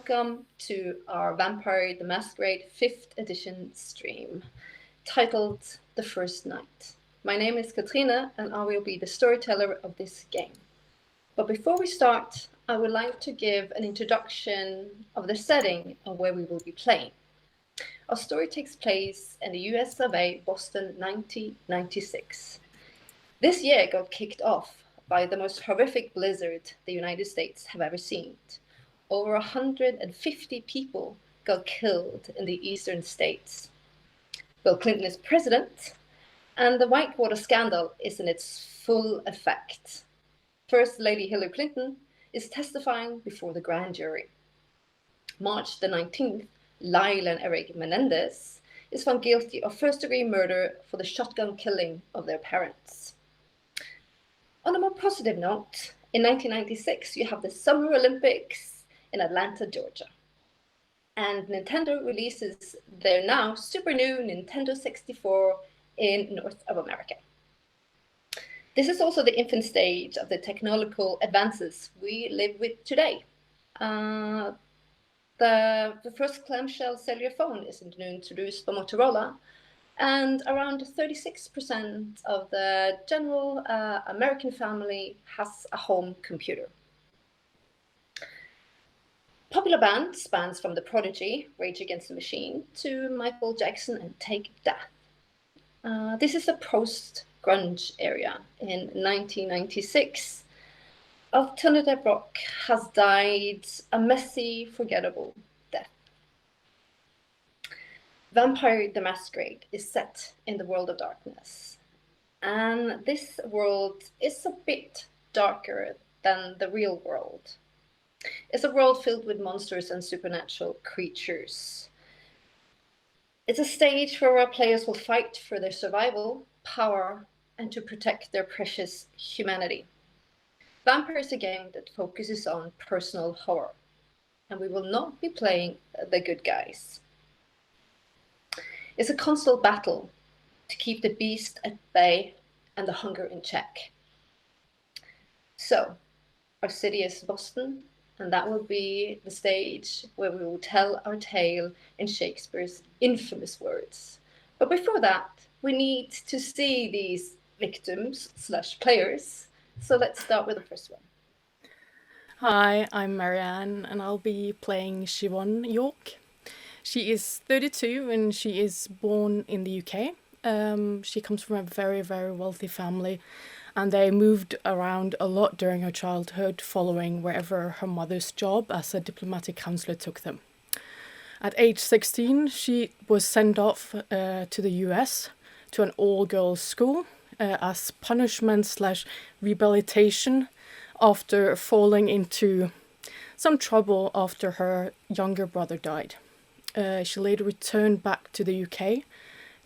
welcome to our Vampire the Masquerade 5th edition stream, titled The First Night. My name is Katrine, and I will be the storyteller of this game. But before we start, I would like to give an introduction of the setting of where we will be playing. Our story takes place in the US of A, Boston, 1996. This year got kicked off by the most horrific blizzard the United States have ever seen. Over 150 people got killed in the eastern states. Bill Clinton is president, and the Whitewater scandal is in its full effect. First Lady Hillary Clinton is testifying before the grand jury. March the 19th, Lyle and Eric Menendez is found guilty of first-degree murder for the shotgun killing of their parents. On a more positive note, in 1996, you have the Summer Olympics in Atlanta, Georgia. And Nintendo releases their now super new Nintendo 64 in North of America. This is also the infant stage of the technological advances we live with today. The first clamshell cellular phone is introduced by Motorola, and around 36% of the general American family has a home computer. Popular band spans from The Prodigy, Rage Against the Machine, to Michael Jackson and Take That. This is a post-grunge area. In 1996, alternative rock has died a messy, forgettable death. Vampire the Masquerade is set in the world of darkness. And this world is a bit darker than the real world. It's a world filled with monsters and supernatural creatures. It's a stage where our players will fight for their survival, power, and to protect their precious humanity. Vampire is a game that focuses on personal horror, and we will not be playing the good guys. It's a constant battle to keep the beast at bay and the hunger in check. So, our city is Boston, and that will be the stage where we will tell our tale in Shakespeare's infamous words. But before that, we need to see these victims/players. So let's start with the first one. Hi, I'm Marianne, and I'll be playing Siobhan York. She is 32 and she is born in the UK. She comes from a very, very wealthy family, and they moved around a lot during her childhood, following wherever her mother's job as a diplomatic counselor took them. At age 16, she was sent off to the US to an all-girls school as punishment/rehabilitation after falling into some trouble after her younger brother died. She later returned back to the UK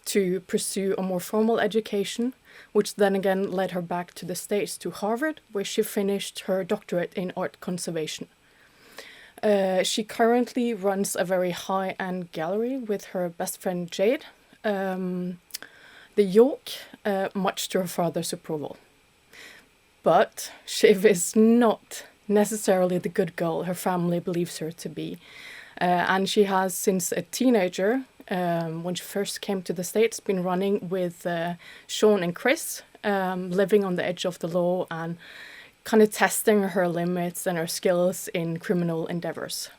to pursue a more formal education, which then again led her back to the States to Harvard, where she finished her doctorate in art conservation. She currently runs a very high-end gallery with her best friend Jade, the York, much to her father's approval. But Shiv is not necessarily the good girl her family believes her to be. And she has, since a teenager, when she first came to the States, been running with Sean and Chris, living on the edge of the law and kind of testing her limits and her skills in criminal endeavors.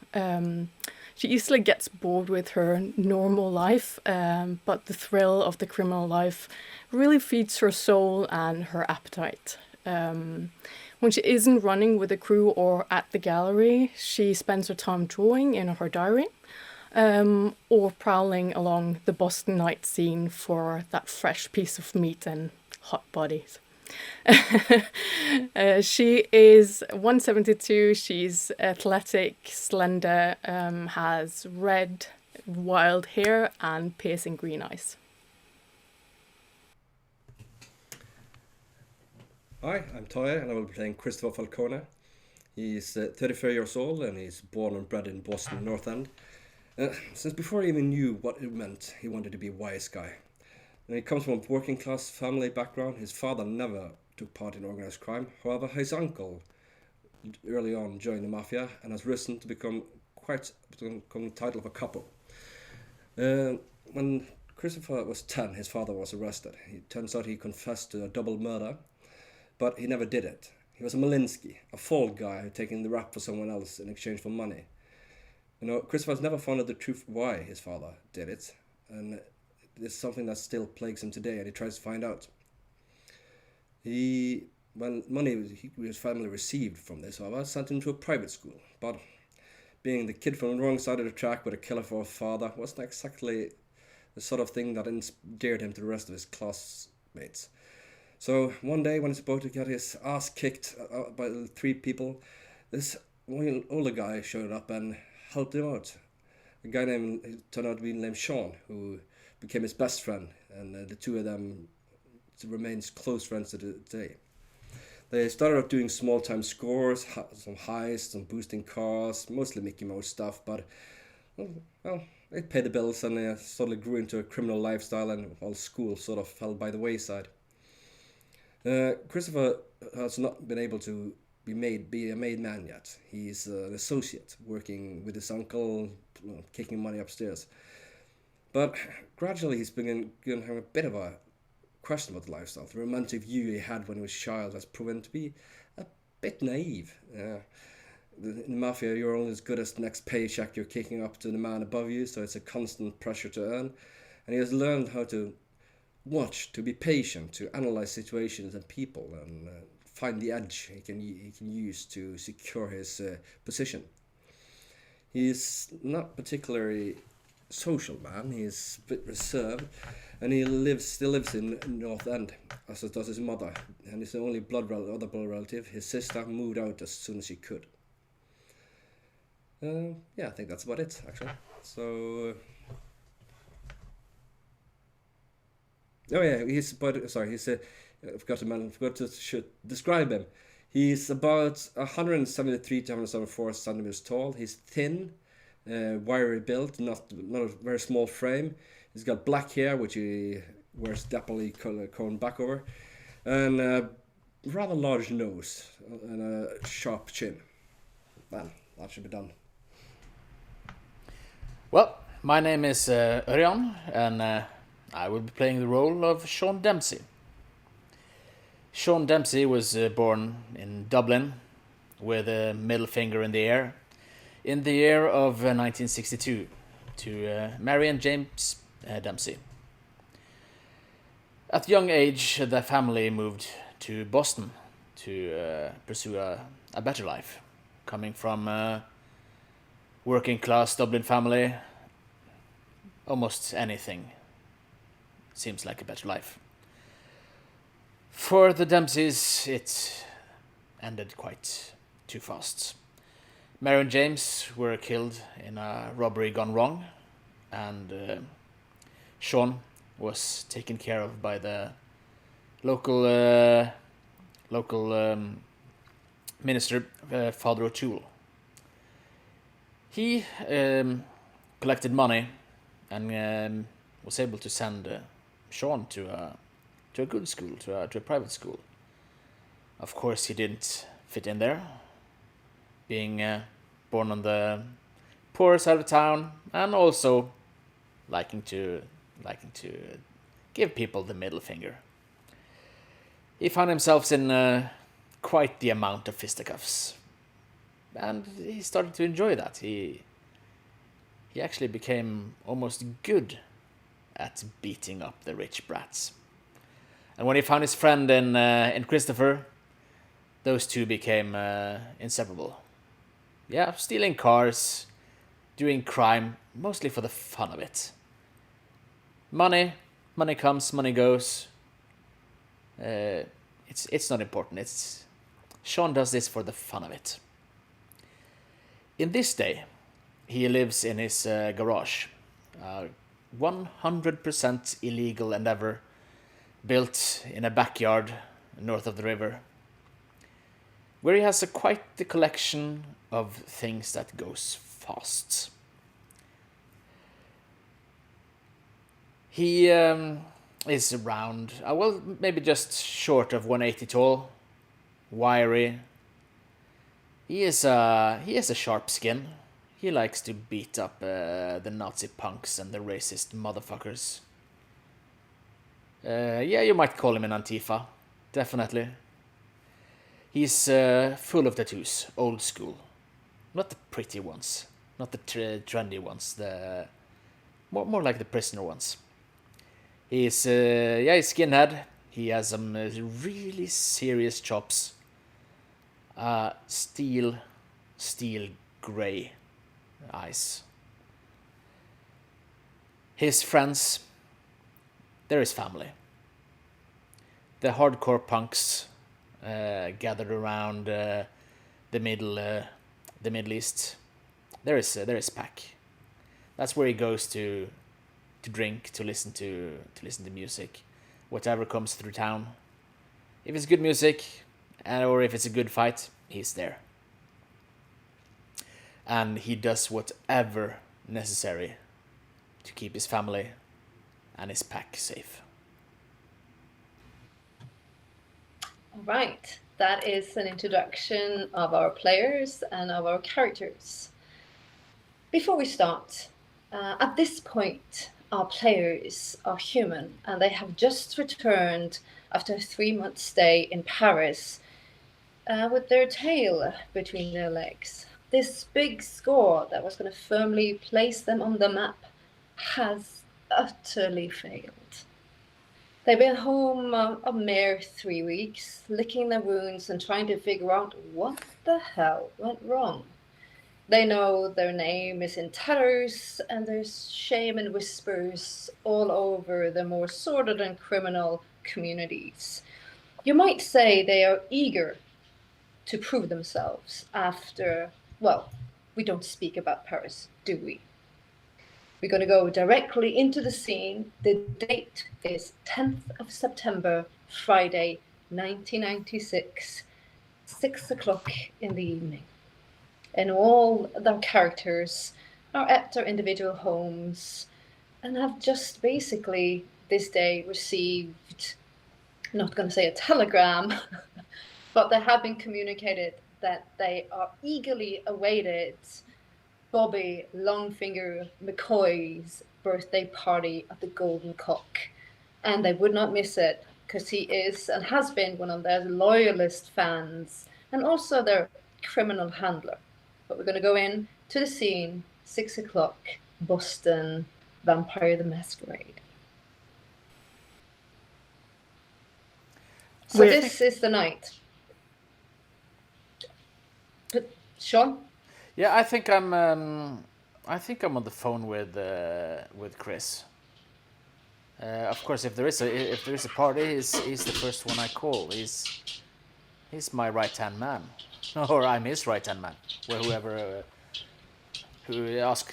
She easily gets bored with her normal life, but the thrill of the criminal life really feeds her soul and her appetite. When she isn't running with the crew or at the gallery, she spends her time drawing in her diary, or prowling along the Boston night scene for that fresh piece of meat and hot bodies. She is 172, she's athletic, slender, has red, wild hair and piercing green eyes. Hi, I'm Toye, and I will be playing Christopher Falcone. He's 34 years old, and he's born and bred in Boston, North End. Since before he even knew what it meant, he wanted to be a wise guy. And he comes from a working class family background. His father never took part in organized crime. However, his uncle early on joined the mafia and has risen to become quite the title of a couple. When Christopher was 10, his father was arrested. It turns out he confessed to a double murder, but he never did it. He was a Malinsky, a fall guy who taking the rap for someone else in exchange for money. Christopher's never found out the truth why his father did it, and it's something that still plagues him today, and he tries to find out. Money his family received from this, however, sent him to a private school, but being the kid from the wrong side of the track with a killer for a father wasn't exactly the sort of thing that endeared him to the rest of his classmates. So one day when he's about to get his ass kicked by 3 people, this older guy showed up and helped him out. A guy turned out to be named Sean, who became his best friend, and the two of them remains close friends to this day. They started out doing small-time scores, some heists, some boosting cars, mostly Mickey Mouse stuff, but well, they paid the bills and they suddenly grew into a criminal lifestyle, and all school sort of fell by the wayside. Christopher has not been able to be a made man yet. He's an associate, working with his uncle, kicking money upstairs. But gradually he's begun to have a bit of a question about the lifestyle. The romantic view he had when he was a child has proven to be a bit naive. In the mafia, you're only as good as the next paycheck you're kicking up to the man above you, so it's a constant pressure to earn. And he has learned how to watch, to be patient, to analyze situations and people, and find the edge he can use to secure his position. He's not particularly social man. He's a bit reserved, and he still lives in North End, as does his mother, and his only other blood relative, his sister, moved out as soon as she could. I think that's about it, actually. So, I forgot to describe him. He's about 173 to 174 centimeters tall. He's thin, wiry built, not a very small frame. He's got black hair, which he wears dapperly combed back over, and a rather large nose and a sharp chin. Well, that should be done. Well, my name is Örjan, and I will be playing the role of Sean Dempsey. Sean Dempsey was born in Dublin with a middle finger in the air in the year of 1962 to Mary and James Dempsey. At a young age, the family moved to Boston to pursue a better life. Coming from a working class Dublin family, almost anything seems like a better life. For the Dempseys, it ended quite too fast. Mary and James were killed in a robbery gone wrong, and Sean was taken care of by the local minister, Father O'Toole. He collected money and was able to send Sean to a good school, to a private school. Of course, he didn't fit in there, being born on the poor side of town, and also liking to give people the middle finger. He found himself in quite the amount of fisticuffs, and he started to enjoy that. He actually became almost good at beating up the rich brats. And when he found his friend in Christopher, those two became inseparable. Yeah, stealing cars, doing crime, mostly for the fun of it. Money comes, money goes. It's not important. Sean does this for the fun of it. In this day, he lives in his garage, 100% illegal endeavor, built in a backyard north of the river, where he has quite the collection of things that goes fast. He is around, maybe just short of 180 tall, wiry. He has a sharp skin. he likes to beat up the Nazi punks and the racist motherfuckers. Yeah, you might call him an Antifa, definitely. He's full of tattoos, old school. Not the pretty ones, not the trendy ones, the more like the prisoner ones. He's he's skinhead. He has some really serious chops. Steel gray eyes. His friends, they're his family. The hardcore punks gathered around the Middle East. There is pack. That's where he goes to drink, to listen to music, whatever comes through town. If it's good music, or if it's a good fight, he's there. And he does whatever necessary to keep his family and his pack safe. All right, that is an introduction of our players and of our characters. Before we start, at this point, our players are human and they have just returned after a 3-month stay in Paris with their tail between their legs. This big score that was going to firmly place them on the map has utterly failed. They've been home a mere 3 weeks, licking their wounds and trying to figure out what the hell went wrong. They know their name is in tatters, and there's shame and whispers all over the more sordid and criminal communities. You might say they are eager to prove themselves after, well, we don't speak about Paris, do we? We're going to go directly into the scene. The date is 10th of September, Friday, 1996, 6 o'clock in the evening. And all the characters are at their individual homes and have just basically this day received, I'm not going to say a telegram, but they have been communicated that they are eagerly awaited Bobby Longfinger McCoy's birthday party at the Golden Cock. And they would not miss it because he is and has been one of their loyalist fans and also their criminal handler. But we're going to go in to the scene, 6 o'clock, Boston, Vampire the Masquerade. So this is the night. But Sean? Yeah, I think I'm on the phone with Chris. Of course, if there is a party, he's the first one I call. He's my right-hand man, or I'm his right-hand man. Well, whoever who you ask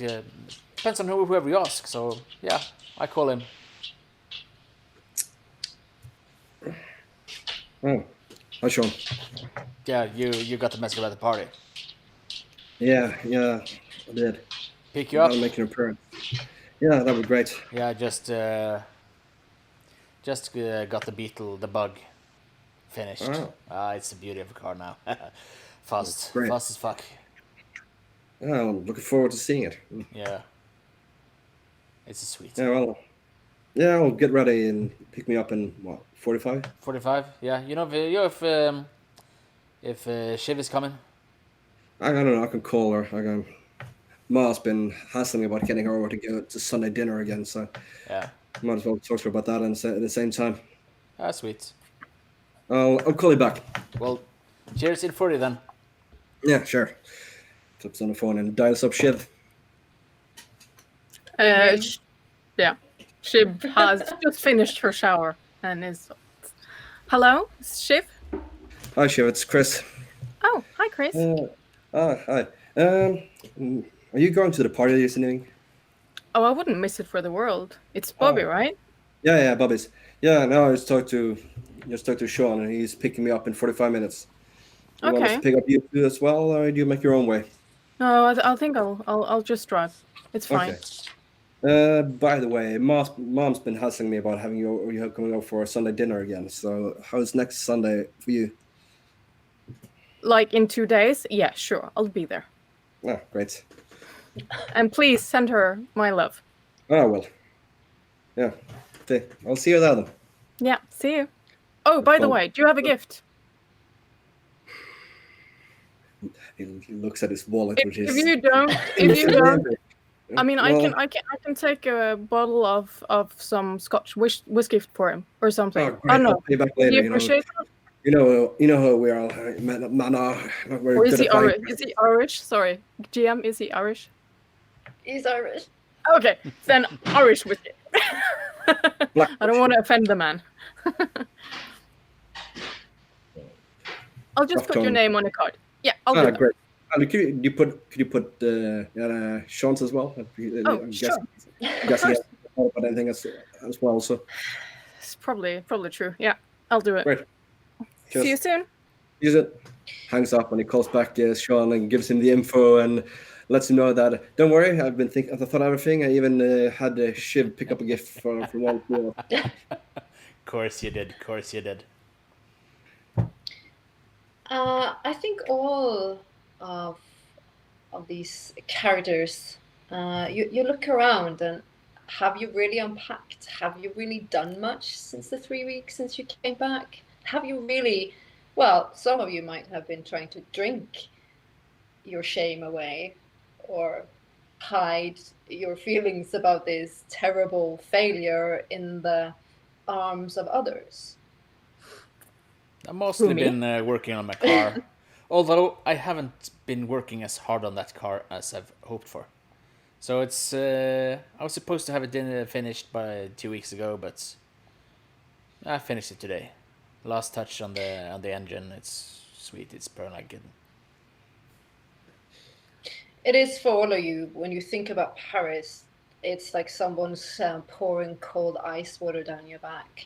depends on whoever you ask. So yeah, I call him. Oh, hi Sean. Yeah, you got the message about the party. Yeah, I did. Pick you up. I'll make an appearance. Yeah, that'd be great. Yeah, just got the bug finished. Oh. It's a beauty of a car now. Fast as fuck. Yeah, I'm looking forward to seeing it. Yeah, it's a sweet. Yeah, I'll get ready and pick me up in what, 45? 45. Yeah, if Shiv is coming. I don't know. I can call her. Ma's been hassling me about getting her over to go to Sunday dinner again, so yeah, might as well talk to her about that at the same time. Ah, sweet. I'll call you back. Well, cheers in 40 then. Yeah, sure. Flips on the phone and dials up Shiv. Yeah. Shiv has just finished her shower and is... Hello, Shiv? Hi, Shiv. It's Chris. Oh, hi, Chris. Hi. Are you going to the party this evening? Oh, I wouldn't miss it for the world. It's Bobby, right? Yeah, Bobby's. Yeah, now I just talked to Sean, and he's picking me up in 45 minutes. You want us to pick up you too as well, or do you make your own way? No, I think I'll just drive. It's fine. Okay. By the way, Mom's been hassling me about having you coming over for a Sunday dinner again. So how's next Sunday for you? Like in 2 days? Yeah, sure. I'll be there. Oh, great. And please send her my love. Oh, well. Yeah. Okay. I'll see you there then. Yeah, see you. Oh, by the way, do you have a gift? He looks at his wallet, which is... If you don't, I mean, I can take a bottle of some Scotch whiskey for him or something. Oh, great. no. I'll pay back Do later, you appreciate that? You know how we are. Man, not very Or is good he at buying Irish? Is he Irish? Sorry, GM, is he Irish? He's Irish. Okay, then Irish whiskey. Black I don't want to offend the man. I'll just put your name on the card. Yeah, I'll do that. Great. Could you put Sean's as well? Sure. I guess he has about anything as well. So It's probably true. Yeah, I'll do it. great. See you soon. Use it. Hangs up and he calls back Sean and gives him the info and lets him know that don't worry, I've been thinking. I thought everything. I even had Shiv pick up a gift from all. Of course you did. I think all of these characters, you look around and have you really unpacked? Have you really done much since the 3 weeks since you came back? Have you really? Well, some of you might have been trying to drink your shame away or hide your feelings about this terrible failure in the arms of others. I've mostly been working on my car, although I haven't been working as hard on that car as I've hoped for. So it's I was supposed to have it finished by 2 weeks ago, but I finished it today. Last touch on the engine. It's sweet. It's purring like good. It is for all of you. When you think about Paris, it's like someone's pouring cold ice water down your back.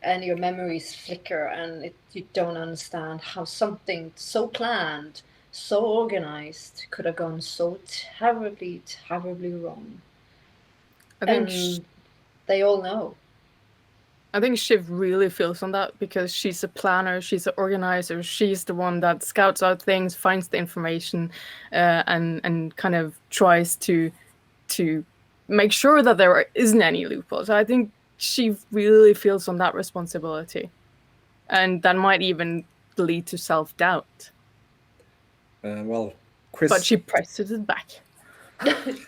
And your memories flicker, and you don't understand how something so planned, so organized, could have gone so terribly, terribly wrong. And they all know. I think Shiv really feels on that because she's a planner, she's an organizer, she's the one that scouts out things, finds the information, and kind of tries to make sure that there isn't any loopholes. I think she really feels on that responsibility, and that might even lead to self-doubt. Well, Chris, but she presses it back. Chris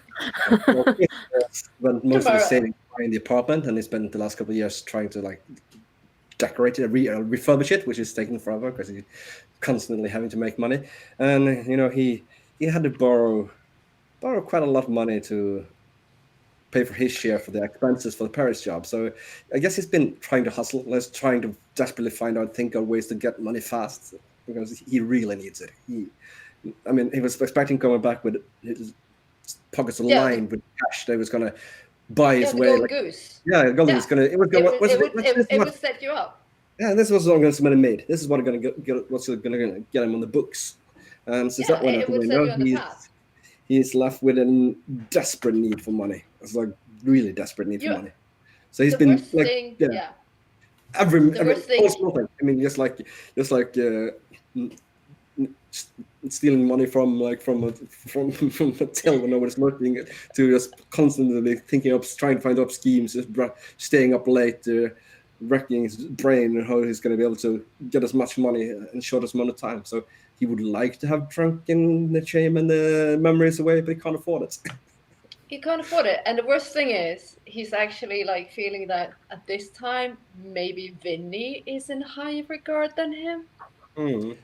spent most of the saving in the apartment, and he spent the last couple of years trying to decorate it, refurbish it, which is taking forever because he's constantly having to make money. And he had to borrow quite a lot of money to pay for his share for the expenses for the Paris job. So I guess he's been trying to hustle, trying to desperately think of ways to get money fast because he really needs it. He was expecting coming back with his pockets lined with cash that he was going to buy his way. Golden goose. Yeah, golden goose. It would set you up. Yeah, this was what going to made. This is what's going to get him on the books. And since that went out the window, he's left with a desperate need for money. It's like really desperate need for money. So he's been every small thing. I mean, just like stealing money from a till when nobody's looking, to just constantly thinking up, trying to find up schemes, just staying up late, wrecking his brain and how he's going to be able to get as much money in shortest amount of time. So he would like to have drunken the shame and the memories away, but he can't afford it. He can't afford it. And the worst thing is, he's actually feeling that at this time, maybe Vinny is in higher regard than him.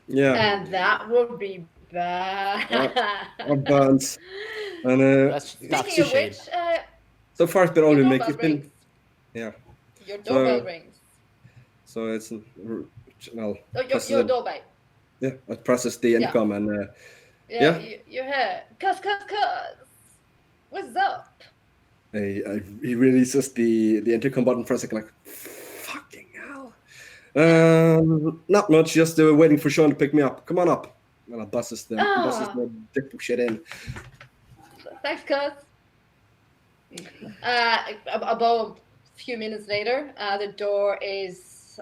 Yeah. And that would be bad. Burns. And that's speaking of which, so far it's been only Mick. It's been your doorbell rings. So it's your doorbell. Yeah, it presses the income and you hear cuss. What's up? He releases the intercom button for a second, fucking hell. Not much, just waiting for Sean to pick me up. Come on up. And I busts the dick shit in. Thanks, cuz. About a few minutes later, the door is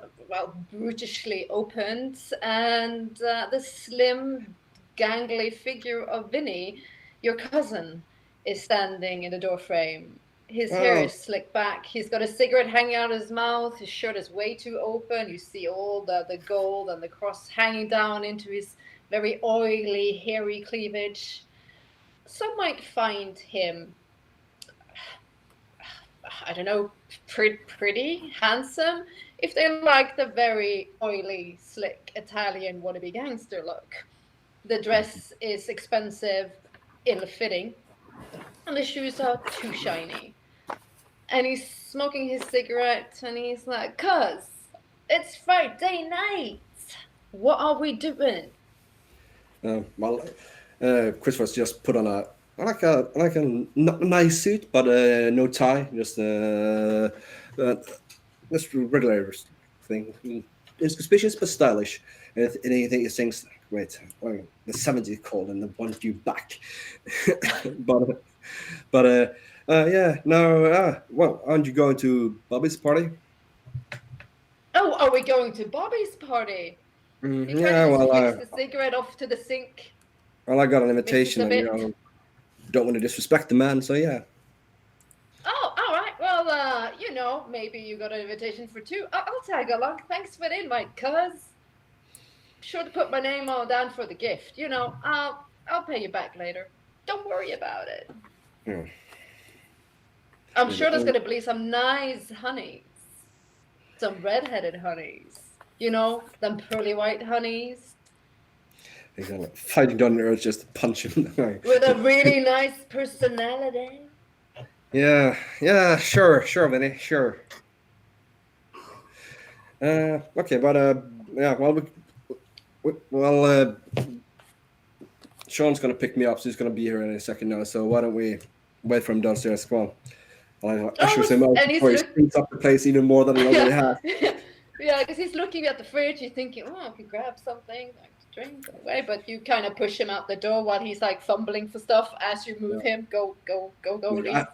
brutishly opened, and the slim, gangly figure of Vinny Your cousin is standing in the doorframe. His hair Oh, is slicked back. He's got a cigarette hanging out of his mouth. His shirt is way too open. You see all the gold and the cross hanging down into his very oily, hairy cleavage. Some might find him, I don't know, pretty handsome if they like the very oily, slick Italian wannabe gangster look. The dress is expensive, ill-fitting, and the shoes are too shiny. And he's smoking his cigarette, and he's like, "Cuz, it's Friday night. What are we doing?" well, Christopher's just put on a nice suit, but no tie, just regular thing. It's suspicious but stylish. And he thinks, wait, well, the 70s called and they want you back. but yeah, no, well, aren't you going to Bobby's party? Oh, are we going to Bobby's party? He kind Yeah, of just well, flicks the cigarette off to the sink. I got an Misses invitation, a and bit. don't want to disrespect the man, so yeah. Oh, all right. Well, maybe you got an invitation for two. I'll tag along. Thanks for the invite, cuz. Sure to put my name all down for the gift. I'll pay you back later. Don't worry about it. Yeah. I'm sure there's gonna be some nice honeys. Some red-headed honeys. Them pearly white honeys. Exactly. Fighting down the urge just to punch him. With a really nice personality. Yeah, sure, Vinny, sure. Okay, but yeah, well, Sean's gonna pick me up, so he's gonna be here in a second now. So why don't we wait for him downstairs? Come on. I'll usher him out before he stinks up the place even more than he already has. Yeah, because he's looking at the fridge, he's thinking, "Oh, I could grab something, like drink away," but you kind of push him out the door while he's like fumbling for stuff as you move him. Go.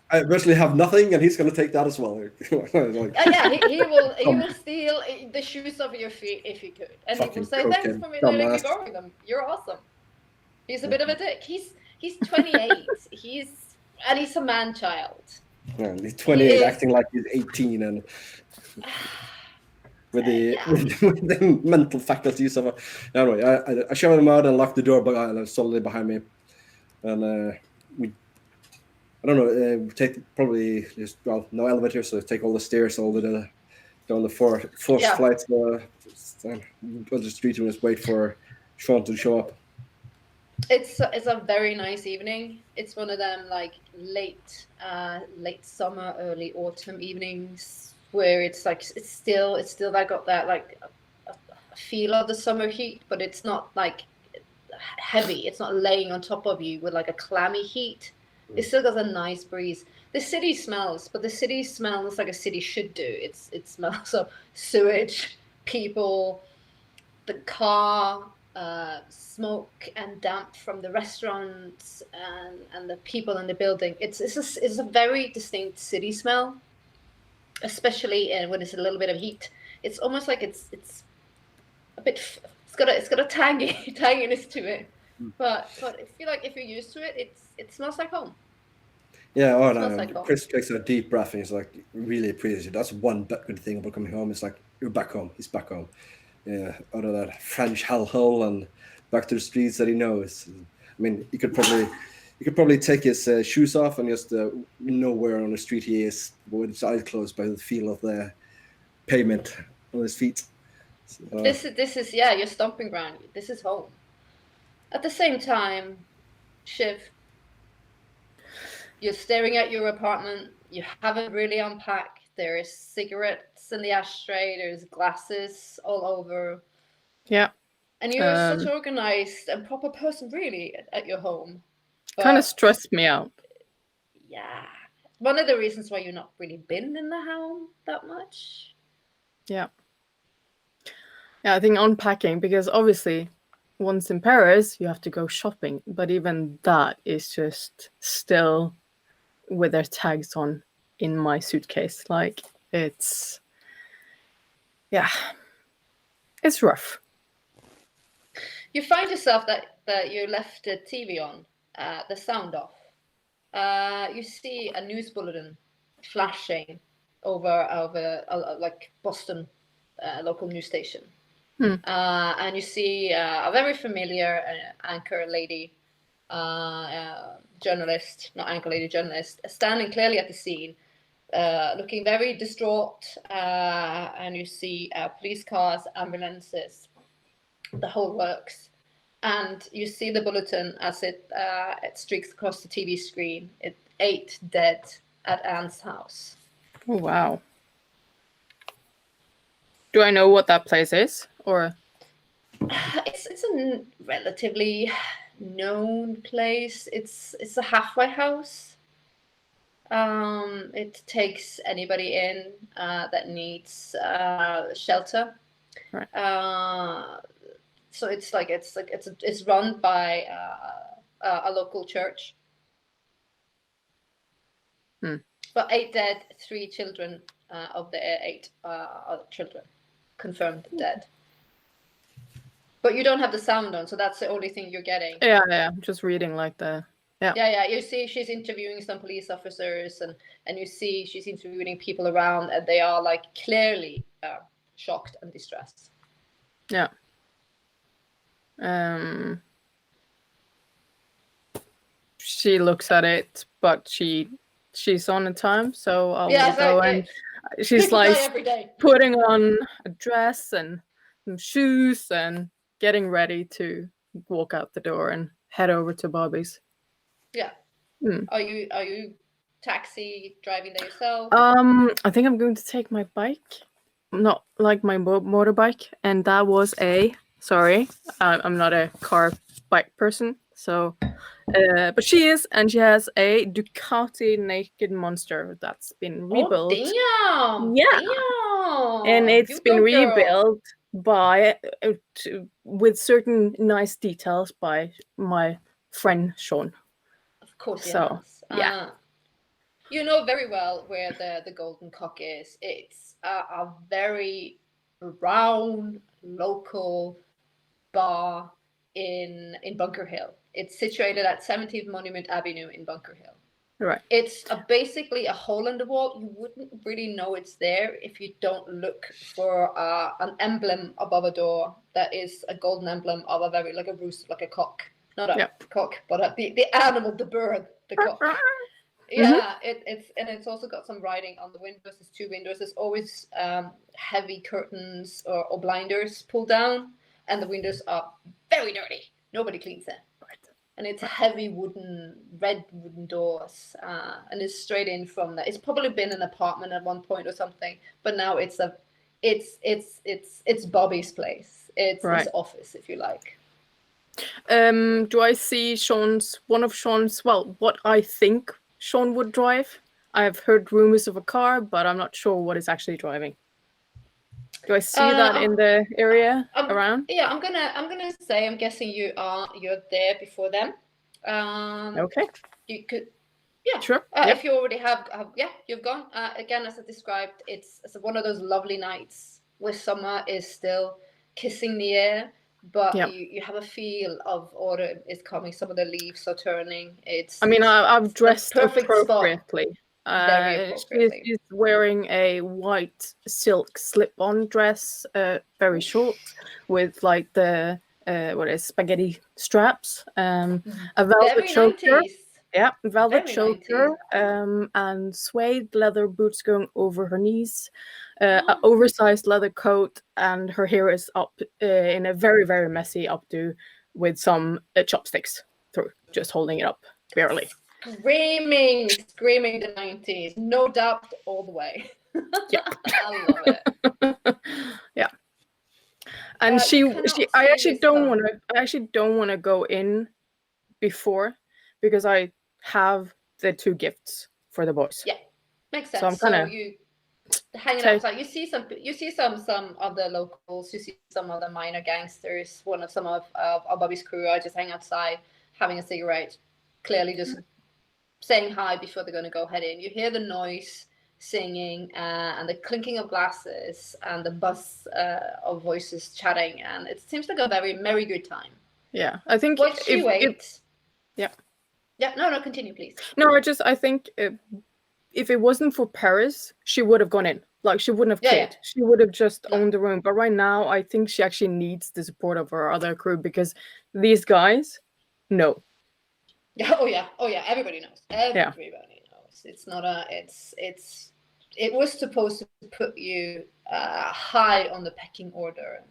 I virtually have nothing, and he's gonna take that as well. Yeah, he will steal the shoes off your feet if he could, and he will say, "Thanks for me letting me borrow them. You're awesome." He's a bit of a dick. He's 28. he's a man child. Yeah, he's 28, acting like he's 18, and with the mental faculties of anyway, I showed him out and locked the door solidly behind me, and I don't know, take probably just no elevator, so take all the stairs all the down the four flights on the street and just wait for Sean to show up. It's a very nice evening. It's one of them like late summer, early autumn evenings where it's like it's still like got that like a feel of the summer heat, but it's not like heavy. It's not laying on top of you with like a clammy heat. It still got a nice breeze. The city smells, but the city smells like a city should do. It smells of sewage, people, the car, smoke and damp from the restaurants and the people in the building. It's a very distinct city smell, especially when it's a little bit of heat. It's almost like it's a bit. It's got a tanginess to it. But I feel like if you're used to it, it smells like home. Yeah, oh no. Like Chris takes a deep breath and he's like really appreciative. That's one good thing about coming home. It's like you're back home. He's back home. Yeah, out of that French hellhole and back to the streets that he knows. I mean, you could probably take his shoes off and just know where on the street he is with his eyes closed by the feel of the pavement on his feet. So, this is your stomping ground. This is home. At the same time, Shiv, you're staring at your apartment. You haven't really unpacked. There is cigarettes in the ashtray. There's glasses all over. Yeah. And you're such an organized and proper person, really, at your home. Kind of stressed me out. Yeah. One of the reasons why you've not really been in the home that much. Yeah. Yeah, I think unpacking, because obviously once in Paris, you have to go shopping. But even that is just still with their tags on in my suitcase. Like, it's rough. You find yourself that you left the TV on the sound off. You see a news bulletin flashing over like Boston local news station. And you see a very familiar anchor lady, journalist, not anchor lady, journalist, standing clearly at the scene, looking very distraught. And you see police cars, ambulances, the whole works. And you see the bulletin as it streaks across the TV screen. 8 dead at Anne's house. Oh, wow. Do I know what that place is, or? It's a relatively known place. It's a halfway house. It takes anybody in that needs shelter. Right. So it's run by a local church. But 8 dead, 3 children of the 8 children confirmed dead. But you don't have the sound on, so that's the only thing you're getting. Yeah. Just reading like the. Yeah. You see, she's interviewing some police officers, and you see she's interviewing people around, and they are like clearly shocked and distressed. Yeah. She looks at it, but she's on the time, so I'll go and she's like putting on a dress and some shoes and getting ready to walk out the door and head over to Bobby's. Yeah. Are you taxi driving there yourself? I think I'm going to take my bike, not like my motorbike, and that was sorry, I'm not a car bike person, so but she is, and she has a Ducati Naked Monster that's been rebuilt. Oh, damn! Yeah, damn. And it's been rebuilt by with certain nice details by my friend Sean. Of course, so yeah. You know very well where the Golden Cock is. It's a very brown local bar in Bunker Hill. It's situated at 17th Monument Avenue in Bunker Hill. Right. It's basically a hole in the wall. You wouldn't really know it's there if you don't look for an emblem above a door that is a golden emblem of a very, like a rooster, like a cock. Not a cock, but the animal, the bird, the cock. Yeah, it's also got some writing on the windows. There's 2 windows. There's always heavy curtains or blinders pulled down, and the windows are very dirty. Nobody cleans them. Right. And it's heavy red wooden doors, and it's straight in from that. It's probably been an apartment at one point or something, but now it's Bobby's place. It's his office, if you like. Do I see one of Sean's? Well, what I think Sean would drive. I've heard rumors of a car, but I'm not sure what it's actually driving. Do I see that in the area around? Yeah, I'm gonna say I'm guessing you're there before them. Okay. You could. Yeah. Sure. If you already have you've gone. Again, as I described, it's one of those lovely nights where summer is still kissing the air. But you have a feel of autumn is coming. Some of the leaves are turning. I've dressed appropriately. Very appropriately. She's wearing a white silk slip-on dress, very short, with like the spaghetti straps, a velvet choker. 90s. Yeah, velvet Very choker, and suede leather boots going over her knees, an oversized leather coat, and her hair is up in a very, very messy updo with some chopsticks through, just holding it up, barely. Screaming the 90s. No doubt all the way. Yeah. I love it. Yeah. And I actually don't want to go in before, because I have the 2 gifts for the boys. Yeah, makes sense. So I'm kind of hanging outside. You see some of the locals. You see some of the minor gangsters. Some of Bobby's crew are just hanging outside, having a cigarette, clearly just saying hi before they're going to go head in. You hear the noise, singing, and the clinking of glasses, and the buzz of voices chatting, and it seems like a very merry good time. Yeah, I think Yeah. Yeah, no, continue, please. No, I think if it wasn't for Paris, she would have gone in. Like, she wouldn't have Yeah, quit. She would have just No. owned the room. But right now, I think she actually needs the support of her other crew, because these guys, no. Yeah, oh yeah, everybody knows. Everybody knows. It's not it was supposed to put you high on the pecking order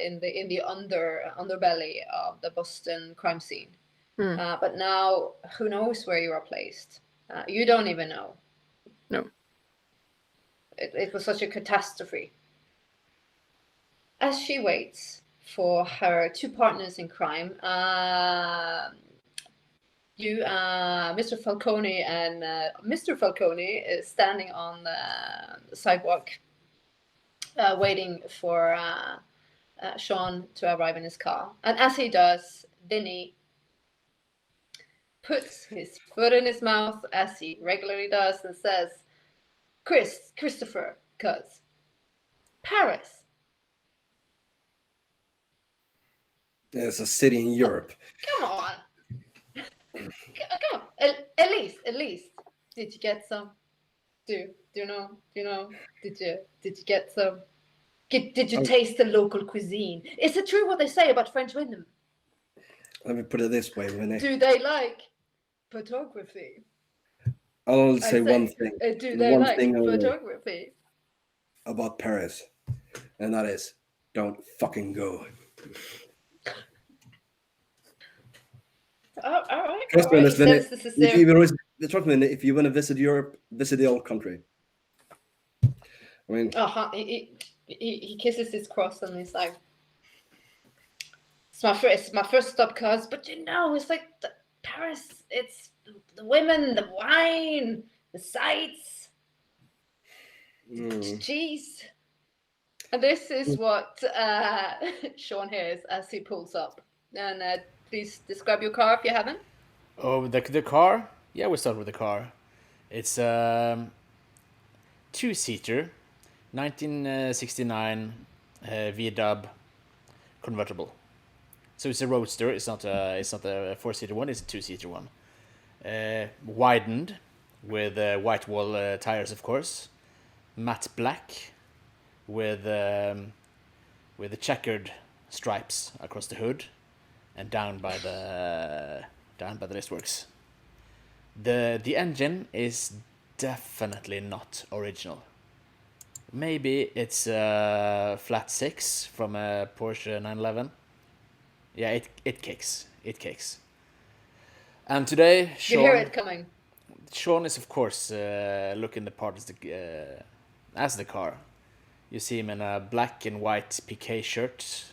in the underbelly of the Boston crime scene. But now, who knows where you are placed? You don't even know. No. It was such a catastrophe. As she waits for her two partners in crime, Mr. Falcone and Mr. Falcone is standing on the sidewalk, waiting for Sean to arrive in his car. And as he does, Vinny puts his foot in his mouth, as he regularly does, and says, Christopher, cuz Paris. It's a city in Europe. Come on. Come on. At least. Did you get some? Do you know? Did you get some? Did you taste the local cuisine? Is it true what they say about French women? Let me put it this way, Vinny. Do they like photography? I'll say one thing. Do they like photography? About Paris, and that is, don't fucking go. All right. Trust me on this, Vinny. If you want to visit Europe, visit the old country. I mean, he kisses his cross and he's like, it's my first stop, cuz. But it's like Paris. It's the women, the wine, the sights, cheese. And this is what Sean hears as he pulls up. And please describe your car if you haven't. Oh, the car? Yeah, we start with the car. It's two-seater, 1969 V-Dub convertible. So it's a roadster. It's not a four-seater one. It's a two-seater one. Widened with white wall tires, of course. Matte black with the checkered stripes across the hood and down by the listworks. The engine is definitely not original. Maybe it's a flat 6 from a Porsche 911. Yeah, it kicks. And today, Sean... You hear it coming. Sean is, of course, looking the part as the car. You see him in a black and white piqué shirt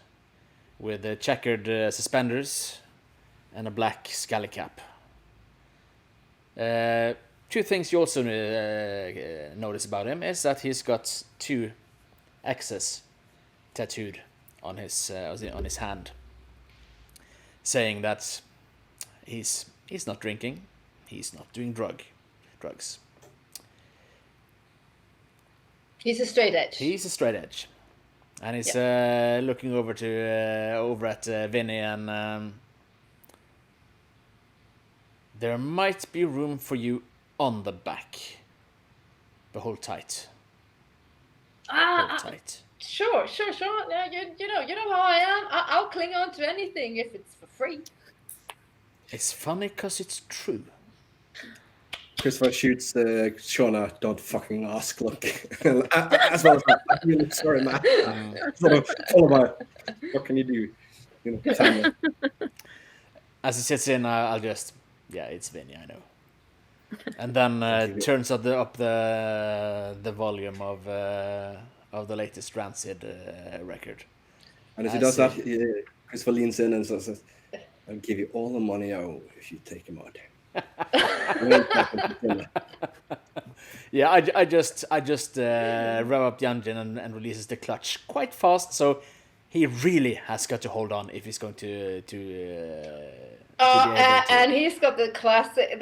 with checkered suspenders and a black scally cap. Two things you also notice about him is that he's got 2 X's tattooed on his hand, saying that he's not drinking, he's not doing drugs. He's a straight edge. And he's looking over at Vinny, and there might be room for you on the back. But hold tight. Tight. Sure. Yeah, you know how I am. I'll cling on to anything if it's for free. It's funny because it's true. Christopher shoots Shauna, don't fucking ask, look. As well as that. I'm really sorry, man. What can you do? Tell me. As he sits in, I'll just... Yeah, it's Vinny, I know. And then turns up the volume of the latest Rancid record. And as he does that, Christopher leans in and says, I'll give you all the money I owe if you take him out. Yeah, I just rev up the engine and releases the clutch quite fast, so he really has got to hold on if he's going to and he's got the classic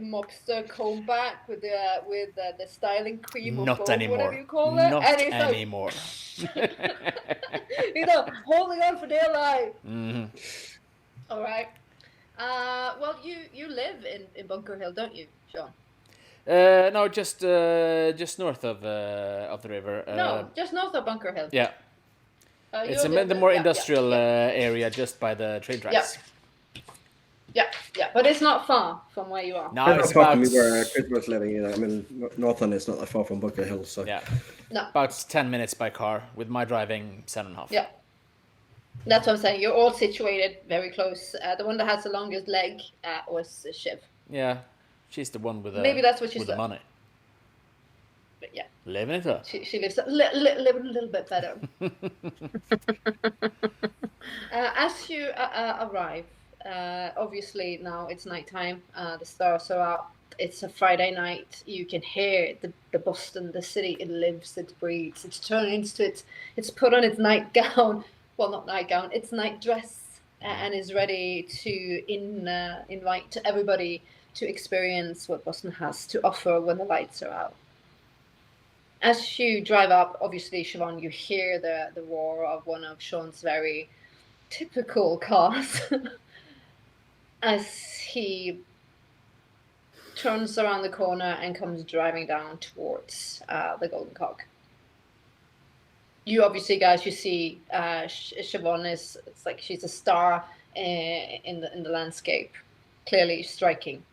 mobster comb back with the styling cream, not or anymore. Whatever you call it. Not and anymore. Holding on for dear life. Mm-hmm. All right. Well, you live in Bunker Hill, don't you, Sean? No, just north of the river. No, just north of Bunker Hill. Yeah, it's You're the more yeah, industrial yeah. area just by the train Yeah. tracks. Yeah, but it's not far from where you are. No, That's it's not far about from where Chris was living. You know, I mean, Northern is not that far from Bunker Hill, so yeah, No. about 10 minutes by car. With my driving, 7.5. Yeah. That's what I'm saying. You're all situated very close. The one that has the longest leg was Shiv. Yeah, she's the one with the Maybe that's what she's with the like. money. But yeah, Living it up. she lives a little bit better. As you arrive, obviously now it's nighttime. The stars are out. It's a Friday night. You can hear the Boston, the city. It lives, it breathes. It's turned into it. It's put on its nightgown. Well, not nightgown. It's night dress, and is ready to invite everybody to experience what Boston has to offer when the lights are out. As you drive up, obviously, Siobhan, you hear the roar of one of Sean's very typical cars as he turns around the corner and comes driving down towards the Golden Cock. You obviously, guys, you see Siobhan it's like she's a star in the landscape, clearly striking.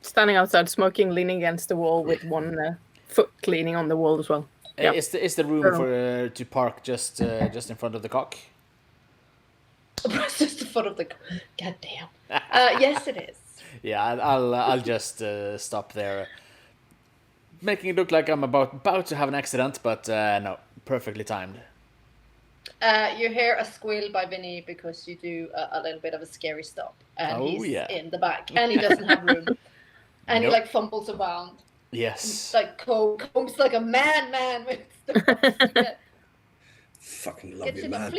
Standing outside smoking, leaning against the wall with one foot leaning on the wall as well. Yeah. Is the room for to park just in front of the cock? It's just the foot of the. God damn. Yes, it is. Yeah, I'll just stop there, making it look like I'm about to have an accident, but no, perfectly timed. You hear a squeal by Vinny because you do a little bit of a scary stop, and he's in the back, and he doesn't have room, and he like fumbles around. Yes. Like combs like a madman with the fucking love you, man.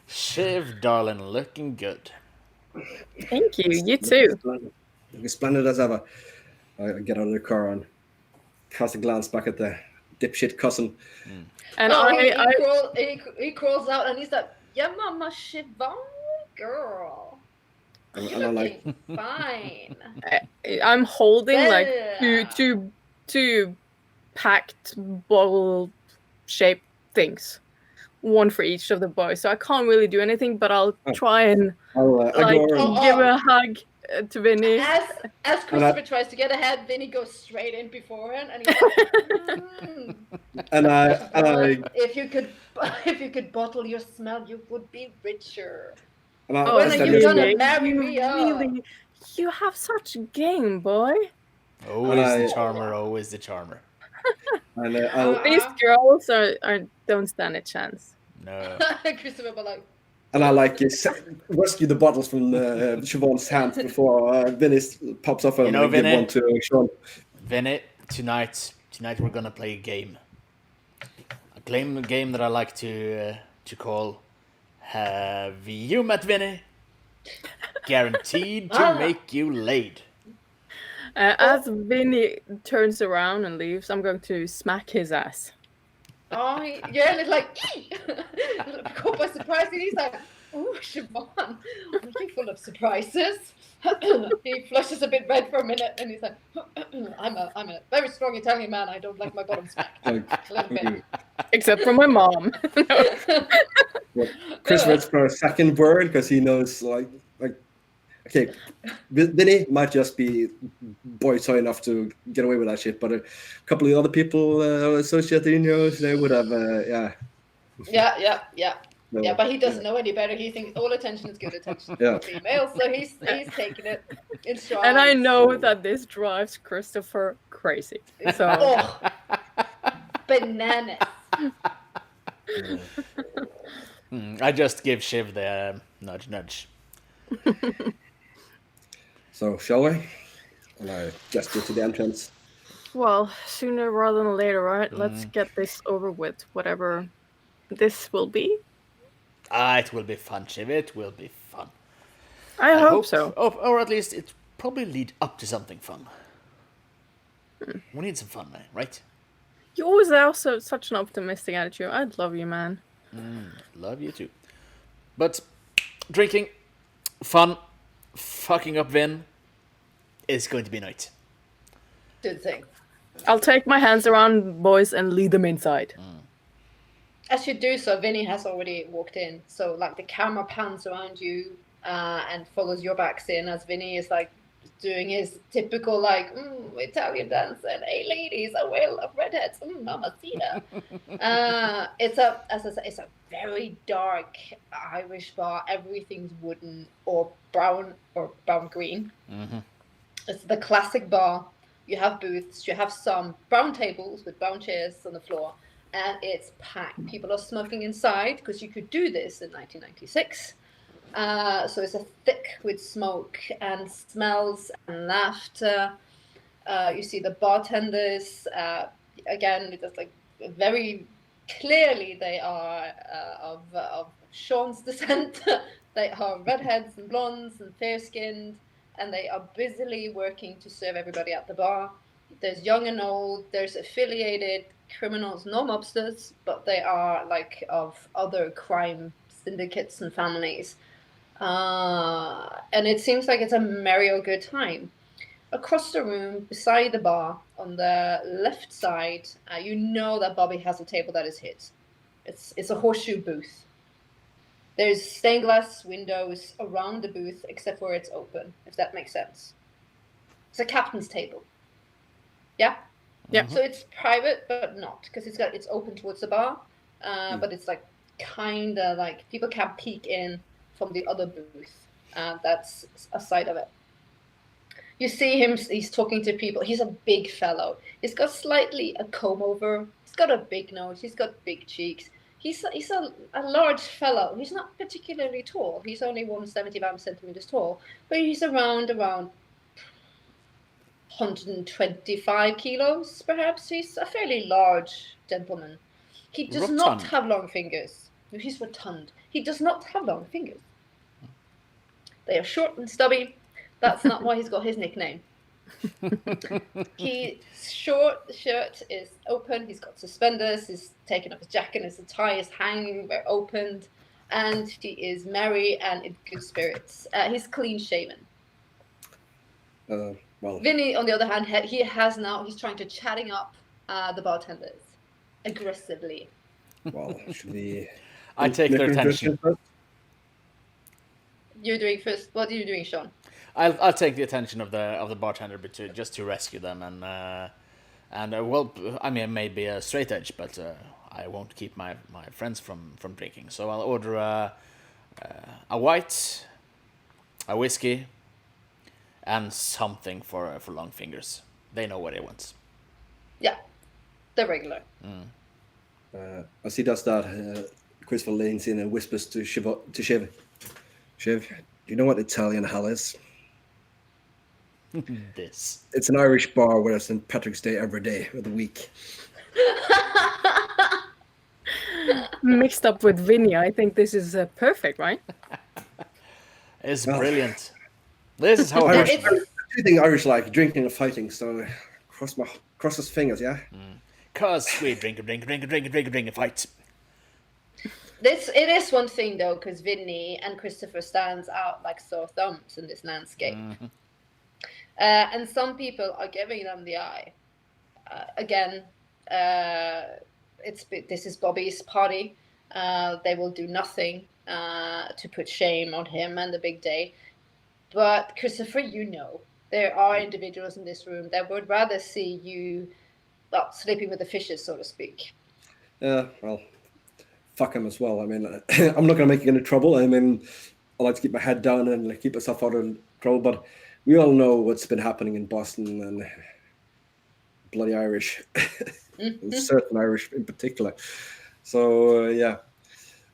Shiv, darling, looking good. Thank you. You too. Looking splendid as ever. I get out of the car and cast a glance back at the dipshit cousin. And he crawls out and he's like, "Yeah, Mama Siobhan, girl, you're looking fine." I'm holding like two packed bottle-shaped things, one for each of the boys. So I can't really do anything, but I'll try and give a hug to Vinny. As Christopher tries to get ahead, Vinny goes straight in beforehand, and he's like, if you could bottle your smell, you would be richer. When are you gonna marry me? Really, you have such game, boy. Always the charmer. These girls don't stand a chance. No. Christopher, but like. And I rescue the bottles from Siobhan's hands before Vinny pops off and give one to Sean. Vinny, tonight we're gonna play a game. A game that I like to call Have You Met Vinny? Guaranteed to make you laid. As Vinny turns around and leaves, I'm going to smack his ass. Oh, yeah, it's like, caught by surprise, and he's like, "Oh, Siobhan, aren't you full of surprises?" He flushes a bit red for a minute, and he's like, I'm a very strong Italian man. I don't like my bottom smacked. A little bit. Except for my mom. Chris waits for a second word because he knows, okay, Vinny might just be boy toy enough to get away with that shit, but a couple of other people associated, they would have, Yeah, but he doesn't know any better. He thinks all attention is good attention for females, so he's taking it in stride. And I know that this drives Christopher crazy. So bananas. I just give Shiv the nudge. So, shall we? And I gesture to the entrance. Well, sooner rather than later, right? Let's get this over with, whatever this will be. It will be fun, Shiv. It will be fun. I hope so. Or at least it probably lead up to something fun. We need some fun, man, right? You always have such an optimistic attitude. I love you, man. Love you too. But drinking, fun, fucking up Vin is going to be a night. Do the thing. I'll take my hands around boys and lead them inside. As you do so, Vinny has already walked in. So like the camera pans around you and follows your backs in as Vinny is like doing his typical like Italian dance and hey ladies, a whale of redheads, mamacita. It's a very dark Irish bar. Everything's wooden or brown green. Mm-hmm. It's the classic bar. You have booths. You have some brown tables with brown chairs on the floor, and it's packed. People are smoking inside because you could do this in 1996. So it's a thick with smoke and smells and laughter. You see the bartenders. Again, it's like very clearly they are of Sean's descent. They are redheads and blondes and fair-skinned, and they are busily working to serve everybody at the bar. There's young and old. There's affiliated criminals, no mobsters, but they are like of other crime syndicates and families. And it seems like it's a merry or good time. Across the room, beside the bar, on the left side, you know that Bobby has a table that is his. It's a horseshoe booth. There's stained glass windows around the booth, except where it's open, if that makes sense. It's a captain's table. Yeah? Yeah. So it's private, but not, because it's open towards the bar, but it's like kind of like people can't peek in from the other booth. That's a side of it. You see him, he's talking to people. He's a big fellow. He's got slightly a comb over. He's got a big nose. He's got big cheeks. He's a large fellow. He's not particularly tall. He's only 175 centimeters tall, but he's around 125 kilos, perhaps. He's a fairly large gentleman. He does not have long fingers. He's rotund. He does not have long fingers. They are short and stubby. That's not why he's got his nickname. His short shirt is open. He's got suspenders. He's taken off his jacket. His tie is hanging opened. And he is merry and in good spirits. He's clean shaven. Well, Vinny, on the other hand, he's trying to chatting up the bartenders aggressively. well, should we? I take their attention. You're doing first. What are you doing, Sean? I'll take the attention of the bartender, but just to rescue them and well, I mean, maybe a straight edge, but I won't keep my friends from drinking. So I'll order a white, a whiskey, and something for long fingers. They know what they want. Yeah, the regular. As he does that, Christopher leans in and whispers to Shiv, Shiv, do you know what Italian hell is? This. It's an Irish bar where it's St. Patrick's Day every day of the week. Mixed up with Vinny, I think this is perfect, right? It's brilliant. This is how Irish, two things Irish like, drinking and fighting, so cross his fingers, yeah? Cause we drink and fight. It is one thing though, because Vinny and Christopher stands out like sore thumbs in this landscape. Mm-hmm. And some people are giving them the eye. This is Bobby's party. They will do nothing to put shame on him and the big day. But Christopher, there are individuals in this room that would rather see you sleeping with the fishes, so to speak. Yeah, well, fuck him as well. I mean, I'm not going to make any trouble. I mean, I like to keep my head down and keep myself out of trouble, but we all know what's been happening in Boston and bloody Irish, and certain Irish in particular. So, yeah.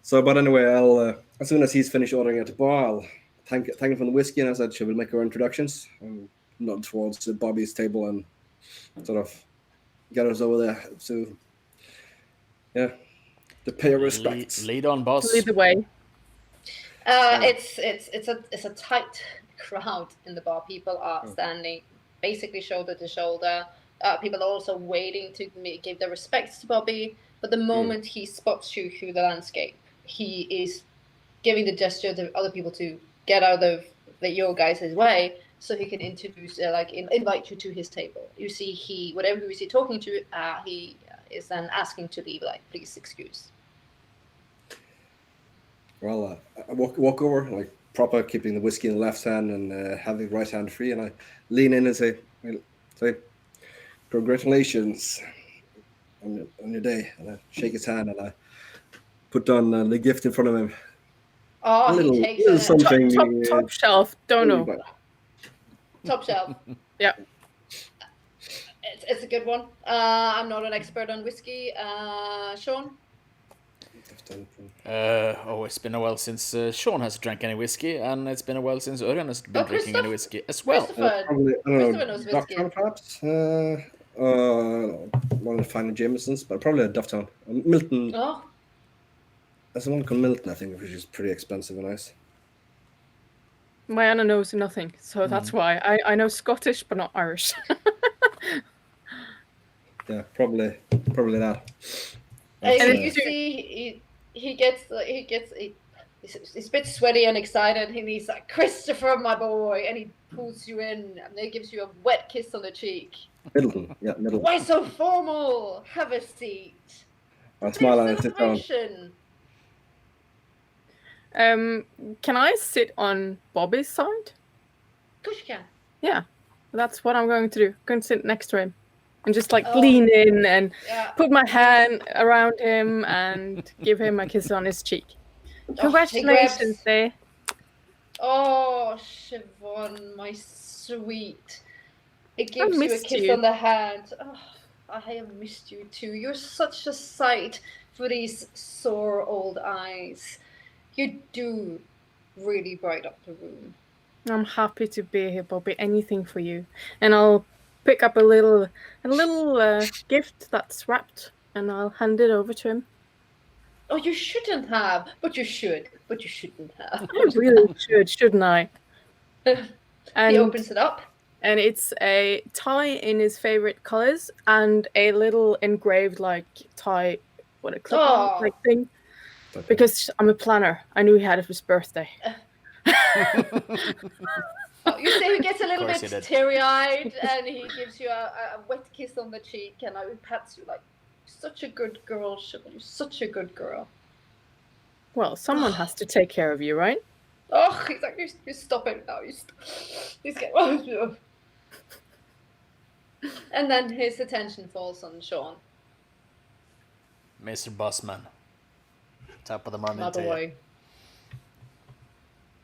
So, but anyway, I'll as soon as he's finished ordering at the bar, I'll thank him for the whiskey, and I said, we'll make our introductions. Nod towards Bobby's table and sort of get us over there. So, yeah, to pay our respects. Lead on, boss. Lead the way. It's a tight crowd in the bar. People are standing basically shoulder to shoulder. People are also waiting to give their respects to Bobby. But the moment he spots you through the landscape, he is giving the gesture to other people to get out of your guys' way, so he can introduce, invite you to his table. You see, whatever he is talking to, he is then asking to leave, like, please excuse. Well, I walk over, like, proper, keeping the whiskey in the left hand and having the right hand free, and I lean in and say, congratulations on your day. And I shake his hand and I put down the gift in front of him. Oh, he takes something. Top shelf, don't know. Top shelf. Yeah. It's a good one. I'm not an expert on whiskey. Sean? It's been a while since Sean has drank any whiskey, and it's been a while since Örjan has been drinking any whiskey as well. Probably, I don't know, Dufftown perhaps? One of the finer Jamesons, but probably a Dufftown. Milton. Oh. There's one called Milton, I think, which is pretty expensive and nice. Mariana knows nothing, so that's why. I know Scottish, but not Irish. Yeah, probably that. And you see, he's a bit sweaty and excited, and he's like, Christopher, my boy, and he pulls you in, and he gives you a wet kiss on the cheek. Middleton, yeah, Middleton. Why so formal? Have a seat. I smile and I sit down. Can I sit on Bobby's side? Of course you can. Yeah, that's what I'm going to do. I'm going to sit next to him and just lean in and put my hand around him and give him a kiss on his cheek. Congratulations, Day. Oh, Siobhan, my sweet. It gives you a kiss on the hand. Oh, I have missed you too. You're such a sight for these sore old eyes. You do really bright up the room. I'm happy to be here, Bobby. Anything for you. And I'll pick up a little gift that's wrapped, and I'll hand it over to him. Oh, you shouldn't have, but you should. But you shouldn't have. I really should, shouldn't I? And he opens it up. And it's a tie in his favorite colors and a little engraved tie, clip thing. Okay. Because I'm a planner. I knew he had it for his birthday. You say he gets a little bit teary-eyed, and he gives you a wet kiss on the cheek, and he pats you like, such a good girl, Siobhan. You're such a good girl. Well, someone has to take care of you, right? Oh, he's like, you stop it now. He's getting... And then his attention falls on Sean. Mr. Bossman. Top of the morning. My boy.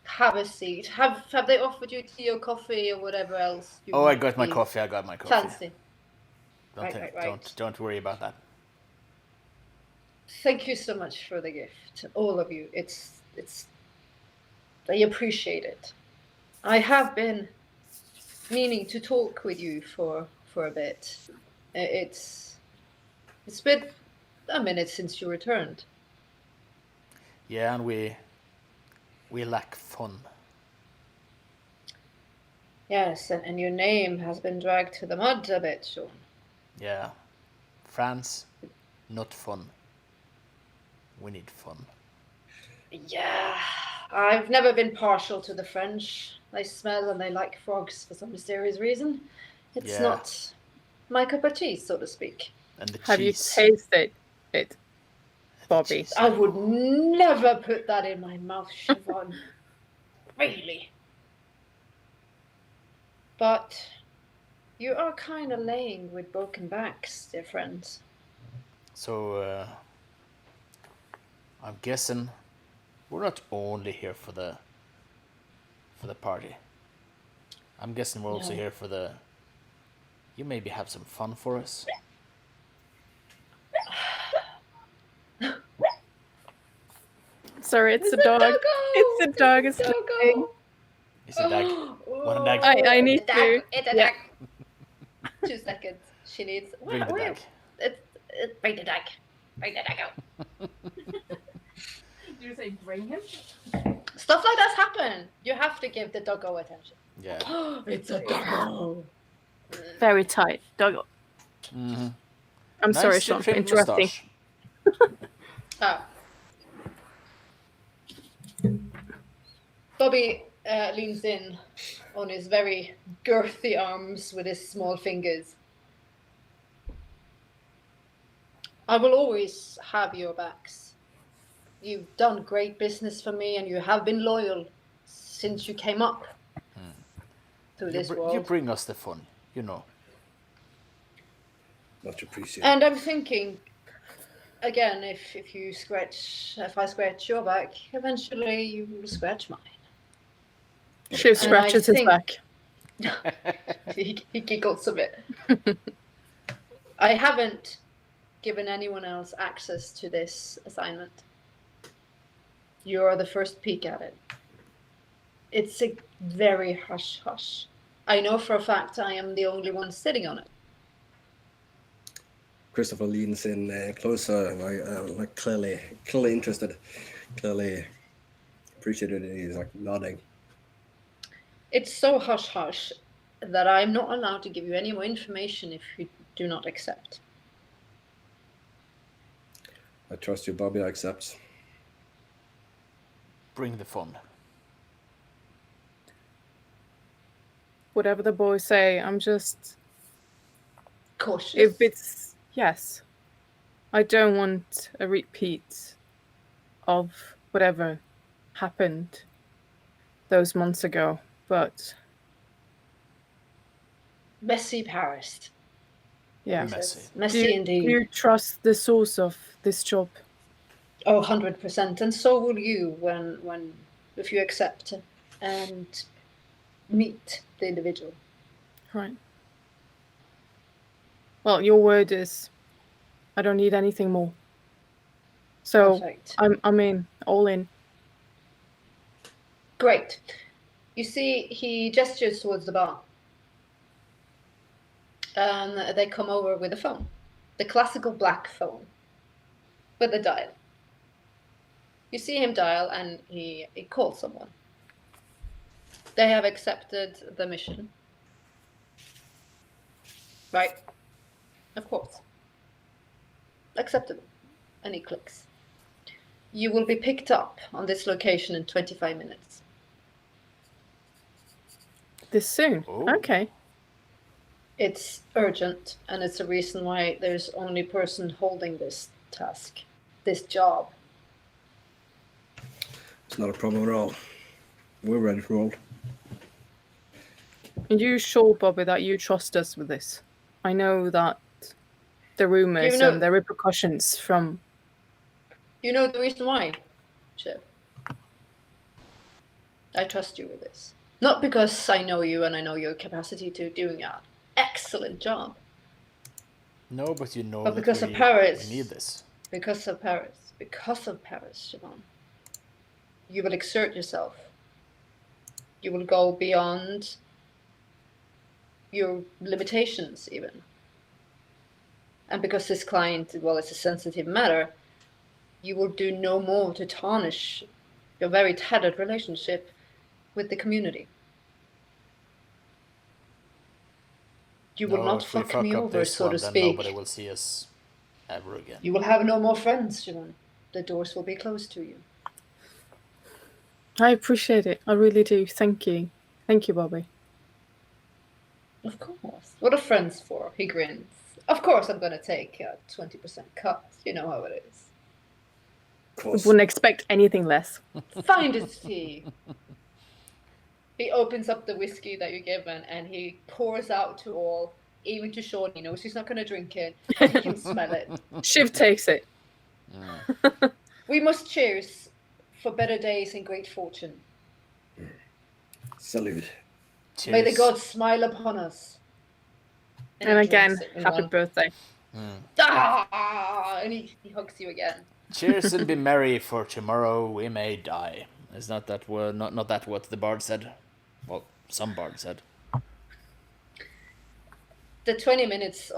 Have a seat. Have they offered you tea or coffee or whatever else? I got my coffee. Fancy. Don't worry about that. Thank you so much for the gift, all of you. I appreciate it. I have been meaning to talk with you for a bit. It's been a minute since you returned. Yeah, and we lack fun. Yes, and your name has been dragged to the mud a bit, Sean. Yeah. France, not fun. We need fun. Yeah, I've never been partial to the French. They smell and they like frogs for some mysterious reason. It's not my cup of tea, so to speak. And the Have cheese. You tasted it, Bobby? I would never put that in my mouth, Siobhan. Really. But you are kind of laying with broken backs, dear friends. So, I'm guessing we're not only here for the party. I'm guessing we're also here for the... You maybe have some fun for us. Sorry, it's a dog. It's a dog. It's doggo. It's a dog. One dog. I need to. It's a dog. 2 seconds. She needs. Bring the dog. Bring the dog. Bring the dog out. Did you say bring him? Stuff like that's happen. You have to give the doggo attention. Yeah. It's a doggo. Very tight. Doggo. Mm-hmm. I'm sorry, Sean, for interrupting. Oh. Bobby leans in on his very girthy arms with his small fingers. I will always have your backs. You've done great business for me, and you have been loyal since you came up through this world. You bring us the fun, you know. Much appreciated. And I'm thinking, again, if I scratch your back, eventually you will scratch mine. Shiv scratches his back. He giggles a bit. I haven't given anyone else access to this assignment. You're the first peek at it. It's a very hush-hush. I know for a fact I am the only one sitting on it. Christopher leans in closer, like clearly interested, clearly appreciated. He's like nodding. It's so hush-hush that I'm not allowed to give you any more information if you do not accept. I trust you, Bobby. I accept. Bring the fun. Whatever the boys say, I'm just Cautious. if it's yes. I don't want a repeat of whatever happened those months ago, but Messy Paris. yeah. Messy indeed. Do you trust the source of this job? Oh, 100%. And so will you if you accept and meet the individual. Right. Well, your word is I don't need anything more. So Perfect. I'm in, all in. Great. You see, he gestures towards the bar. And they come over with a phone. The classical black phone. With a dial. You see him dial and he calls someone. They have accepted the mission. Right? Of course. Acceptable. And he clicks. You will be picked up on this location in 25 minutes. This soon? Oh. Okay. It's urgent, and it's a reason why there's only person holding this task, this job. It's not a problem at all. We're ready to roll. Are you sure, Bobby, that you trust us with this? I know that the rumours and the repercussions from... You know the reason why, Shiv? I trust you with this. Not because I know you and I know your capacity to doing an excellent job. No, but you know but that because of Paris, we need this. Because of Paris, Siobhan. You will exert yourself. You will go beyond your limitations even. And because this client, well, it's a sensitive matter, you will do no more to tarnish your very tattered relationship with the community. You will not fuck me over, so to speak. Nobody will see us ever again. You will have no more friends, Siobhan. The doors will be closed to you. I appreciate it. I really do. Thank you. Thank you, Bobby. Of course. What are friends for? He grins. Of course I'm going to take a 20% cut. You know how it is. Of course. Wouldn't expect anything less. Finder's fee. He opens up the whiskey that you're given and he pours out to all, even to Sean. He knows he's not going to drink it. He can smell it. Shiv takes it. We must cheers for better days and great fortune. Salute. Cheers. May the gods smile upon us. And again, happy birthday. Ah! And he hugs you again. Cheers and be merry, for tomorrow we may die. Is not that what the bard said? Well, some bard said. The 20 minutes,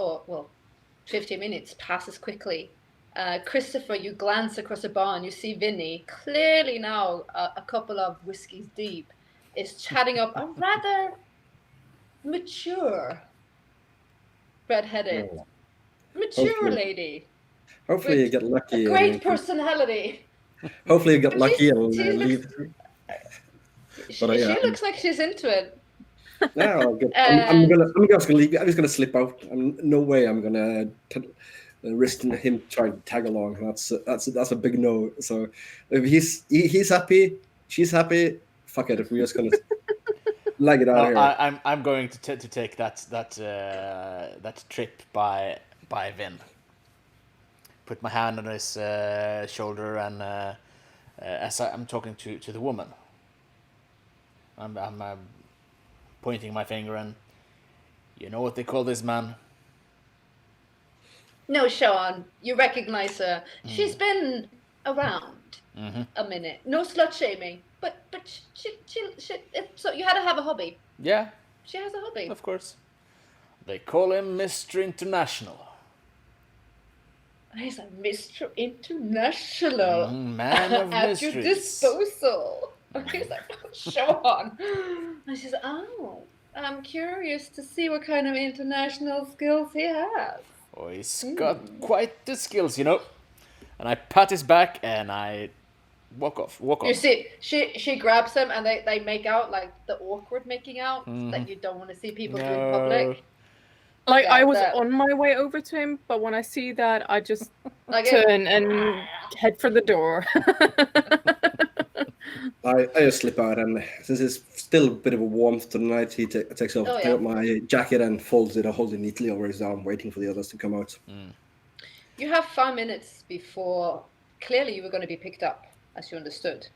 50 minutes passes quickly. Christopher, you glance across the bar and you see Vinny, clearly now a couple of whiskeys deep, is chatting up a rather mature, red-headed, mature lady. Hopefully you get lucky. A great personality. Hopefully you get lucky and leave. She yeah, looks like she's into it. yeah, well, good. I'm just gonna leave. I'm just gonna slip out. No way. I'm gonna risk him trying to tag along. That's a big no. So if he's happy, she's happy. Fuck it. If we're just gonna leg it out No, here. I'm going to take that trip by Vin. Put my hand on his shoulder, and as I'm talking to the woman, I'm pointing my finger, and you know what they call this man? No, Sean, you recognize her. She's been around a minute. No slut shaming, but she so you had to have a hobby. Yeah, She has a hobby. of course. They call him Mr. International. He's a Mr. International Man of at your mysteries. disposal. He's like, oh, Sean. And she's like, oh, I'm curious to see what kind of international skills he has. Oh, he's got quite the skills, you know. And I pat his back and I walk off. You see, she grabs him and they make out like the awkward making out that you don't want to see people do in public. Like, Yeah, I was that- on my way over to him, but when I see that, I just Like turn and head for the door. I just slip out, and since it's still a bit of a warmth to the night, he takes off, Oh, take up my jacket and folds it, holds it neatly over his arm, waiting for the others to come out. You have 5 minutes before clearly you were going to be picked up, as you understood.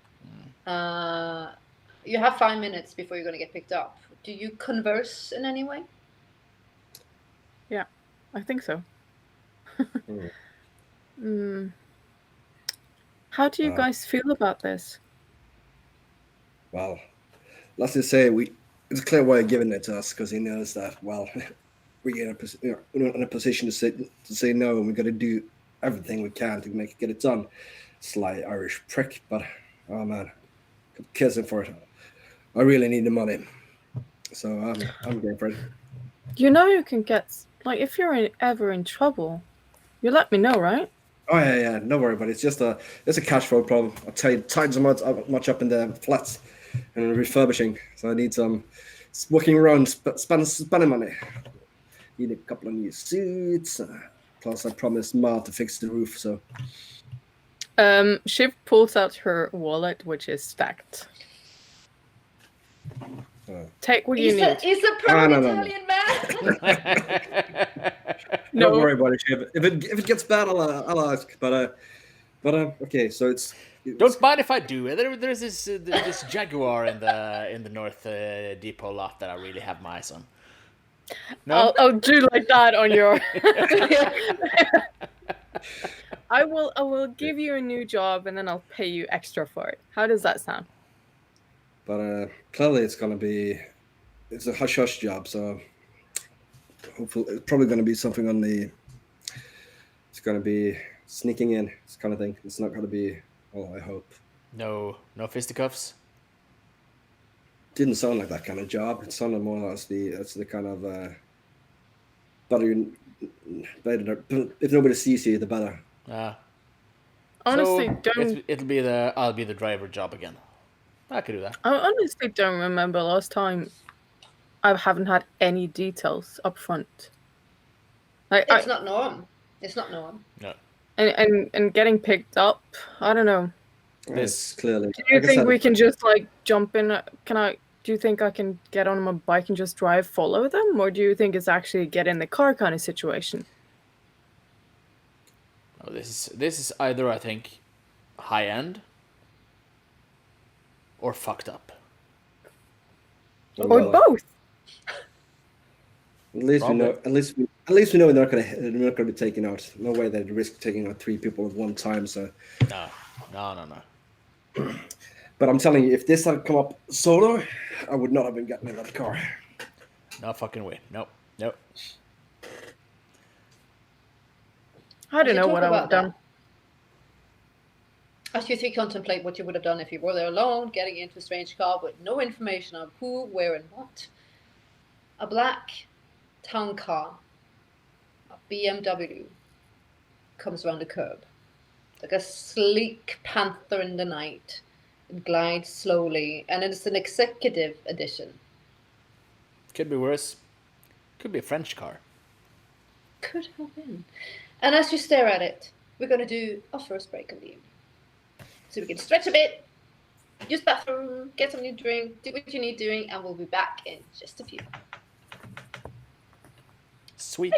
You have 5 minutes before you're going to get picked up. Do you converse in any way? Yeah, I think so. How do you guys feel about this? Well, let's just say it's clear why he's giving it to us, because he knows that, well, we're in a position to say no, and we've got to do everything we can to get it done. Sly Irish prick, but oh man, could kiss him for it. I really need the money, so I'm going for it. You know you can get, like, if you're ever in trouble, you let me know, right? Oh yeah, no worry about it. It's a cash flow problem. I tied so much up in the flats and refurbishing, so I need some walking around spending money. Need a couple of new suits. Plus, I promised Ma to fix the roof. So Shiv pulls out her wallet, which is stacked. Take what you need. He's a proud No. Italian man. Don't worry about it, Shiv. If it gets bad, I'll ask. But okay. So it's Don't mind if I do. There's this Jaguar in the North Depot lot that I really have my eyes on. No, I'll do like that on your. I will give you a new job and then I'll pay you extra for it. How does that sound? But clearly it's a hush job, so hopefully it's probably going to be something it's going to be sneaking in, this kind of thing. It's not going to be, I hope. no fisticuffs. Didn't sound like that kind of job. It sounded more like that's the kind of better, if nobody sees you, the better. Honestly, so I'll be the driver job again. I could do that. I honestly don't remember last time I haven't had any details up front. Like, It's not norm. It's not norm. No. And getting picked up, I don't know. It's clearly. Do you like I think said, we can just like jump in? Do you think I can get on my bike and just drive, follow them? Or do you think it's actually get in the car kind of situation? Oh, this is either, I think, high end or fucked up. Or both? At least we know. At least we know they're not going to be taken out. No way they'd risk taking out 3 people at one time. So. No. But I'm telling you, if this had come up solo, I would not have been getting in that car. No fucking way. Nope. I don't know what I would have done. As you three contemplate what you would have done if you were there alone, getting into a strange car with no information on who, where, and what. A black town car, a BMW, comes around the curb. Like a sleek panther in the night. It glides slowly, and it's an executive edition. Could be worse. Could be a French car. Could have been. And as you stare at it, we're going to do our first break of the evening. So we can stretch a bit, use bathroom, get some new drink, do what you need doing, and we'll be back in just a few. Sweet.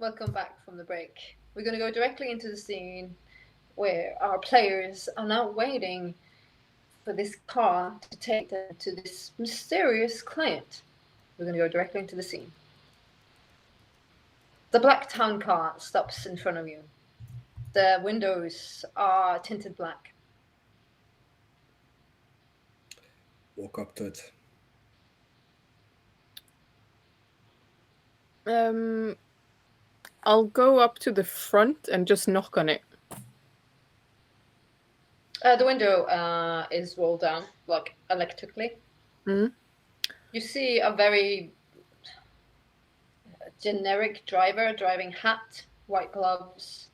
Welcome back from the break. We're going to go directly into the scene where our players are now waiting for this car to take them to this mysterious client. We're going to go directly into the scene. The black town car stops in front of you. The windows are tinted black. Walk up to it. I'll go up to the front and just knock on it. The window is rolled down, like electrically. Mm-hmm. You see a very generic driver, driving hat, white gloves.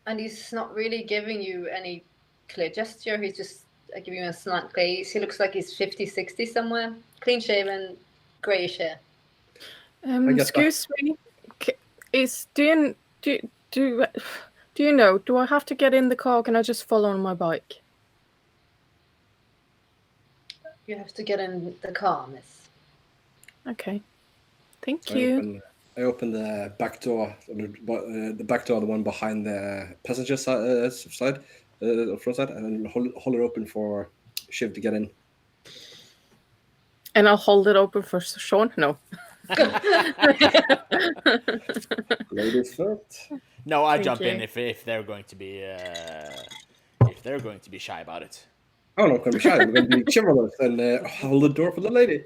And he's not really giving you any clear gesture. He's just giving you a slant gaze. He looks like he's 50, 60 somewhere. Clean shaven, greyish hair. Excuse me. Do you know? Do I have to get in the car? Or can I just follow on my bike? You have to get in the car, miss. Okay. Thank you. I open the back door, the one behind the passenger side, front side, and hold it open for Shiv to get in. And I'll hold it open for Sean? No. Ladies first. No, I Thank jump in you. if they're going to be shy about it. I'm not going to be shy. We're going to be chivalrous and hold the door for the lady.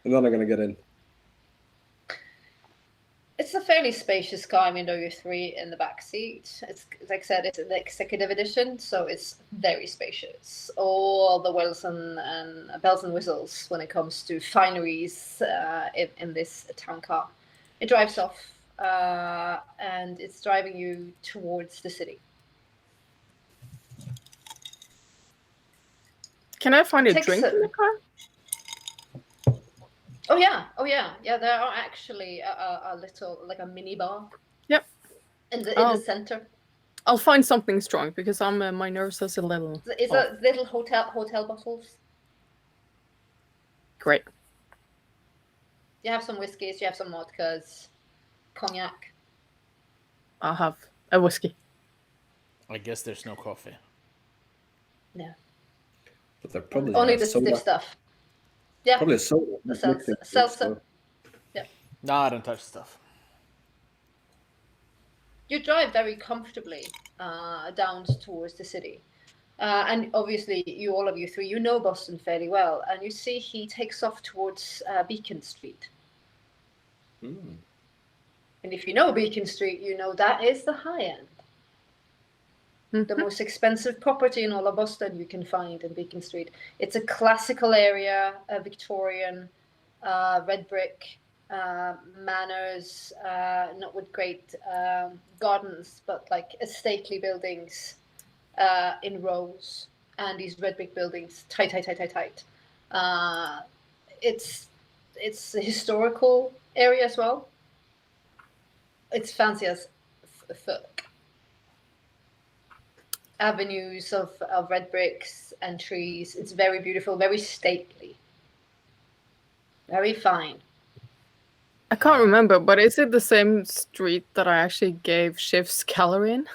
And then I'm going to get in. It's a fairly spacious car. I mean, though you're three in the back seat. It's, like I said, it's an executive edition, so it's very spacious. All the bells and whistles when it comes to fineries in this town car. It drives off, and it's driving you towards the city. Can I find a drink in the car? Oh yeah. There are actually a little, like a mini bar. Yep. In the center. I'll find something strong because my nerves is a little. It's a little hotel bottles. Great. You have some whiskeys. You have some vodkas, cognac. I'll have a whiskey. I guess there's no coffee. No. But they're probably only the stiff stuff. Yeah. Probably soda. The seltzer. Yeah. No, I don't touch stuff. You drive very comfortably down towards the city. And obviously, all of you three, you know Boston fairly well. And you see he takes off towards Beacon Street. Mm. And if you know Beacon Street, you know that is the high end. The most expensive property in all of Boston you can find in Beacon Street. It's a classical area, a Victorian, red brick, manors, not with great gardens, but like stately buildings in rows, and these red brick buildings, tight. It's a historical area as well. It's fancy as fuck. Avenues of red bricks and trees. It's very beautiful, very stately, very fine. I can't remember, but is it the same street that I actually gave Shiv's calorie in?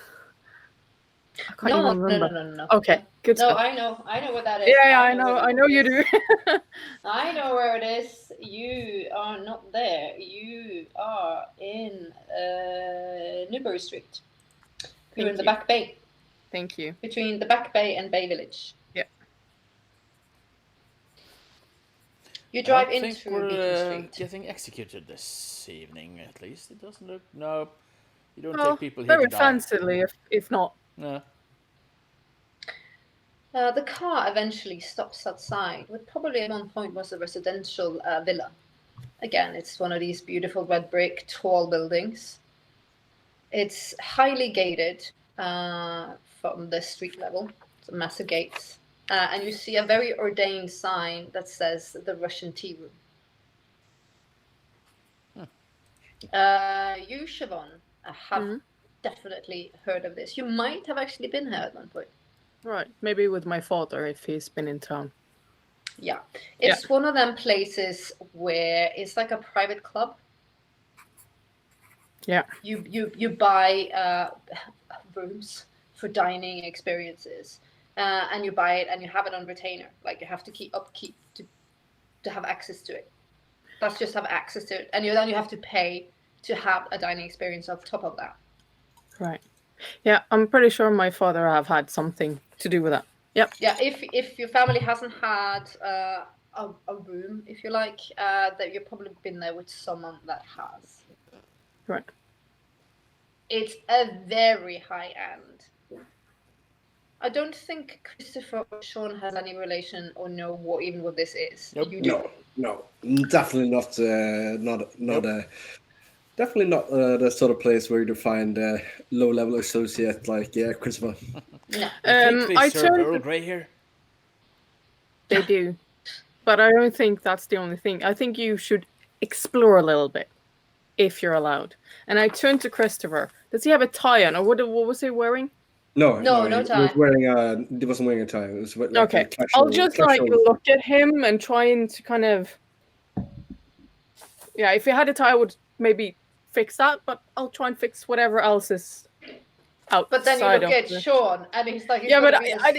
I can't even remember. No. Okay, good No, stuff. I know where that is. Yeah, I know you do. I know where it is. You are not there. You are in Newbury Street. You're in the Back Bay. Thank you. Between the Back Bay and Bay Village. Yeah. You drive into Beacon Street. Getting executed this evening, at least. It doesn't look. No, you don't take people here very to die. fancily, if not. No. The car eventually stops outside. What probably at one point was a residential villa. Again, it's one of these beautiful red brick, tall buildings. It's highly gated from the street level. So massive gates. And you see a very ordained sign that says the Russian Tea Room. You, Siobhan, have definitely heard of this. You might have actually been here at one point. Right, maybe with my father if he's been in town. Yeah, it's one of them places where it's like a private club. Yeah. You buy rooms for dining experiences, and you buy it and you have it on retainer. Like you have to keep upkeep to have access to it. That's just have access to it, and then you have to pay to have a dining experience on top of that. Right. Yeah, I'm pretty sure my father have had something to do with that. Yep. Yeah, if your family hasn't had a room, if you like, that you've probably been there with someone that has. Right. It's a very high end. I don't think Christopher or Sean has any relation or know what this is. Nope. You do. No, definitely not. Definitely not the sort of place where you find low-level associate like Christopher. No. I think they I serve turned. Earl Grey here. They do, but I don't think that's the only thing. I think you should explore a little bit, if you're allowed. And I turned to Christopher. Does he have a tie on, or what was he wearing? No, No he tie. was wearing he wasn't wearing a tie. It was like Okay, a casual. I'll just like casual- look at him and trying to kind of. Yeah, if he had a tie, I would maybe fix that, but I'll try and fix whatever else is outside. But then you look at Sean, and he's like, Yeah, but I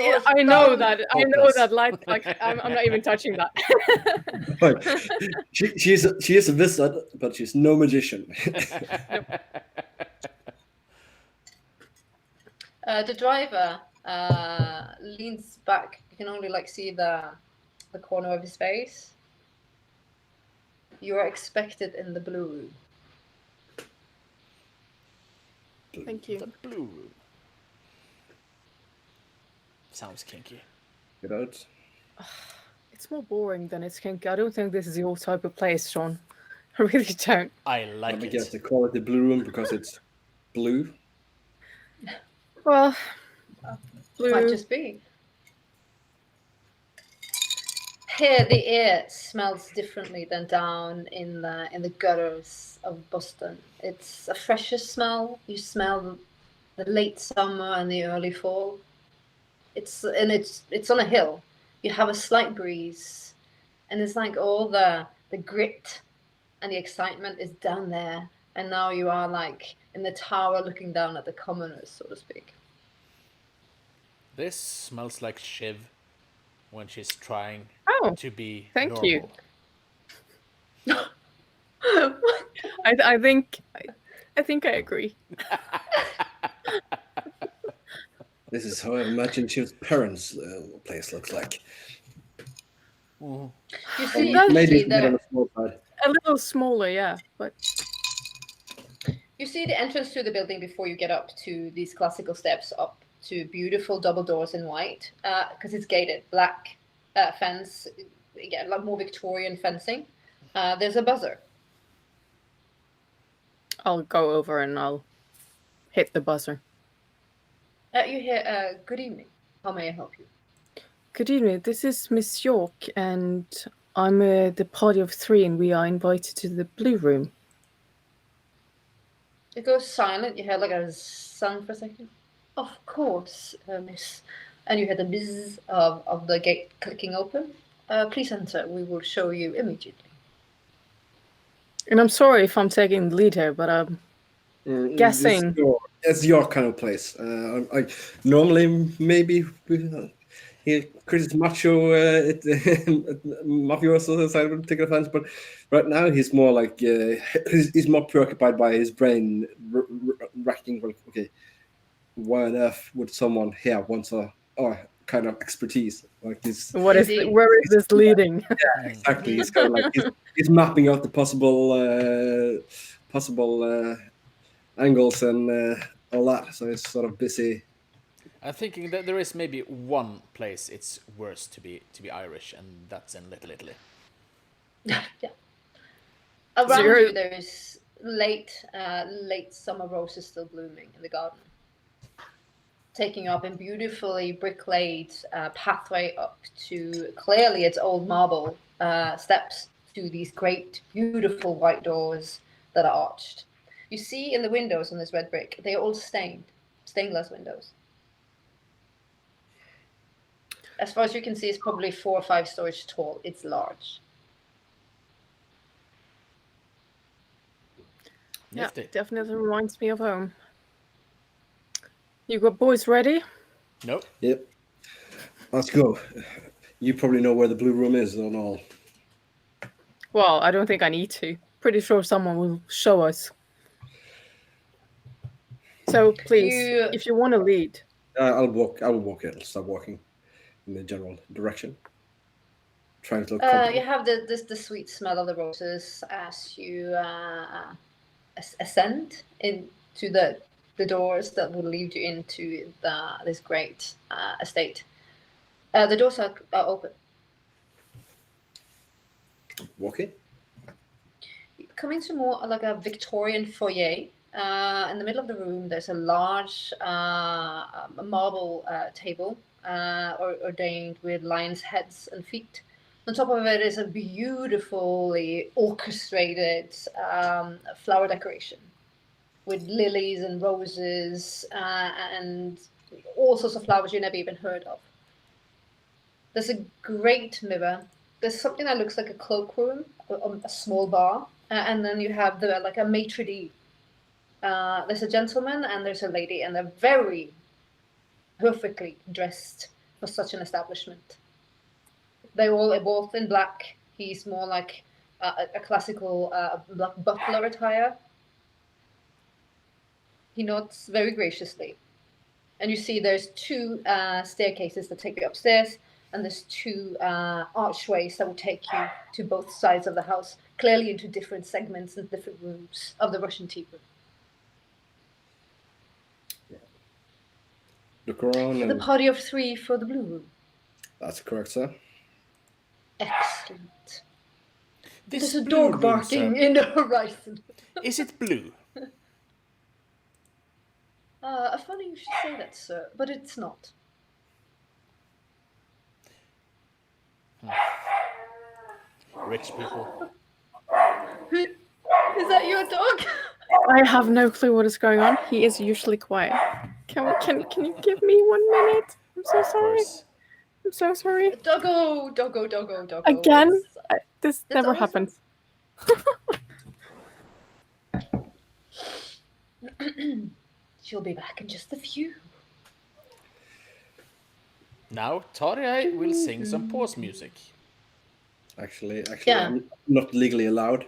know that. I know that. Like I'm not even touching that. Like, she is a wizard, but she's no magician. The driver leans back. You can only like see the corner of his face. You are expected in the blue room. Thank you. The blue room. Sounds kinky. Get out. It's more boring than it's kinky. I don't think this is your type of place, Sean. I really don't. I like Let me it. guess, they call it the blue room because it's blue. Well, blue. Might just be. Here, the air smells differently than down in the gutters of Boston. It's a fresher smell. You smell the late summer and the early fall. It's on a hill. You have a slight breeze, and it's like all the grit and the excitement is down there, and now you are like in the tower looking down at the commoners, so to speak. This smells like Shiv when she's trying to be thank normal. you. I think I agree. This is how I imagine Shiv's parents' place looks like. You see, Maybe the, on a small side. A little smaller, yeah, but you see the entrance to the building before you get up to these classical steps up to beautiful double doors in white, because it's gated, black fence, again, like more Victorian fencing. There's a buzzer. I'll go over and I'll hit the buzzer. You hear, good evening. How may I help you? Good evening. This is Miss York, and I'm the party of 3, and we are invited to the blue room. It goes silent. You hear like a sound for a second. Of course, miss. And you hear the buzz of the gate clicking open. Please enter. We will show you immediately. And I'm sorry if I'm taking the lead here, but I'm guessing. It's your kind of place. I normally maybe Chris Macho mafioso side would take offense, but right now he's more like he's more preoccupied by his brain racking. Okay, why on earth would someone here want a kind of expertise like this? Where is this leading? Yeah, exactly. He's kind of like he's mapping out the possible angles and all that. So he's sort of busy. I'm thinking that there is maybe one place it's worse to be Irish, and that's in Little Italy. Yeah. Around you, there is late summer roses still blooming in the garden, taking up in beautifully brick-laid pathway up to clearly its old marble steps to these great, beautiful white doors that are arched. You see in the windows on this red brick, they are all stained glass windows. As far as you can see, it's probably 4 or 5 stories tall. It's large. Yeah, Nifty. definitely reminds me of home. You got boys ready? Nope. Yep. Let's go. You probably know where the blue room is, don't all? Well, I don't think I need to. Pretty sure someone will show us. So please, You- if you want to lead. I'll walk. I will walk it. I'll start walking in the general direction. Trying to look You competent. have the sweet smell of the roses as you ascend into the doors that will lead you into this great estate. The doors are open. Walking. You come into more like a Victorian foyer. In the middle of the room, there's a large marble table ordained with lions' heads and feet. On top of it is a beautifully orchestrated flower decoration with lilies and roses and all sorts of flowers you never even heard of. There's a great mirror. There's something that looks like a cloakroom, a small bar, and then you have like a maitre d'. There's a gentleman and there's a lady, and they're very perfectly dressed for such an establishment. They're all both in black. He's more like a classical butler attire. He nods very graciously. And you see there's 2 staircases that take you upstairs, and there's 2 archways that will take you to both sides of the house, clearly into different segments and different rooms of the Russian tea room. Look around. The And party of 3 for the blue room. that's correct, sir. Excellent. This There's a blue dog room, barking sir, in the horizon. is it blue? Funny you should say that, sir, but it's not. Rich people. Is that your dog? I have no clue what is going on. He is usually quiet. Can you give me 1 minute? I'm so Of sorry. course. I'm so sorry. Doggo. Again? This It's never always happens. She'll be back in just a few. Now Tarjei will sing some pause music. Actually, Yeah. I'm not legally allowed.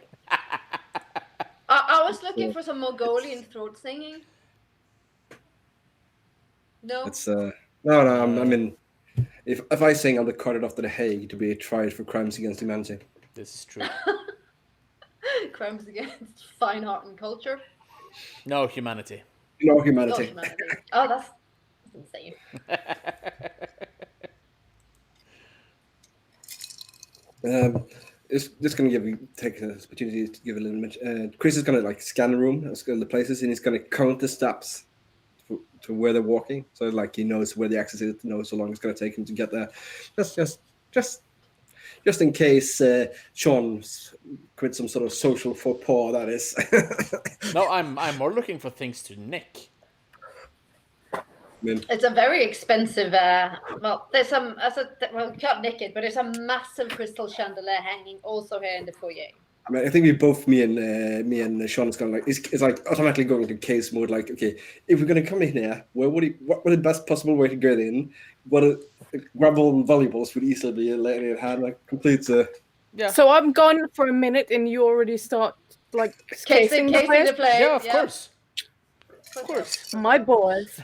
I was looking for some Mongolian throat singing. No. It's no. I mean, if I sing, I'll be carted off to The Hague to be tried for crimes against humanity. This is true. Crimes against fine art and culture. No humanity. No Oh, humanity. humanity. Oh, that's insane. It's just gonna take this opportunity to give a little bit. Chris is gonna like scan the room, the places, and he's gonna count the steps to where they're walking. So like he knows where the access is, knows how long it's gonna take him to get there. Just in case Sean commits some sort of social faux pas. That is. No, I'm more looking for things to nick. It's a very expensive. There's some. Well, you can't nick it, but there's a massive crystal chandelier hanging also here in the foyer. I mean, I think me and Sean is kind of like it's like automatically going into case mode. Like, okay, if we're gonna come in here, what would the best possible way to get in? Grab all the valuables would easily be letting it hand like complete. Yeah. So I'm gone for a minute and you already start like casing the place? place. Yeah, of course. Of course. My boys.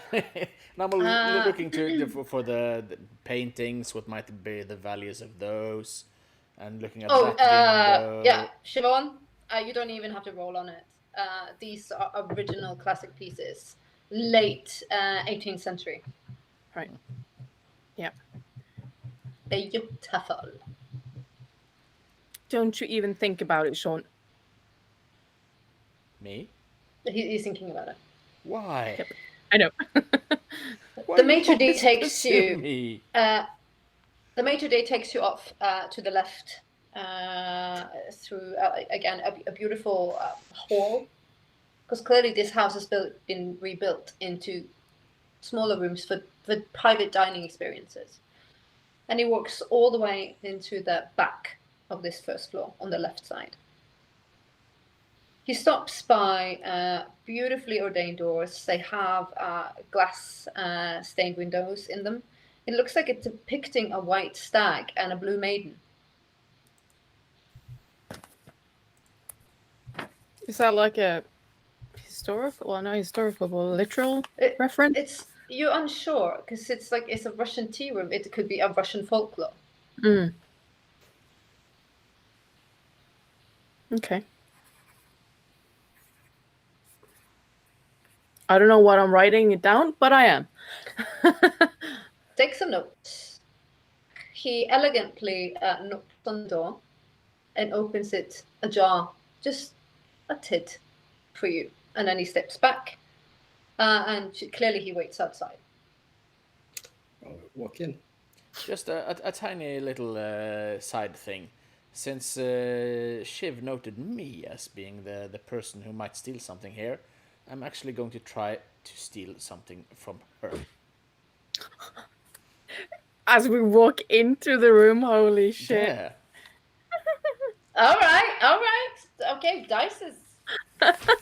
Now I'm looking for the paintings. What might be the values of those? And looking at that window. Yeah, Siobhan, you don't even have to roll on it. These are original classic pieces, late 18th century. Right. Yeah. Beautiful. Don't you even think about it, Sean. Me? He's thinking about it. Why? Yep. I know. Why The you maitre d' always takes pursue you. me? The maitre d' takes you off to the left through again a beautiful hall, because clearly this house has been rebuilt into smaller rooms for private dining experiences. and he walks all the way into the back of this first floor on the left side. He stops by beautifully ordained doors. They have glass stained windows in them. It looks like it's depicting a white stag and a blue maiden. Is that like a historical? Well, not historical, but literal reference? You're unsure because it's a Russian tea room. It could be a Russian folklore. Okay. I don't know what I'm writing it down, but I am. Take some notes. He elegantly knocks on the door and opens it ajar, just a tid for you. And then he steps back, and clearly he waits outside. I'll walk in. Just a tiny little side thing. Since Shiv noted me as being the person who might steal something here, I'm actually going to try to steal something from her. As we walk into the room, holy shit. Yeah. All right. Okay, dices.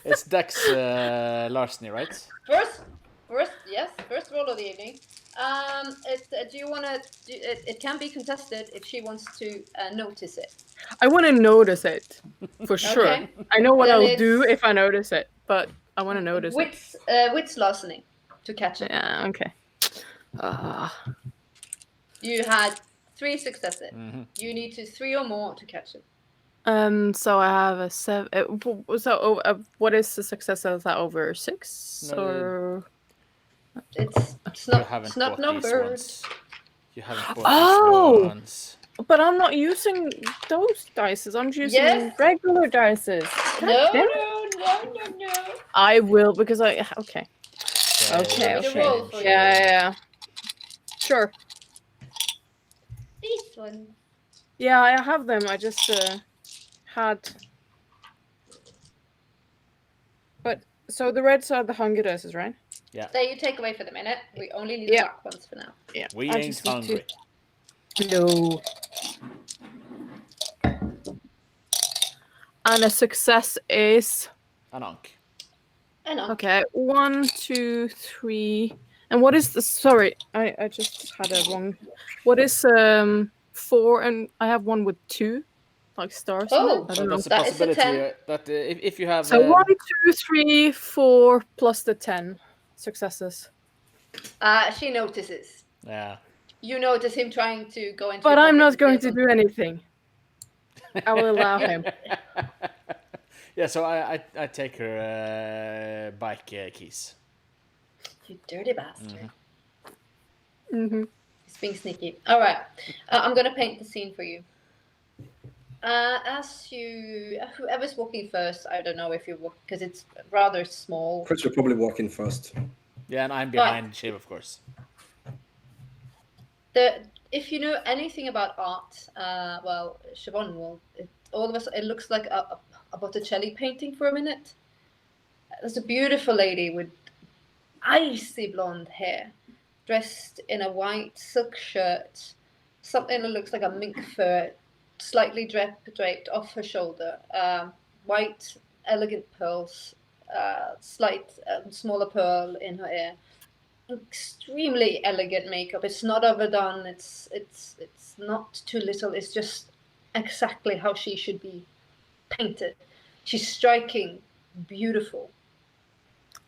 It's Dex larceny, right? First roll of the evening. Do you want to? It can be contested if she wants to notice it. I want to notice it, for sure. Okay. I know what Then I'll do if I notice it, but I want to notice it. Wits larceny to catch it. Yeah, okay. You had 3 successes. Mm-hmm. You need 3 or more to catch it. So I have a 7. What is the success? Is that over 6 or? It's not numbered. You haven't bought these ones. But I'm not using those dices. I'm using regular dices. No. I will because I okay. Yeah. Sure. These ones. Yeah, I have them. I just had. But so the reds are the hunger dices, right? Yeah. That you take away for the minute. We only need the black ones for now. Yeah. We ain't hungry. No. And a success is an unk. Okay, 1, 2, 3. And what is the? Sorry, I just had a wrong. What is 4? And I have one with 2, like stars. Oh, I don't know. That's a possibility that if you have. So 1, 2, 3, 4 plus the 10 successes. She notices. Yeah. You notice him trying to go into. But I'm not going to do anything. I will allow him. Yeah, so I take her bike keys. You dirty bastard. Mm-hmm. He's being sneaky. All right, I'm gonna paint the scene for you. Whoever's walking first, I don't know if you walk because it's rather small. Chris will probably walk in first. Yeah, and I'm behind Shiv, of course. If you know anything about art, well, Siobhan will. All of us, it looks like a Botticelli painting for a minute. There's a beautiful lady with icy blonde hair, dressed in a white silk shirt, something that looks like a mink fur, slightly draped off her shoulder, white elegant pearls, slight smaller pearl in her ear. Extremely elegant makeup. It's not overdone. It's not too little. It's just exactly how she should be painted. She's striking, beautiful.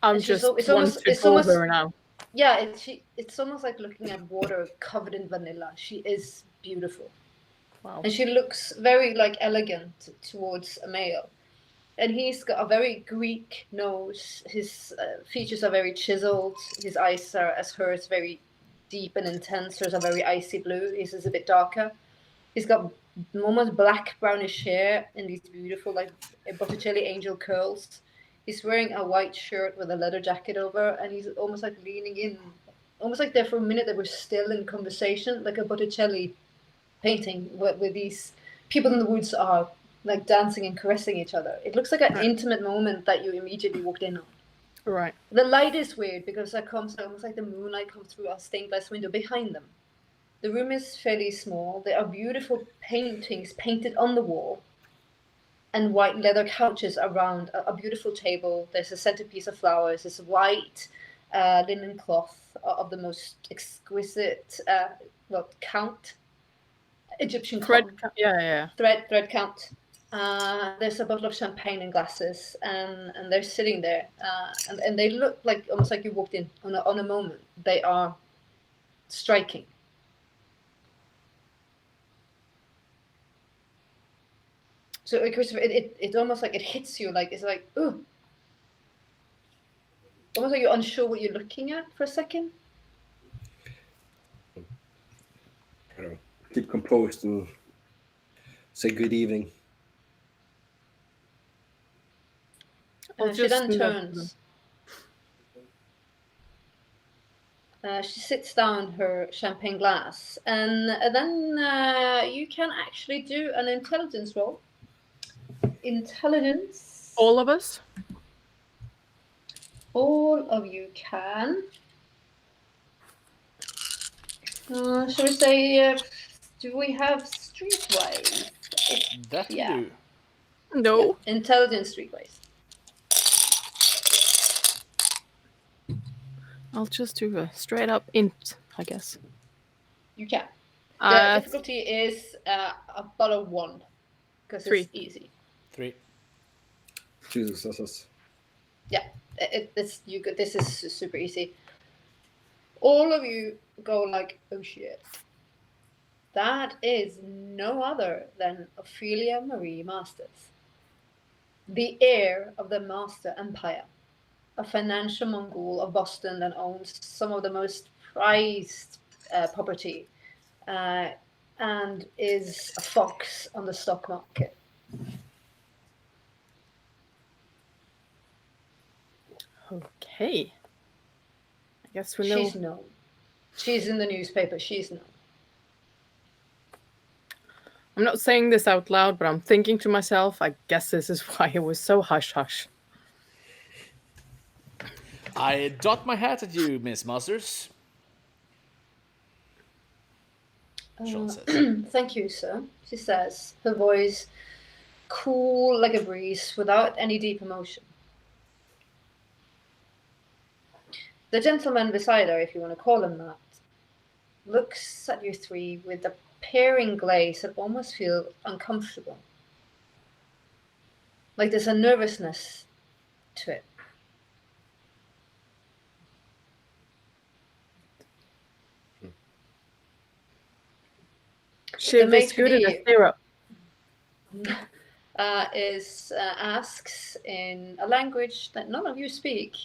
It's almost her now. Yeah, it's almost like looking at water covered in vanilla. She is beautiful. Wow. And she looks very elegant towards a male. And he's got a very Greek nose. His features are very chiseled. His eyes are, as hers, very deep and intense. Hers are very icy blue. His is a bit darker. He's got almost black brownish hair and these beautiful Botticelli angel curls. He's wearing a white shirt with a leather jacket over, and he's almost like leaning in, almost like there for a minute they were still in conversation, like a Botticelli painting where these people in the woods are like dancing and caressing each other. It looks like an intimate moment that you immediately walked in on. Right. The light is weird because it comes almost like the moonlight comes through a stained glass window behind them. The room is fairly small. There are beautiful paintings painted on the wall and white leather couches around a beautiful table. There's a centerpiece of flowers. There's white linen cloth of the most exquisite, count, Egyptian cotton. Yeah. Thread count. There's a bottle of champagne and glasses, and they're sitting there, and they look like almost like you walked in on a moment. They are striking. So, Christopher, it almost like it hits you, like it's like, ooh, almost like you're unsure what you're looking at for a second. Keep composed and say good evening. She then turns. She sits down her champagne glass, and then you can actually do an intelligence roll. Intelligence. All of us? All of you can. Shall we say, do we have streetwise? That we Yeah. do. No. Yeah, intelligence streetwise. I'll just do a straight up int, I guess. You can. The difficulty is about a 1, because 3. it's easy. 3. 2 successes. Yeah, this is super easy. All of you go like, oh shit. That is no other than Ophelia Marie Masters, the heir of the Master Empire, a financial Mongol of Boston that owns some of the most prized property and is a fox on the stock market. Okay. I guess we know. She's known. She's in the newspaper. She's known. I'm not saying this out loud, but I'm thinking to myself, I guess this is why it was so hush-hush. I dot my hat at you, Miss Masters. Sean says. Thank you, sir, she says, her voice cool like a breeze without any deep emotion. The gentleman beside her, if you want to call him that, looks at you three with a peering glaze that almost feels uncomfortable. Like there's a nervousness to it. Shiv is good in a syrup. Asks in a language that none of you speak,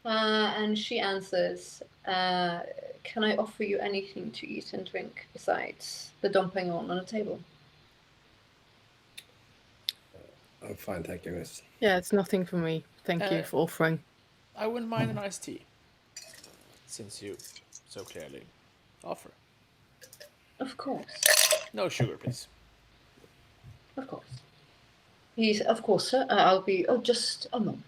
and she answers, can I offer you anything to eat and drink besides the dumpling on the table? I'm fine, thank you, miss. Yeah, it's nothing for me. Thank you for offering. I wouldn't mind an iced tea, since you so clearly offer. Of course. No sugar, please. Of course. Of course, sir. I'll be... Oh, just a moment.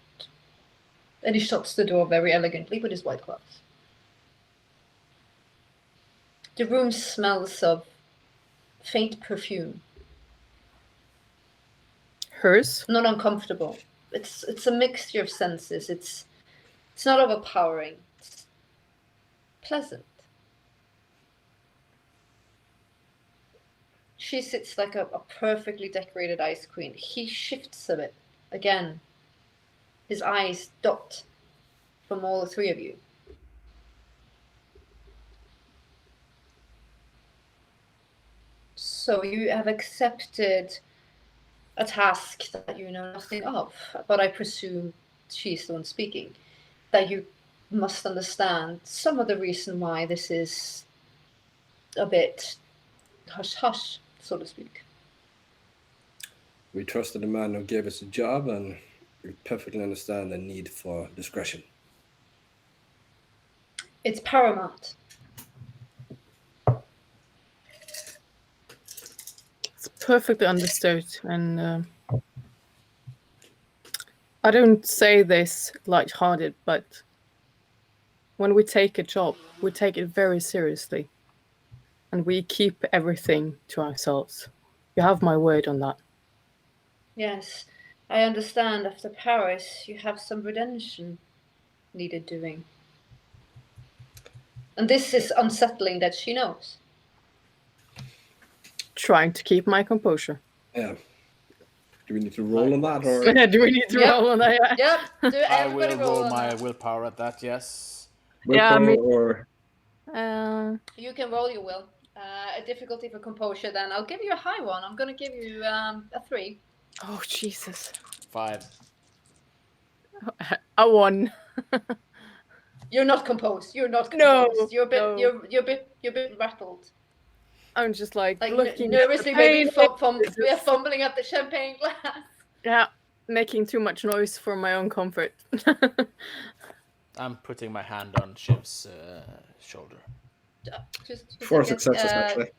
And he shuts the door very elegantly with his white gloves. The room smells of faint perfume. Hers? Not uncomfortable. It's a mixture of senses. It's not overpowering. It's pleasant. She sits like a perfectly decorated ice queen. He shifts a bit. Again, his eyes dot from all three of you. So you have accepted a task that you know nothing of, but I presume she's the one speaking, that you must understand some of the reason why this is a bit hush-hush, so to speak. We trusted the man who gave us a job, and we perfectly understand the need for discretion. It's paramount. It's perfectly understood, and I don't say this lighthearted, but when we take a job, we take it very seriously. and we keep everything to ourselves. You have my word on that. Yes, I understand after Paris you have some redemption needed doing. And this is unsettling that she knows. Trying to keep my composure. Yeah. Do we need to roll on that, or Do we need to roll on that? Yep, do I everybody will roll on my that. willpower at that, yes. Yeah, I willpower, mean- or You can roll your will. A difficulty for composure, then I'll give you a high one. I'm going to give you a 3. Oh, Jesus. 5. A 1. You're not composed. You're not No, composed. You're a bit. no. You're a bit rattled. I'm just like Like looking nervously, at maybe the pain. we are fumbling at the champagne glass. Yeah, making too much noise for my own comfort. I'm putting my hand on Shiv's shoulder. Just 4 a second. successes, actually.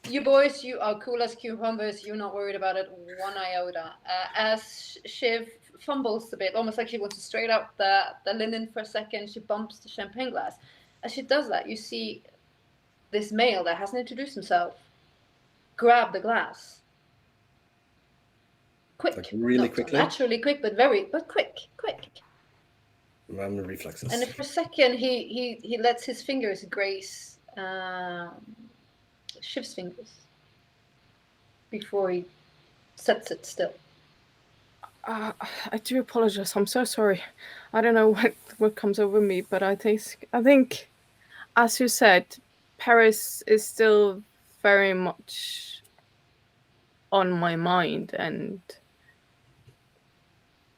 You boys, you are cool as cucumbers. You're not worried about it one iota. As Shiv fumbles a bit, almost like she wants to straight up the linen for a second, she bumps the champagne glass. As she does that, you see this male that hasn't introduced himself grab the glass. Quick. Like really Not quickly? Naturally quick, but quick. Mammal reflexes. And for a second, he lets his fingers graze Shiv's fingers before he sets it still. I do apologize. I'm so sorry. I don't know what comes over me, but I think, as you said, Paris is still very much on my mind, and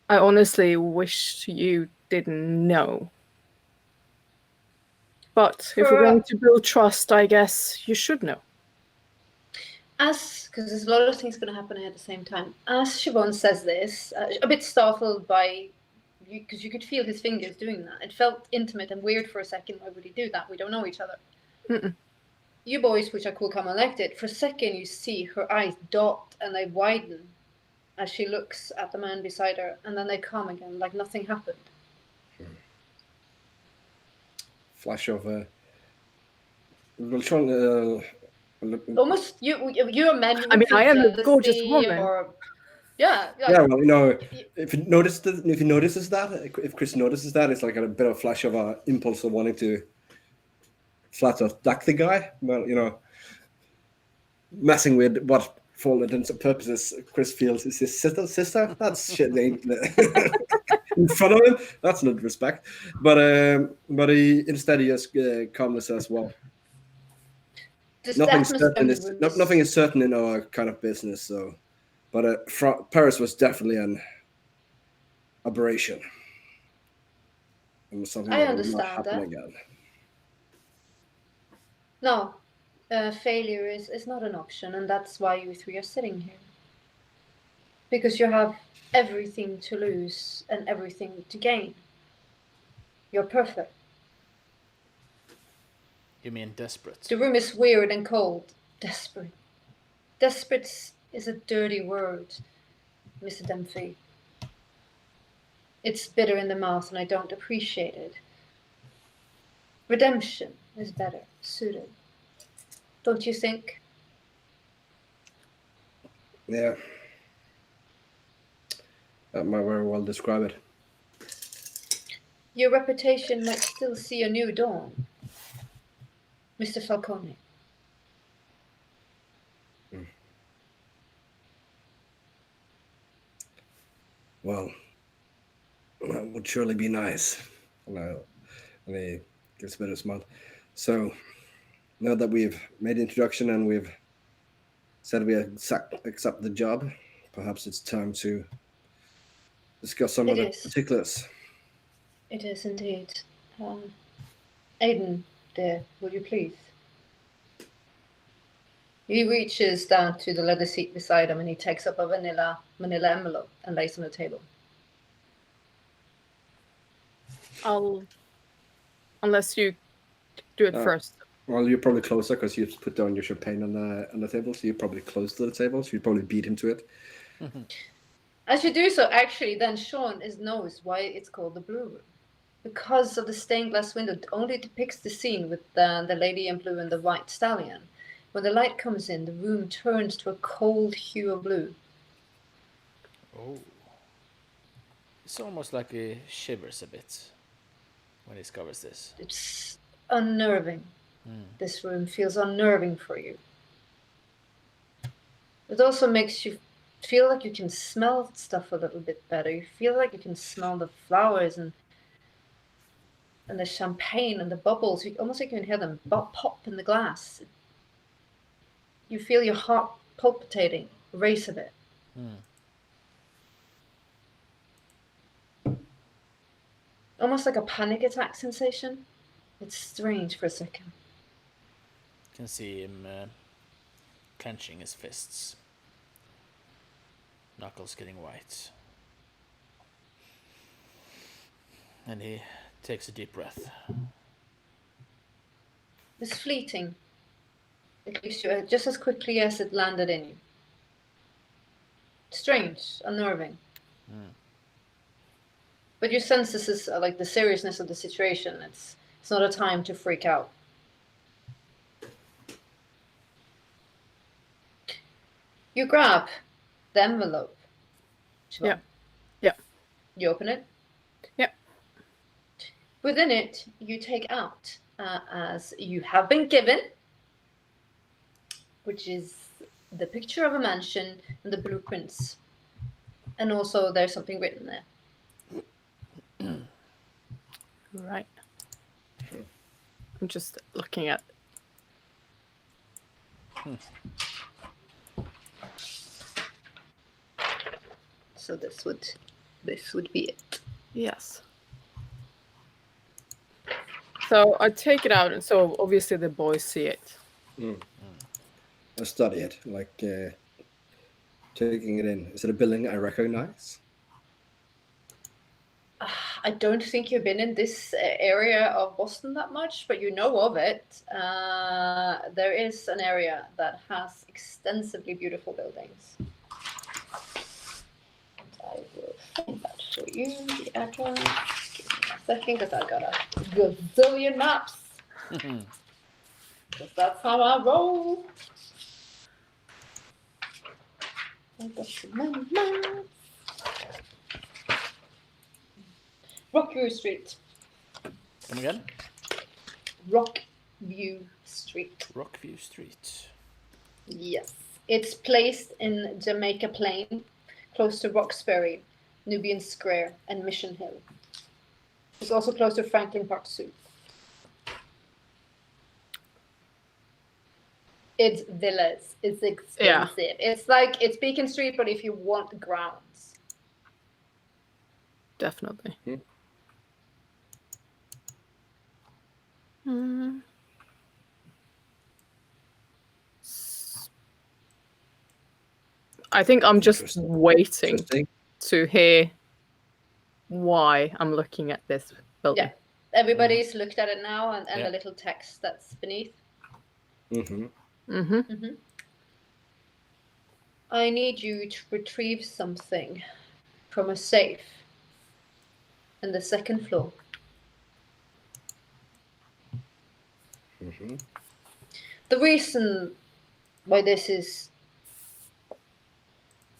I honestly wish you didn't know. But if we're going to build trust, I guess you should know. Because there's a lot of things going to happen at the same time. As Siobhan says this, a bit startled by, because you could feel his fingers doing that. It felt intimate and weird for a second. Why would he do that? We don't know each other. Mm-mm. You boys, which are cool, come elected. For a second, you see her eyes dot and they widen as she looks at the man beside her, and then they calm again, like nothing happened. Flash of we'll try and Almost you're a man. You I mean, I am a jealousy gorgeous woman. Yeah. yeah, well, you know, if he notices that, if Chris notices that, it's like a bit of a flash of an impulse of wanting to flat out duck the guy. Well, you know, messing with what, for all intents and purposes, Chris feels is his sister. That's shit named in front of him. That's not respect. But he instead he just calmly says, "Well, nothing is certain in our kind of business." So, but Paris was definitely an aberration. And something I that will not understand happen that. again. No, failure is not an option, and that's why you three are sitting here. Because you have everything to lose and everything to gain. You're perfect. You mean desperate? The room is weird and cold. Desperate. Desperate is a dirty word, Mr. Dempsey. It's bitter in the mouth, and I don't appreciate it. Redemption is better suited. Don't you think? Yeah. That might very well describe it. Your reputation might still see a new dawn, Mr. Falcone. Well, that would surely be nice. And he gives a bit of a smile. So, now that we've made the introduction and we've said we accept the job, perhaps it's time to discuss some of the particulars. It is indeed. Aiden, dear, will you please? He reaches down to the leather seat beside him and he takes up a manila envelope and lays on the table. Unless you do it first. Well, you're probably closer because you put down your champagne on the table, so you're probably close to the table, so you'd probably beat him to it. As you do so, actually, then Sean knows why it's called the Blue Room. because of the stained glass window, it only depicts the scene with the lady in blue and the white stallion. When the light comes in, the room turns to a cold hue of blue. Oh. It's almost like he shivers a bit when he discovers this. It's unnerving. This room feels unnerving for you. It also makes you feel like you can smell stuff a little bit better. You feel like you can smell the flowers and the champagne and the bubbles. You almost like you can hear them pop in the glass. You feel your heart palpitating, race a bit. Almost like a panic attack sensation. It's strange for a second. You can see him clenching his fists. Knuckles getting white. And he takes a deep breath. It's fleeting. It leaves you just as quickly as it landed in you. Strange, unnerving. But you sense this is like the seriousness of the situation. It's not a time to freak out. You grab the envelope. Yeah. Yeah. You open it. Yeah. Within it, you take out, as you have been given, which is the picture of a mansion and the blueprints. And also there's something written there. Right. I'm just looking at. So this would be it. Yes. So I take it out, and so obviously the boys see it. I study it, like taking it in. Is it a building I recognize? I don't think you've been in this area of Boston that much, but you know of it. There is an area that has extensively beautiful buildings. I will find that for you, the address. Give me a second, because I got a gazillion maps. Because that's how I roll. I got my maps. Rockview Street. Come again? Rockview Street. Rockview Street. Yes. It's placed in Jamaica Plain, close to Roxbury, Nubian Square, and Mission Hill. It's also close to Franklin Park Zoo. It's villas. It's expensive. Yeah. It's Beacon Street, but if you want grounds. Definitely. I think I'm just waiting to hear why I'm looking at this building. Yeah. Everybody's looked at it now, and the little text that's beneath. I need you to retrieve something from a safe on the second floor. The reason why this is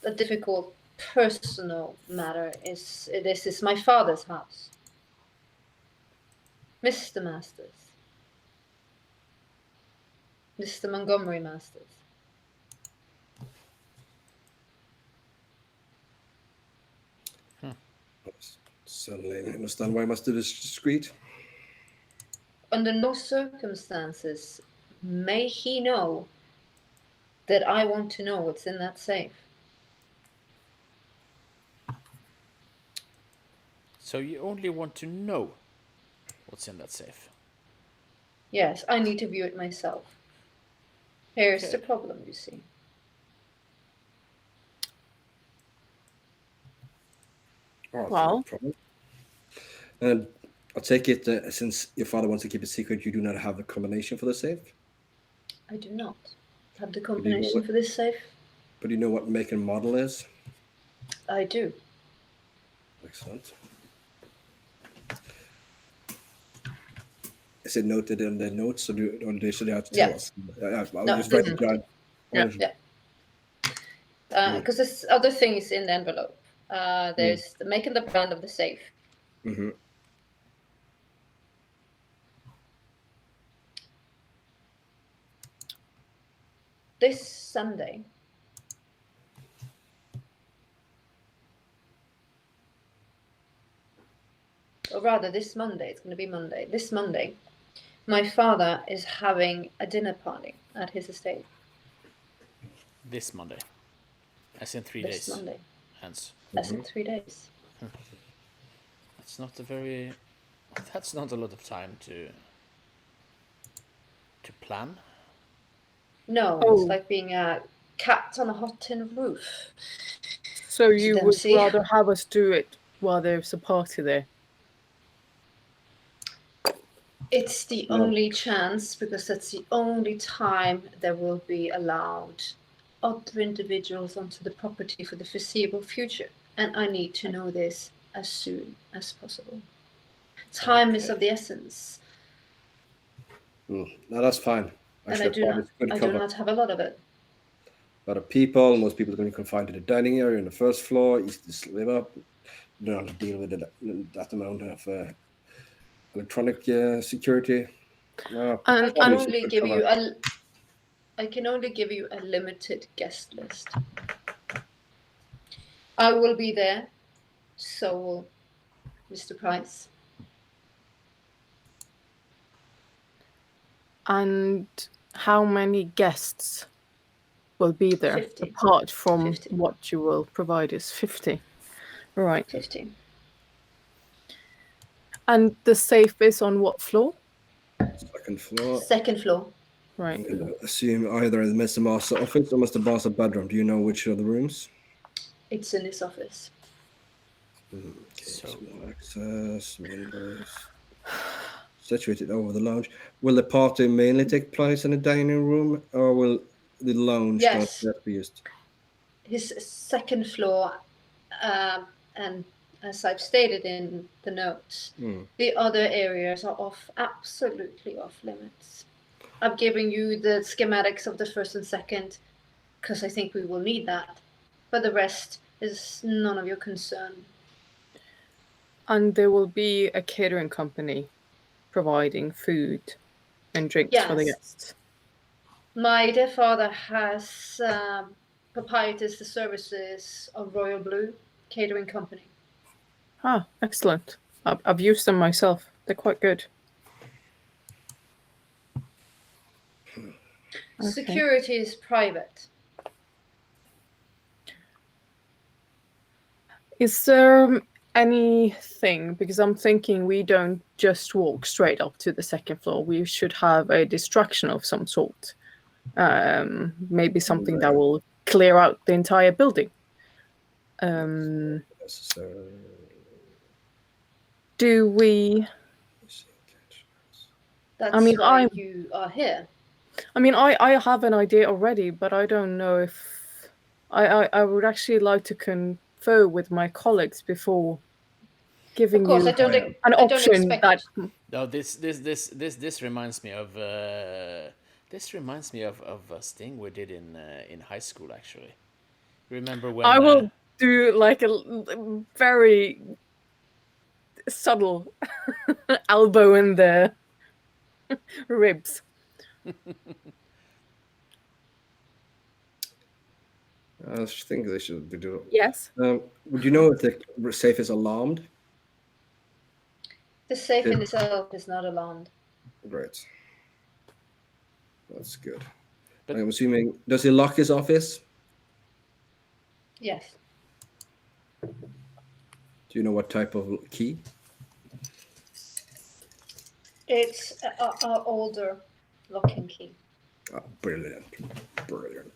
a difficult personal matter is this is my father's house. Mr. Masters. Mr. Montgomery Masters. Suddenly I understand why I must do this discreet. Under no circumstances may he know that I want to know what's in that safe. So you only want to know what's in that safe? Yes, I need to view it myself. Here's Okay. the problem, you see. Oh, Well. no problem. And I'll take it, since your father wants to keep it secret, you do not have the combination for the safe? I do not have the combination for this safe. But you know what make and model is? I do. Excellent. is it noted in the notes, or should they have to tell Yes. us? I'll No, just write this it down. Yeah. Yeah. Because there's other things in the envelope. There's the make and the brand of the safe. Mm-hmm. This Sunday, or rather this Monday, it's going to be Monday. This Monday, my father is having a dinner party at his estate. This Monday. As in 3 This days. Monday, Hence. as in 3 days. That's not a very... That's not a lot of time to plan. No, Oh. it's like being a cat on a hot tin roof. So you would Dempsey. rather have us do it while there's a party there? It's the only chance, because that's the only time there will be allowed other individuals onto the property for the foreseeable future. And I need to know this as soon as possible. Time is of the essence. No, that's fine. And I do not have a lot of it. A lot of people. Most people are going to be confined to the dining area on the first floor. Easy to slip up. You don't have to deal with that amount of electronic security. No, I can only give you a limited guest list. I will be there. So will Mr. Price. And how many guests will be there 50. apart from 50. what you will provide is 50? Right. 50. And the safe is on what floor? Second floor. Second floor. Right. I'm going to assume either in Mr. Master office or Mr. Master bedroom. Do you know which of the rooms? It's in his office. Okay, small access, windows. Situated over the lounge. Will the party mainly take place in the dining room, or will the lounge be used? His second floor, and as I've stated in the notes, the other areas are absolutely off limits. I'm giving you the schematics of the first and second because I think we will need that. But the rest is none of your concern. And there will be a catering company providing food and drinks for the guests. My dear father has proprietors the services of Royal Blue Catering Company. Ah, excellent. I've used them myself. They're quite good. Okay. Security is private. Is there anything, because I'm thinking we don't just walk straight up to the second floor, we should have a distraction of some sort, maybe something that will clear out the entire building. Do we... That's why you are here. I mean, I have an idea already, but I don't know if... I would actually like to confer with my colleagues before giving you an option that... No, this reminds me of a thing we did in high school, actually. Remember when I will do like a very subtle elbow in the ribs. I think they should be doing. Yes. Would you know if the safe is alarmed? The safe in itself is not alarmed. Great. That's good. But I'm assuming, does he lock his office? Yes. Do you know what type of key? It's an older locking key. Oh, brilliant. Brilliant.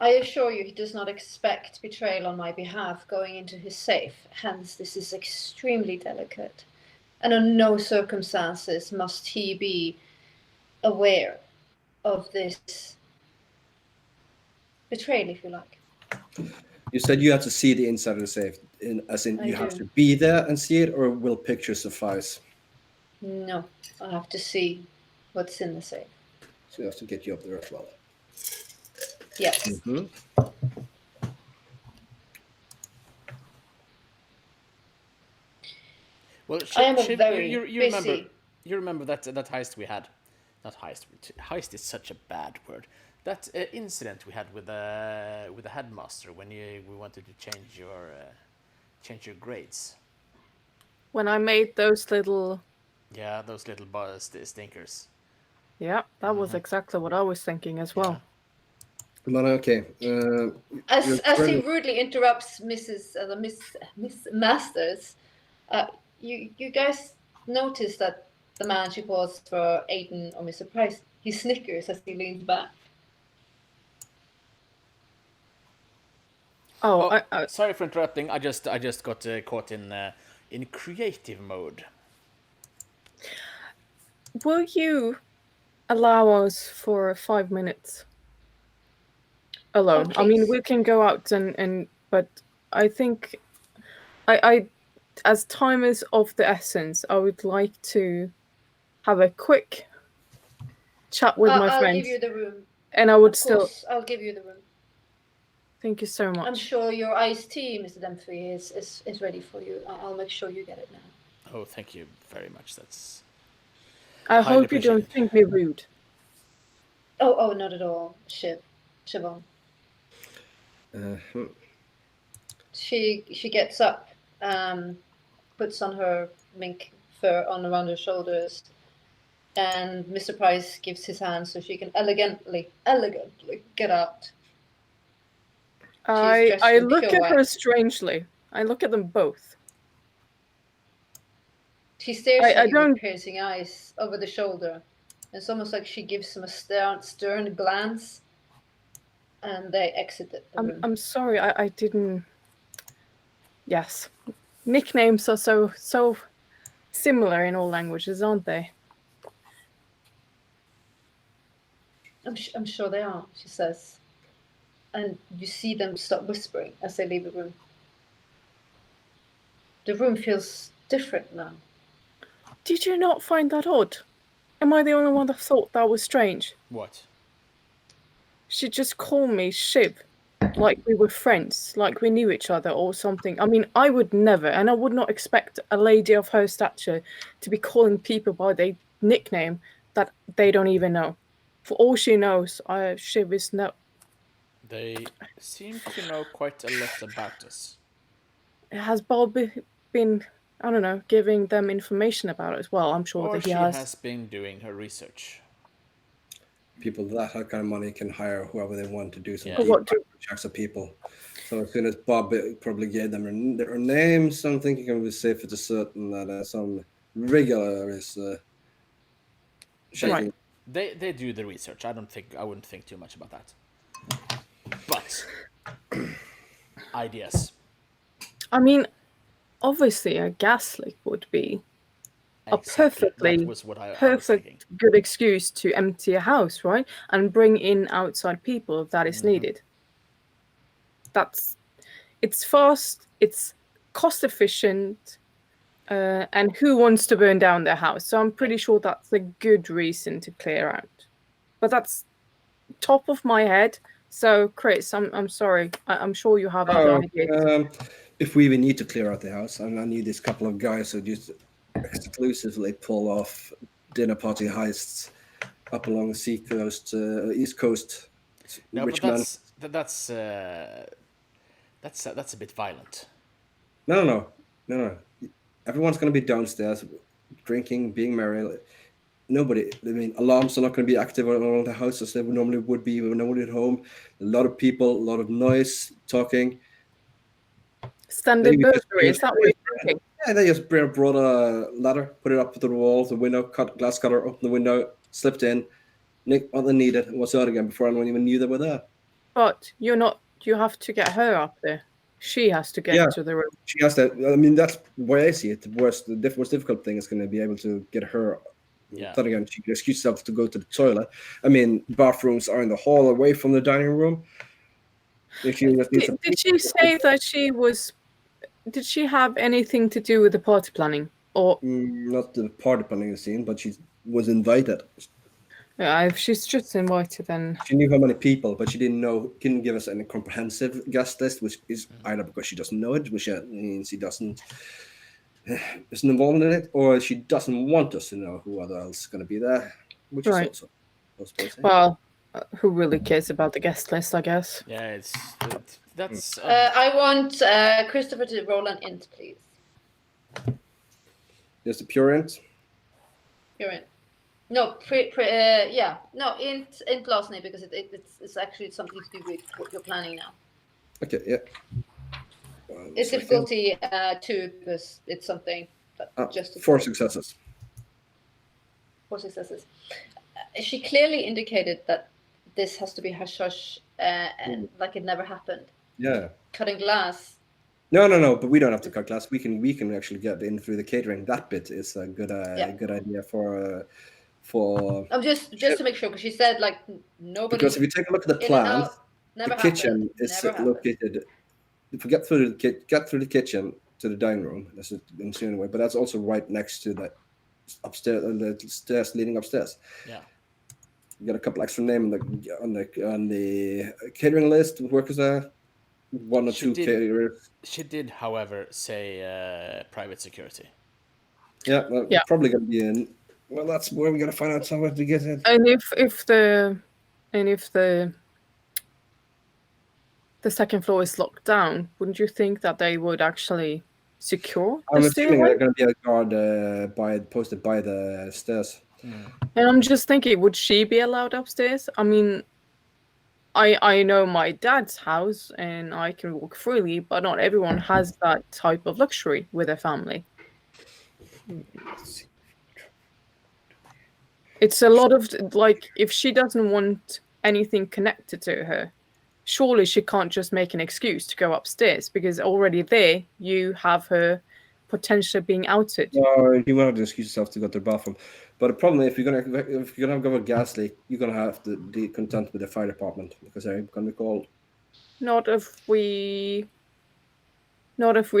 I assure you he does not expect betrayal on my behalf going into his safe. Hence, this is extremely delicate. And in no circumstances must he be aware of this betrayal, if you like. You said you have to see the inside of the safe, as in you have to be there and see it, or will pictures suffice? No, I have to see what's in the safe. So we have to get you up there as well. Yes. Mm-hmm. Well, I am a Shiv, very you busy. remember that heist we had? Not heist. Heist is such a bad word. That incident we had with the headmaster when we wanted to change your grades. When I made those little, Yeah, those little stinkers. yeah, that was exactly what I was thinking as well. But okay. As he rudely interrupts Miss Masters, you guys notice that the man she calls for Aiden or Mr. Price, he snickers as he leans back. Oh, Sorry for interrupting. I just got caught in creative mode. will you allow us for 5 minutes alone? Oh, I mean, please. we can go out but I think I as time is of the essence, I would like to have a quick chat with my I'll give friends, you the room. and I would Of still. course, I'll give you the room. Thank you so much. I'm sure your iced tea, Mr. Dumfries, is ready for you. I'll make sure you get it now. Oh, thank you very much. That's. I highly hope you don't appreciated. think me rude. Oh, not at all, Siobhan. She gets up, puts on her mink fur on around her shoulders, and Mr. Price gives his hand so she can elegantly get out. She's dressed I in look pure at her white. strangely. I look at them both. She stares I at you don't. with piercing eyes over the shoulder. It's almost like she gives him a stern glance, and they exit the room. I'm sorry. I didn't. Yes, nicknames are so similar in all languages, aren't they? I'm sure they are, she says. And you see them stop whispering as they leave the room. The room feels different now. Did you not find that odd? Am I the only one that thought that was strange? What? She just called me Shiv, like we were friends, like we knew each other or something. I mean, I would never, and I would not expect a lady of her stature to be calling people by their nickname that they don't even know. For all she knows, Shiv is no. They seem to know quite a lot about us. Has Bob been, I don't know, giving them information about it as well? I'm sure Or that he she has. has been doing her research. People that have kind of money can hire whoever they want to do some Yeah. deep What do- checks of people. So as soon as Bob probably gave them their names, I'm thinking it can be safer to certain that some regular is shaking. Right. They do the research. I wouldn't think too much about that. But ideas. I mean, obviously, a gas leak would be a perfectly That was what I was thinking. perfect good excuse to empty a house, right? And bring in outside people if that is needed. It's fast, it's cost efficient, and who wants to burn down their house? So I'm pretty sure that's a good reason to clear out. But that's top of my head. So Chris, I'm sorry. I'm sure you have other ideas. If we even need to clear out the house, I need this couple of guys who just exclusively pull off dinner party heists up along the sea coast, east coast. No, Rich but man. that's a bit violent. No. Everyone's going to be downstairs, drinking, being merry. Nobody. I mean, alarms are not going to be active around the house as they normally would be when nobody at home. A lot of people, a lot of noise, talking. Standard Maybe burglary, is that what you're thinking? Yeah, they just brought a ladder, put it up to the wall, the window, glass cutter, opened the window, slipped in, nicked what they needed, and was out again before anyone even knew they were there. But you're not. You have to get her up there. She has to get to the room. She has to. I mean, that's why I see it. The most difficult thing is going to be able to get her. Yeah. Then again, she can excuse herself to go to the toilet. I mean, bathrooms are in the hall away from the dining room. Did she say that she was? Did she have anything to do with the party planning, Or Not the party planning scene, but she was invited. yeah, if she's just invited, then She knew how many people, but she couldn't give us any comprehensive guest list, which is either because she doesn't know it, which means she isn't involved in it, or she doesn't want us to know who else is going to be there, which is right. also possible. Well, who really cares about the guest list? I guess. Yeah, that's. I want Christopher to roll an int, please. Just a pure int. You're in. No, no, int last name, because it's actually something to do with what you're planning now. Okay, yeah. It's difficulty 2 because it's something that just 4 successes. 4 successes. She clearly indicated that this has to be hush hush, and like it never happened. Yeah. Cutting glass. No. But we don't have to cut glass. We can actually get in through the catering. That bit is a good idea for. Just to make sure, because she said like nobody. Because if you take a look at the plan, the kitchen is located. If we get through the kitchen to the dining room, that's an insinuating way, but that's also right next to the upstairs, the stairs leading upstairs. Yeah. You got a couple extra names on the catering list. Workers there, 1 or 2 caterers. She did, however, say private security. Yeah, probably gonna be in. Well, that's where we gotta find out somewhere to get it. And if the second floor is locked down, wouldn't you think that they would actually secure the I'm assuming stairway? there's going to be a guard posted by the stairs. And I'm just thinking, would she be allowed upstairs? I mean, I know my dad's house and I can walk freely, but not everyone has that type of luxury with their family. It's a lot of, like, if she doesn't want anything connected to her, surely she can't just make an excuse to go upstairs, because already there you have her potentially being outed. No, you want to excuse yourself to go to the bathroom. But the problem is, if you're gonna go with gas leak, you're gonna have to be content with the fire department, because they're gonna be called. Not if we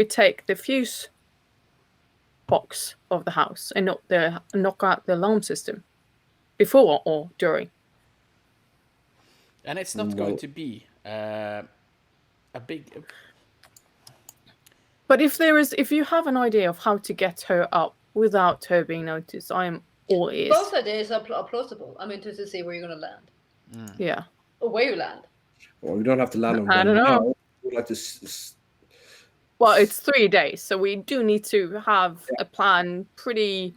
take the fuse box of the house and knock out the alarm system before or during. And it's not going to be a big. But if you have an idea of how to get her up without her being noticed, I am all ears. Both ideas are plausible. I'm interested to see where you're going to land. Yeah. Or where you land. Well, we don't have to land on I don't know. We'd like to. Well, it's 3 days, so we do need to have a plan pretty.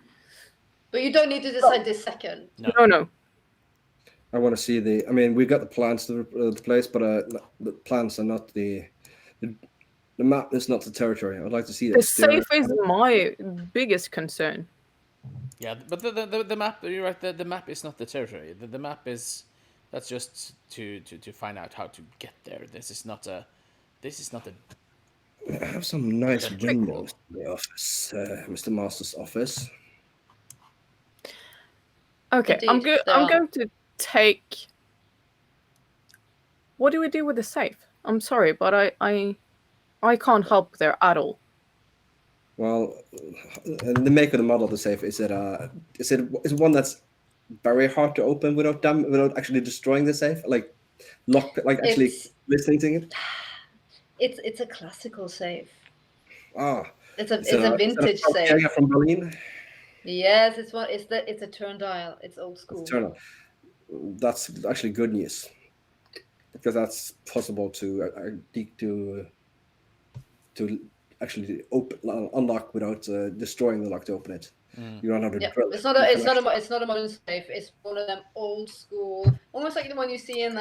But you don't need to decide this second. No. I want to see the. I mean, we've got the plans to the place, but the plans are not the map is not the territory. I'd like to see the safe is my biggest concern. Yeah, but the map. You're right. The map is not the territory. The map is. That's just to find out how to get there. This is not a. I have some nice windows in the office, Mr. Master's office. Okay, Indeed, I'm going to take. What do we do with the safe? I'm sorry, but I can't help there at all. Well, the make of the model of the safe is it one that's very hard to open without actually destroying the safe, like actually listening to it. It's a classical safe. Ah, it's a vintage safe from Berlin. Yes, it's a turn dial. It's old school. Turn dial. That's actually good news, because that's possible to actually unlock without destroying the lock to open it. You don't have to drill. It's not a modern safe. It's one of them old school, almost like the one you see in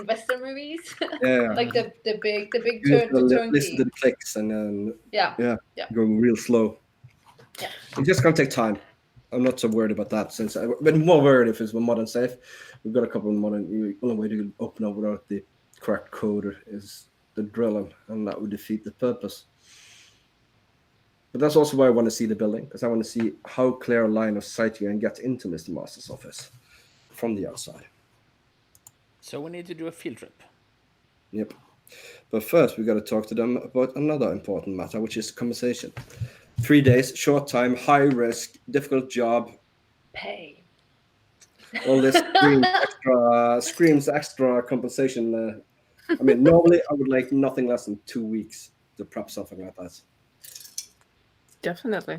Western movies. Yeah. Like the big turnkey. Listen to the clicks and then go real slow. Yeah. It's just gonna take time. I'm not so worried about that, since I've been more worried if it's a modern safe. We've got a couple of modern. The only way to open up without the correct code is the drilling, and that would defeat the purpose. But that's also why I want to see the building, because I want to see how clear a line of sight you can get into Mr. Master's office from the outside. So we need to do a field trip. Yep. But first, we got to talk to them about another important matter, which is compensation. 3 days, short time, high risk, difficult job. Pay. All this screams extra compensation. I mean, normally I would like nothing less than 2 weeks to prep something like that. Definitely.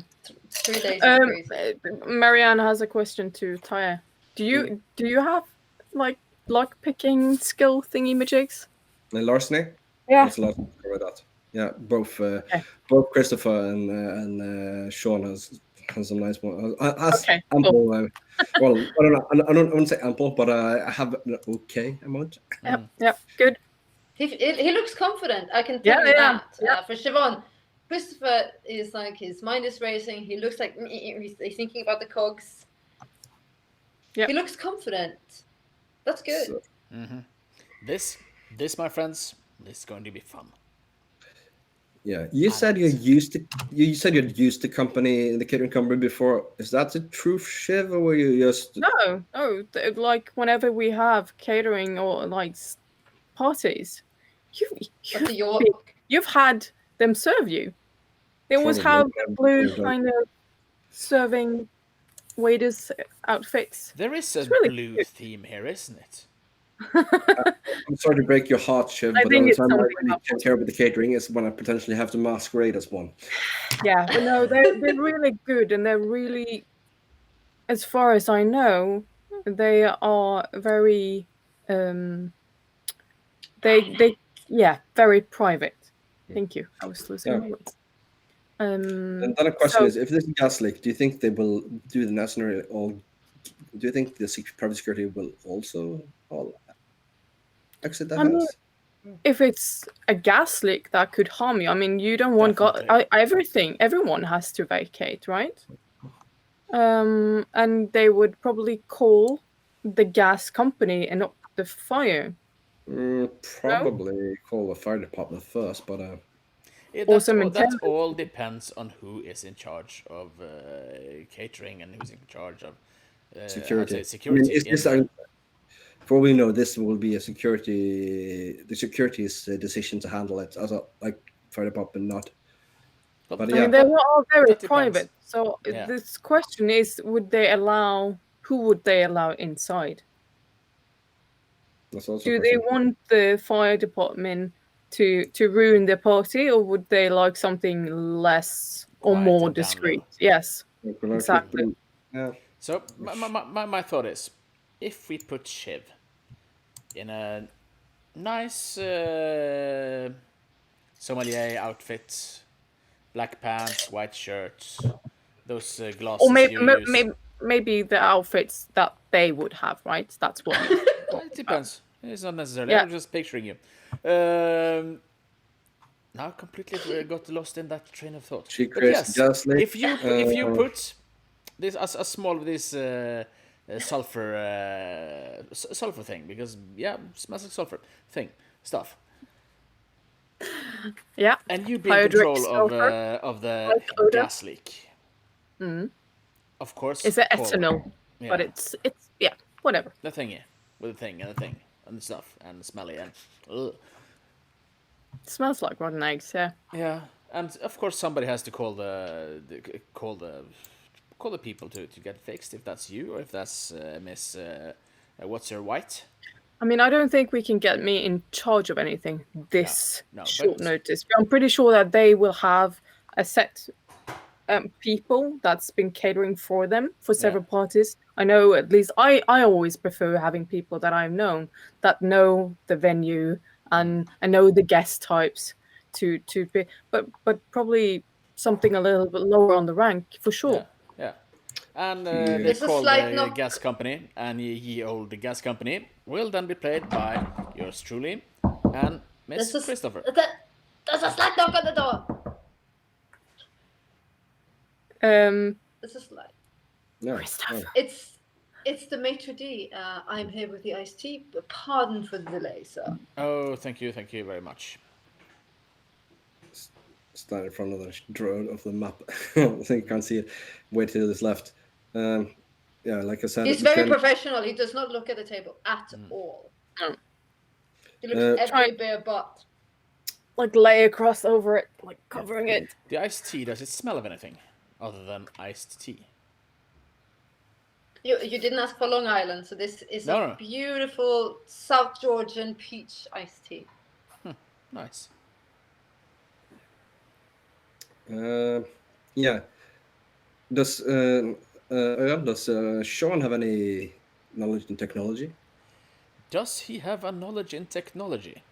3 days is crazy. Marianne has a question to Taya. Do you have like lock picking skill thingy majigs? Larceny? Yeah. There's a lot to cover that. Yeah, both Christopher and Sean has some nice one. Ample. Cool. Well, I don't know. I wouldn't say ample, but I have an okay amount. Yep. Good. He looks confident. I can tell you that. For Siobhan, Christopher is like, his mind is racing. He looks like he's thinking about the cogs. Yeah. He looks confident. That's good. So, This, my friends, this is going to be fun. yeah, you said you'd used the company, the catering company before. Is that the truth, Shiv, or were you just? No. Like whenever we have catering or like parties, you've had them serve you. They always have the blue kind of serving waiters outfits. There is a really blue cute. theme here, isn't it? I'm sorry to break your heart, Shiv, but the only time I really can care about the catering is when I potentially have to masquerade as one. Yeah, but no, they're really good, and they're really, as far as I know, they are very very private. Thank you. I was losing my words. And then a question is, if there's a gas leak, do you think they will do the necessary? Or do you think the private security will also all exit the house? If it's a gas leak that could harm you, I mean, you don't want everyone has to vacate, right? And they would probably call the gas company and not the fire. Probably call the fire department first, but that all depends on who is in charge of catering and who's in charge of security. I mean, for all we know, this will be the security's decision to handle it as a fire department, not. But I mean, they were all very private. So this question is, who would they allow inside? Do they want the fire department to ruin the party, or would they like something less or more discreet? Yes, exactly. Yeah. So my thought is, if we put Shiv in a nice sommelier outfit, black pants, white shirt, those glasses, or maybe the outfits that they would have, right? That's what. It depends. It's not necessarily. I'm just picturing you. Now completely got lost in that train of thought. But yes, if you put this a small sulfur thing, because smells like sulfur stuff. Yeah. And you be in control of the gas leak. Of course. It's ethanol, but it's whatever. The thingy with the thing and the stuff and smelly and. Ugh. It smells like rotten eggs, yeah. Yeah, and of course somebody has to call the people to get fixed, if that's you or if that's Miss what's her white. I mean, I don't think we can get me in charge of anything short notice. I'm pretty sure that they will have a set people that's been catering for them for several parties. I know, at least I always prefer having people that I've known that know the venue and know the guest types to be, but probably something a little bit lower on the rank for sure. Yeah. And they call the gas company, and ye old gas company will then be played by yours truly and Miss Christopher. There's a slight knock on the door. It's a slight. No, Christopher. It's the maitre d'. I'm here with the iced tea. Pardon for the delay, sir. Oh, thank you very much. Stand in front of the drone of the map. I think you can't see it. Wait till it's left. Like I said, he's very professional. He does not look at the table at all. He looks every bare butt. like lay across over it, like covering it. The iced tea, does it smell of anything other than iced tea? You didn't ask for Long Island, so this is No, a no. beautiful South Georgian peach iced tea. Nice. Yeah. Does Sean have any knowledge in technology? Does he have a knowledge in technology?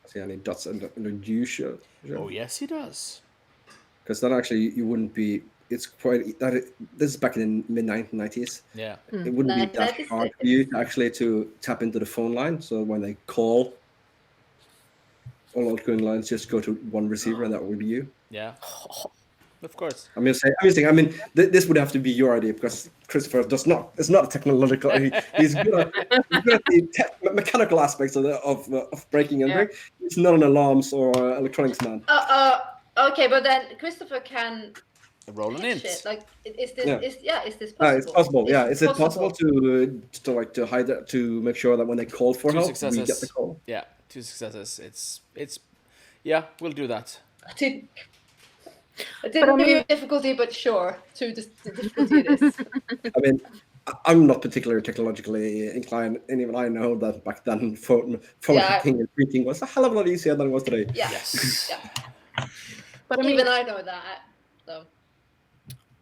See any dots under you sure? Oh, yes, he does. Because then actually you wouldn't be. It's quite this is back in the mid 1990s. Yeah. It wouldn't be that hard for you to tap into the phone line. So when they call, all outgoing lines just go to one receiver, and that would be you. Yeah. Of course. I'm saying. This would have to be your idea because Christopher does not. It's not a technological. He's good at the mechanical aspects of breaking and entering. He's not an alarms or electronics man. Okay, but then Christopher can roll an int. It. Like, is this possible? It's possible. Is it possible to hide that, to make sure that when they call for help, we get the call? Yeah, 2 successes. It's yeah, we'll do that. I didn't give you difficulty, but sure, the difficulty it is. I mean, I'm not particularly technologically inclined, and even I know that back then phone hacking and tweeting was a hell of a lot easier than it was today. Yeah. Yes. Yeah. But even I know that. So.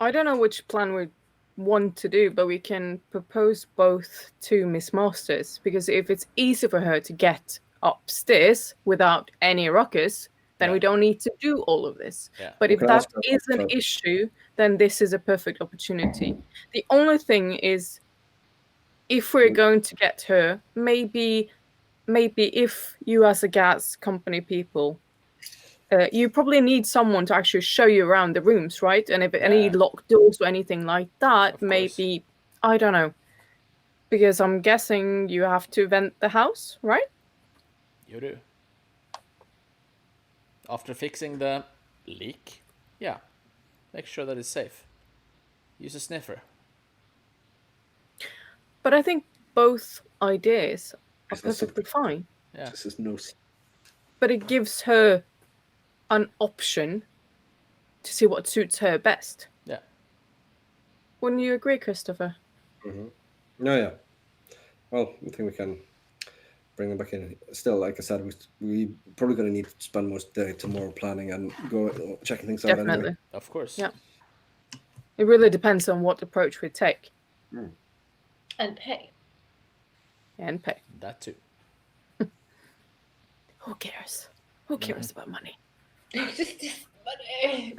I don't know which plan we want to do, but we can propose both to Miss Masters, because if it's easy for her to get upstairs without any ruckus, then we don't need to do all of this. Yeah. But if that is an issue, then this is a perfect opportunity. The only thing is, if we're going to get her, maybe if you as a gas company people, you probably need someone to actually show you around the rooms, right? And if any locked doors or anything like that, maybe, I don't know. Because I'm guessing you have to vent the house, right? You do. After fixing the leak, make sure that it's safe. Use a sniffer. But I think both ideas are perfectly fine. Yeah. This is no. But it gives her an option to see what suits her best. Yeah. Wouldn't you agree, Christopher? Mm-hmm. No, yeah. Well, I think we can bring them back in. Still, like I said, we probably going to need to spend most of the day tomorrow planning and go checking things out. Definitely. Anyway. Of course. Yeah. It really depends on what approach we take. And pay. And pay. That too. Who cares? Who cares about money? Just money.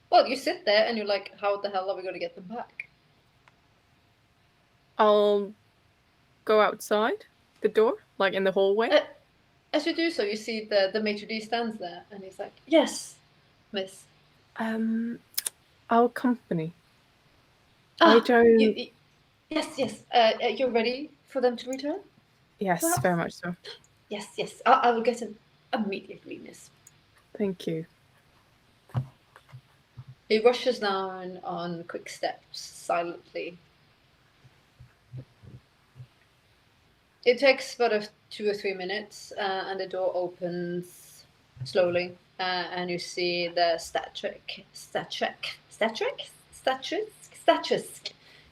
Well, you sit there and you're like, how the hell are we going to get them back? I'll go outside the door, like in the hallway. As you do so, you see the maitre d' stands there, and he's like, "Yes, miss." Our company. I don't. Yes. You're ready for them to return? Yes, perhaps? very much so. Yes. I will get them immediately, miss. Thank you. He rushes down on quick steps, silently. It takes about 2 or 3 minutes, and the door opens slowly, and you see the statuesque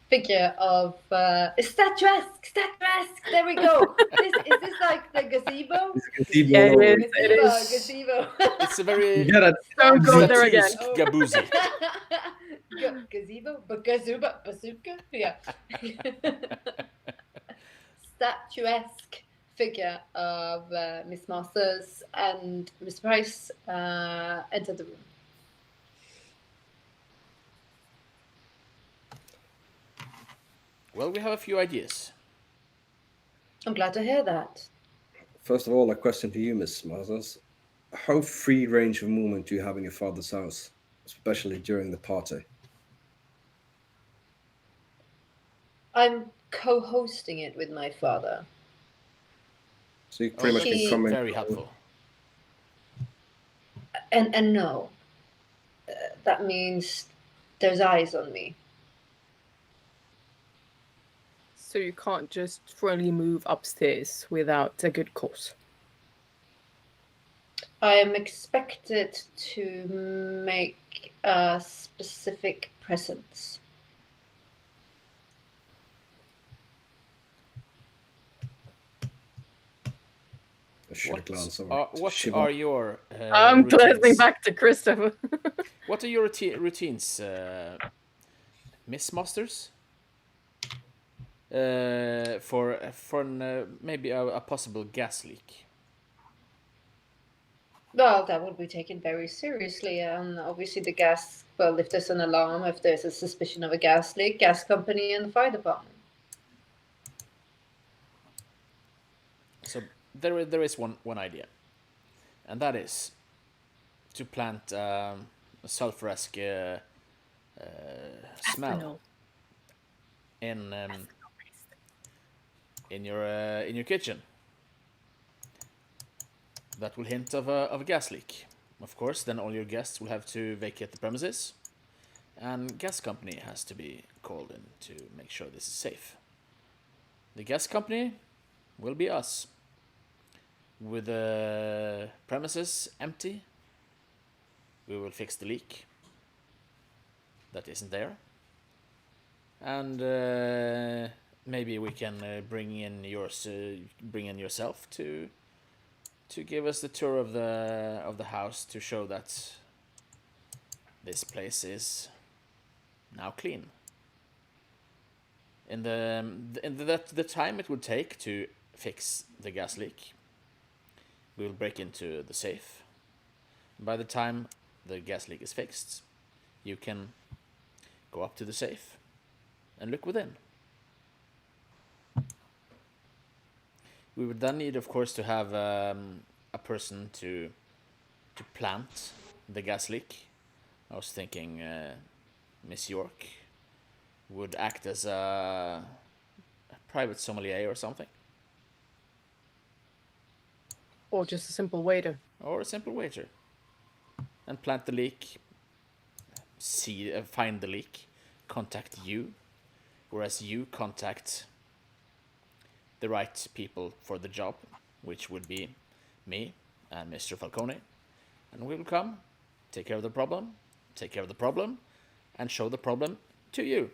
figure of statuesque. There we go. Is this like the gazebo? Yeah, it is. Gazebo. It's a very Don't go there again. Gabuzi. Gazebo, bazooka. Yeah. Statuesque figure of Miss Masters and Miss Price enter the room. Well, we have a few ideas. I'm glad to hear that. First of all, a question to you, Miss Masters. How free range of movement do you have in your father's house, especially during the party? I'm co-hosting it with my father. So you pretty much can come in. Very helpful. And no, that means there's eyes on me. So you can't just freely move upstairs without a good cause. I am expected to make a specific presence. I should have glanced over to What Shiva. are your I'm glancing routines? back to Christopher. What are your routines, Miss Masters? For maybe a possible gas leak. Well, that will be taken very seriously, and obviously the gas. Well, if there's an alarm, if there's a suspicion of a gas leak, gas company and the fire department. So there is one idea, and that is to plant a sulfur-esque smell Ethanol. in your kitchen. That will hint of a gas leak. Of course, then all your guests will have to vacate the premises, and gas company has to be called in to make sure this is safe. The gas company will be us. With the premises empty, we will fix the leak that isn't there, and maybe we can bring in yourself to give us the tour of the house to show that this place is now clean. In the time it would take to fix the gas leak, we will break into the safe. By the time the gas leak is fixed, you can go up to the safe and look within. We would then need, of course, to have a person to plant the gas leak. I was thinking Miss York would act as a private sommelier or something. Or just a simple waiter. Or a simple waiter. And plant the leak, find the leak, contact you, whereas you contact the right people for the job, which would be me and Mr. Falcone. And we will come, take care of the problem, and show the problem to you.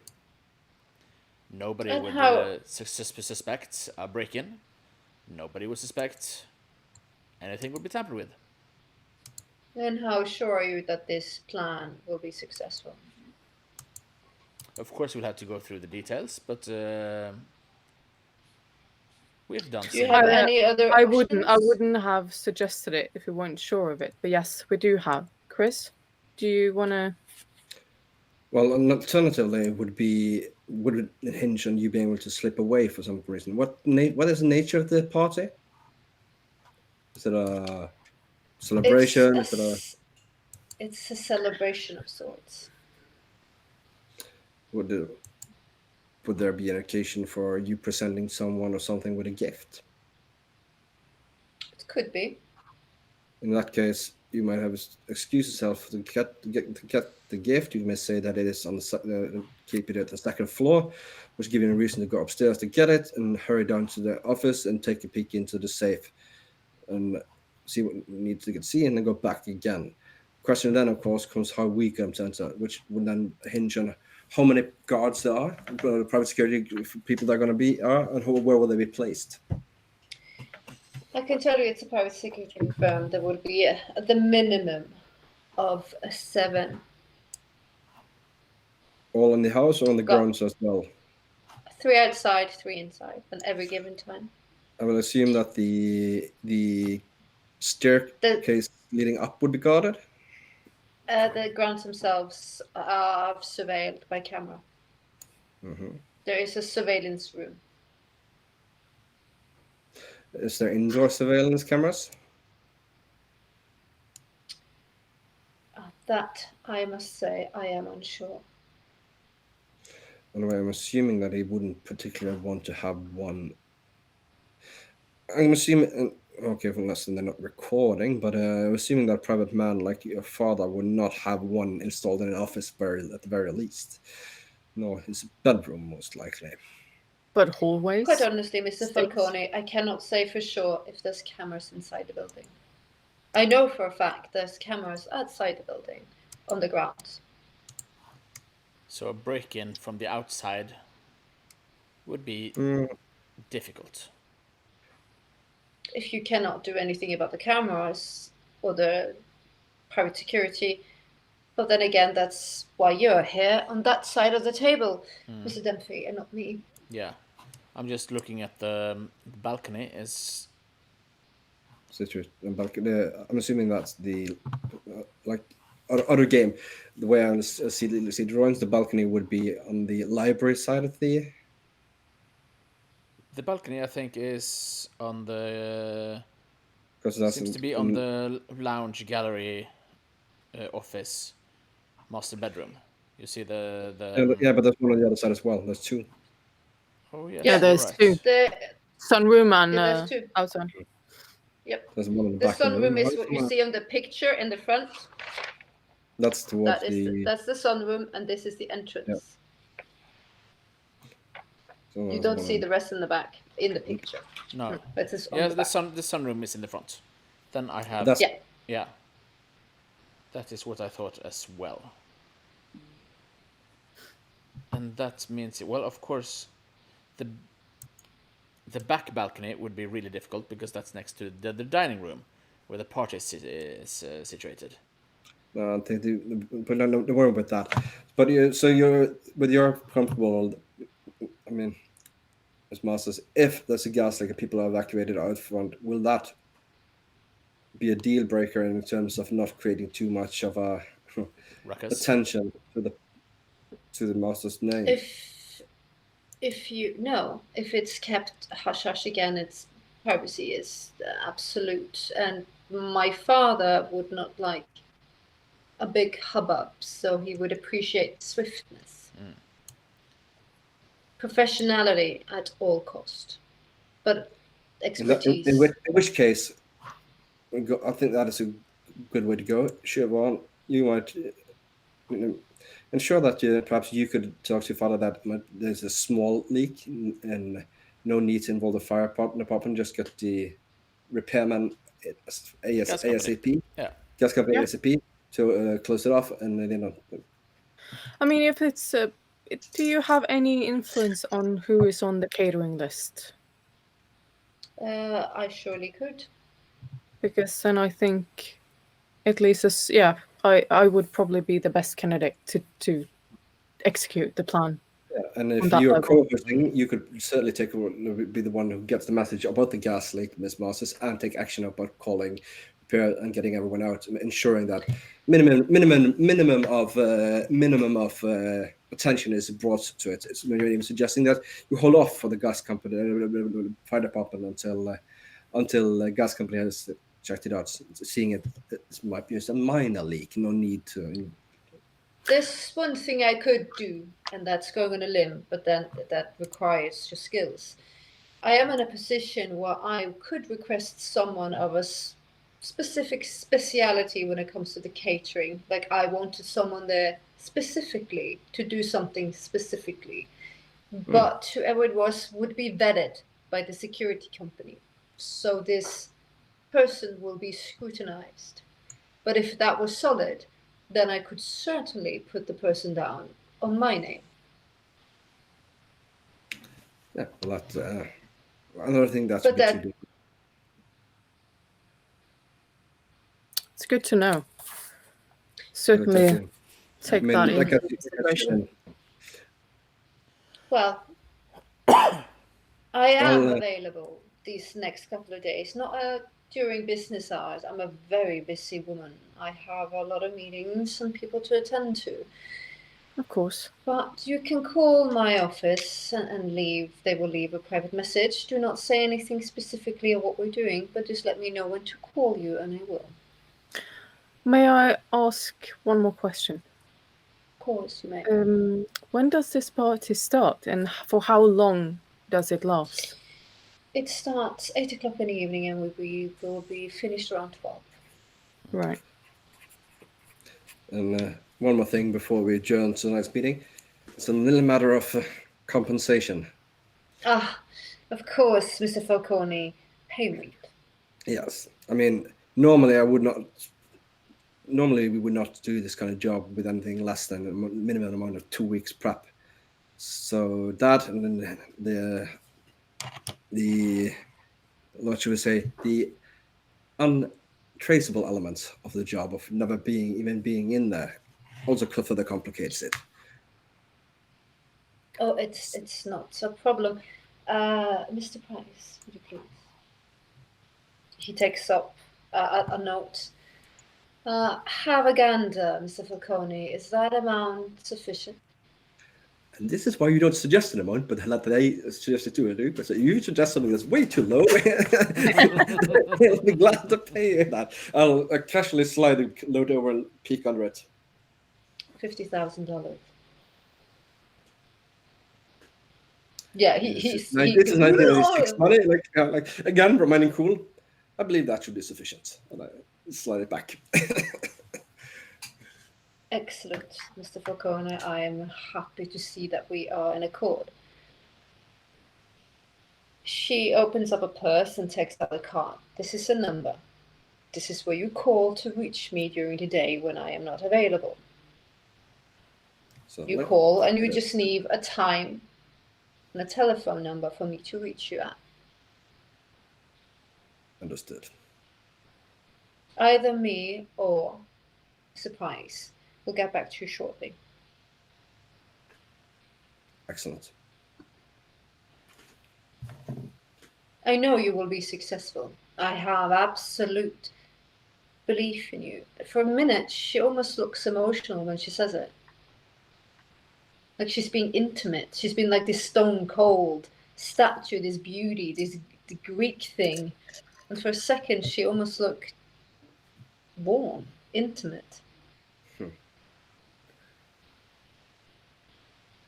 Nobody And would suspect a break-in. Nobody would suspect anything would be tampered with. And how sure are you that this plan will be successful? Of course, we'll have to go through the details, but we've done. Do you have any other I options? wouldn't have suggested it if we weren't sure of it. But yes, we do have. Chris, do you want to? Well, an alternatively would hinge on you being able to slip away for some reason. What is the nature of the party? Is it a celebration? It's a celebration of sorts. Would there be an occasion for you presenting someone or something with a gift? It could be. In that case, you might have excuse yourself to get the gift. You may say that it is on keep it at the second floor, which gives you a reason to go upstairs to get it and hurry down to the office and take a peek into the safe and see what you need to see and then go back again. Question then, of course, comes how we can enter, which would then hinge on how many guards there are, private security people that are going to be and where will they be placed. I can tell you it's a private security firm. There will be the minimum of 7. All in the house or on the grounds as well? 3 outside, 3 inside at every given time. I will assume that the staircase leading up would be guarded? The grounds themselves are surveilled by camera. Mm-hmm. There is a surveillance room. Is there indoor surveillance cameras? That, I must say, I am unsure. Anyway, I'm assuming that he wouldn't particularly want to have one. I'm assuming, okay, unless they're not recording, but I'm assuming that a private man like your father would not have one installed in an office at the very least. No, his bedroom, most likely. But hallways? Quite honestly, Mr. Stairs? Falcone, I cannot say for sure if there's cameras inside the building. I know for a fact there's cameras outside the building, on the grounds. So a break-in from the outside would be difficult. If you cannot do anything about the cameras or the private security, but then again, that's why you're here on that side of the table, Mr. Dempsey, and not me. Yeah. I'm just looking at the balcony. Is Citrus and balcony. I'm assuming that's the like other game. The way I see the drawings, the balcony would be on the library side of the. the balcony? I think is on the. Because that Seems to be on the lounge, gallery, office, master bedroom. You see the. Yeah, but there's one on the other side as well. There's two. Oh yes, Yeah, there's right. two. The Sunroom and there's two. outside. Yep. There's one on the The back. of the room. sunroom is what you see on the picture in the front. That's towards That's the sunroom, and this is the entrance. Yep. So You don't see the rest in the back in the picture. No. But it's on Yeah, the the back. sunroom is in the front. Then I have. That's- Yeah. Yeah. That is what I thought as well. And that means, well, of course, the back balcony would be really difficult because that's next to the dining room where the party is situated. They do, but no, don't worry about that. But you're comfortable. I mean, as Masters, if there's a gas leak and people are evacuated out front, will that be a deal breaker in terms of not creating too much of a Ruckus. attention to the Master's name? If it's kept hush hush again, its privacy is absolute, and my father would not like a big hubbub, so he would appreciate swiftness, professionality at all cost, but expertise. In which case, I think that is a good way to go. Siobhan, you might ensure that perhaps you could talk to your father that there's a small leak and no need to involve the fire department. Just get the repairman ASAP. Yeah. Gas company ASAP to close it off, and I mean, if it's do you have any influence on who is on the catering list? I surely could. Because then I think, at least I would probably be the best candidate to execute the plan. Yeah, and if that you're level. co-hosting, you could certainly be the one who gets the message about the gas leak, Miss Masters, and take action about calling, repair, and getting everyone out, ensuring that minimum of attention is brought to it. It's maybe even suggesting that you hold off for the gas company, fire department until the gas company has checked it out, seeing it might be just a minor leak. No need to. There's one thing I could do, and that's going on a limb, but then that requires your skills. I am in a position where I could request someone of a specific speciality when it comes to the catering. Like I wanted someone there specifically to do something specifically. But whoever it was would be vetted by the security company. So this person will be scrutinized. But if that was solid, then I could certainly put the person down on my name. Yeah, well, that's another thing that's But what that- you do. It's good to know. Certainly Exactly. take I mean, that like into I consideration. Well, I am Well, available these next couple of days, not during business hours. I'm a very busy woman. I have a lot of meetings and people to attend to. Of course. But you can call my office and leave. They will leave a private message. Do not say anything specifically of what we're doing, but just let me know when to call you, and I will. May I ask one more question? Of course, you may. When does this party start, and for how long does it last? It starts 8 o'clock in the evening, and we will be finished around 12. Right. And one more thing before we adjourn to tonight's meeting. It's a little matter of compensation. Ah, of course, Mr. Falcone. Payment. Yes. I mean, normally I would not. Normally we would not do this kind of job with anything less than a minimum amount of 2 weeks prep. So that, and then the what should we say, the untraceable elements of the job of never being in there also further complicates it. Oh, it's not a problem. Mr. Price, would you please? He takes up a note. Have a gander, Mr. Falcone. Is that amount sufficient? And this is why you don't suggest an amount, but let they suggest it to you. Because you suggest something that's way too low. I'll be glad to pay you that. I'll casually slide the note over and peek under it. $50,000. Yeah, he's this is 1996 money. Like again, remaining cool. I believe that should be sufficient. And I slide it back. Excellent, Mr. Falcone. I am happy to see that we are in accord. She opens up a purse and takes out a card. This is a number. This is where you call to reach me during the day when I am not available. So You call and you just leave a time and a telephone number for me to reach you at. Understood. Either me or Surprise. We'll get back to you shortly. Excellent. I know you will be successful. I have absolute belief in you. For a minute, she almost looks emotional when she says it. Like she's being intimate. She's been like this stone cold statue, this beauty, this the Greek thing. And for a second, she almost looked warm, intimate.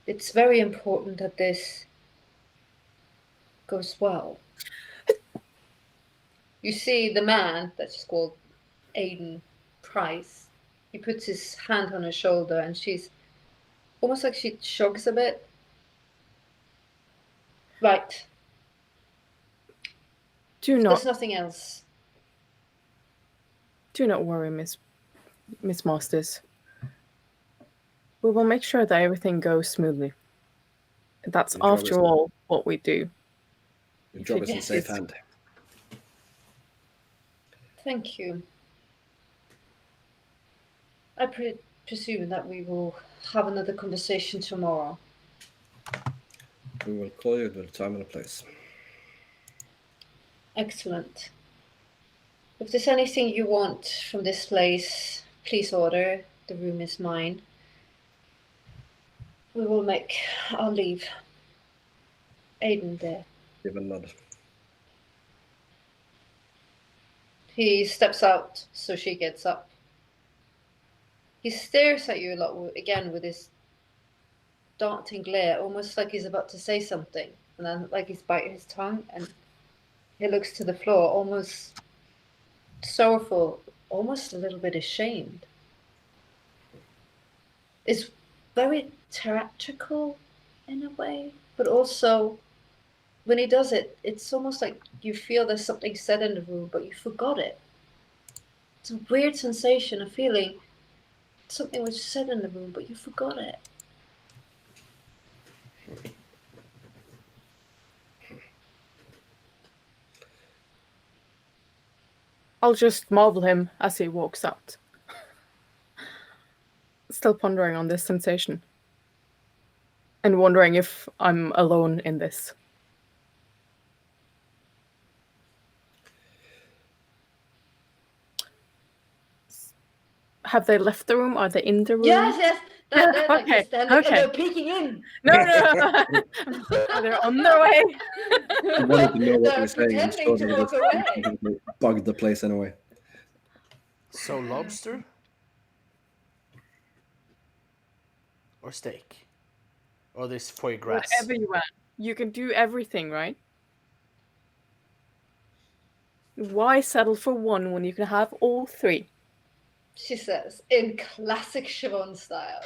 It's very important that this goes well. You see the man, that's called Aiden Price, he puts his hand on her shoulder and she's almost like she shrugs a bit. Right. There's nothing else. Do not worry, Miss Masters. We will make sure that everything goes smoothly. That's after all what we do. Your job is in safe hand. Thank you. I presume that we will have another conversation tomorrow. We will call you at a time and a place. Excellent. If there's anything you want from this place, please order. The room is mine. We will make our leave. Aiden there. Give a nod. He steps out, so she gets up. He stares at you a lot again with his darting glare, almost like he's about to say something, and then like he's biting his tongue, and he looks to the floor, almost sorrowful, almost a little bit ashamed. It's very theatrical in a way, but also when he does it, it's almost like you feel there's something said in the room, but you forgot it. It's a weird sensation, a feeling something was said in the room, but you forgot it. I'll just marvel him as he walks out. Still pondering on this sensation. And wondering if I'm alone in this. Have they left the room? Are they in the room? Yes. They're okay. they're peeking in. No. They're on their way. I wanted to know what They're we're saying. pretending to walk away. Bugged the place anyway. So lobster? Or steak? Or this foie gras? Whatever you want. You can do everything, right? Why settle for one when you can have all three? She says, in classic Siobhan style.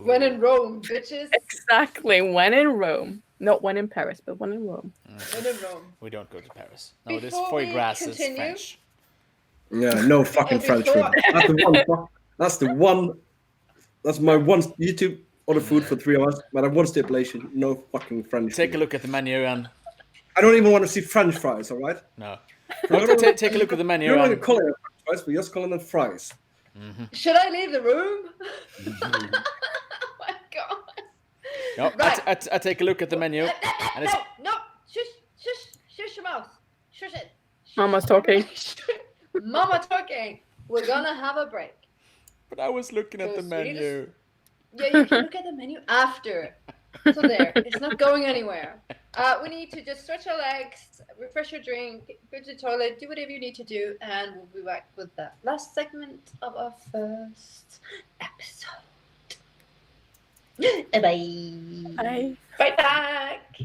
When in Rome, bitches. Exactly, when in Rome. Not when in Paris, but when in Rome. When in Rome. We don't go to Paris. No, this Before foie we gras is continue- French. Yeah, no fucking And French before- food. That's my one YouTube order food for 3 hours. But I have one stipulation: no fucking French. Take a food. look at the menu and I don't even want to see French fries. All right. no. No, Take a look at the menu You're not and even calling them French fries, but you're just calling them fries. Should I leave the room? Oh my god. no, Right. I take a look at the menu and it's No, shush your mouth. Shush it. Mama's talking. Mama talking. We're gonna have a break. but I was looking at the So we menu. Yeah, you can look at the menu after. So there, it's not going anywhere. We need to just stretch our legs, refresh your drink, go to the toilet, do whatever you need to do, and we'll be back with the last segment of our first episode. Bye. Bye. Right back.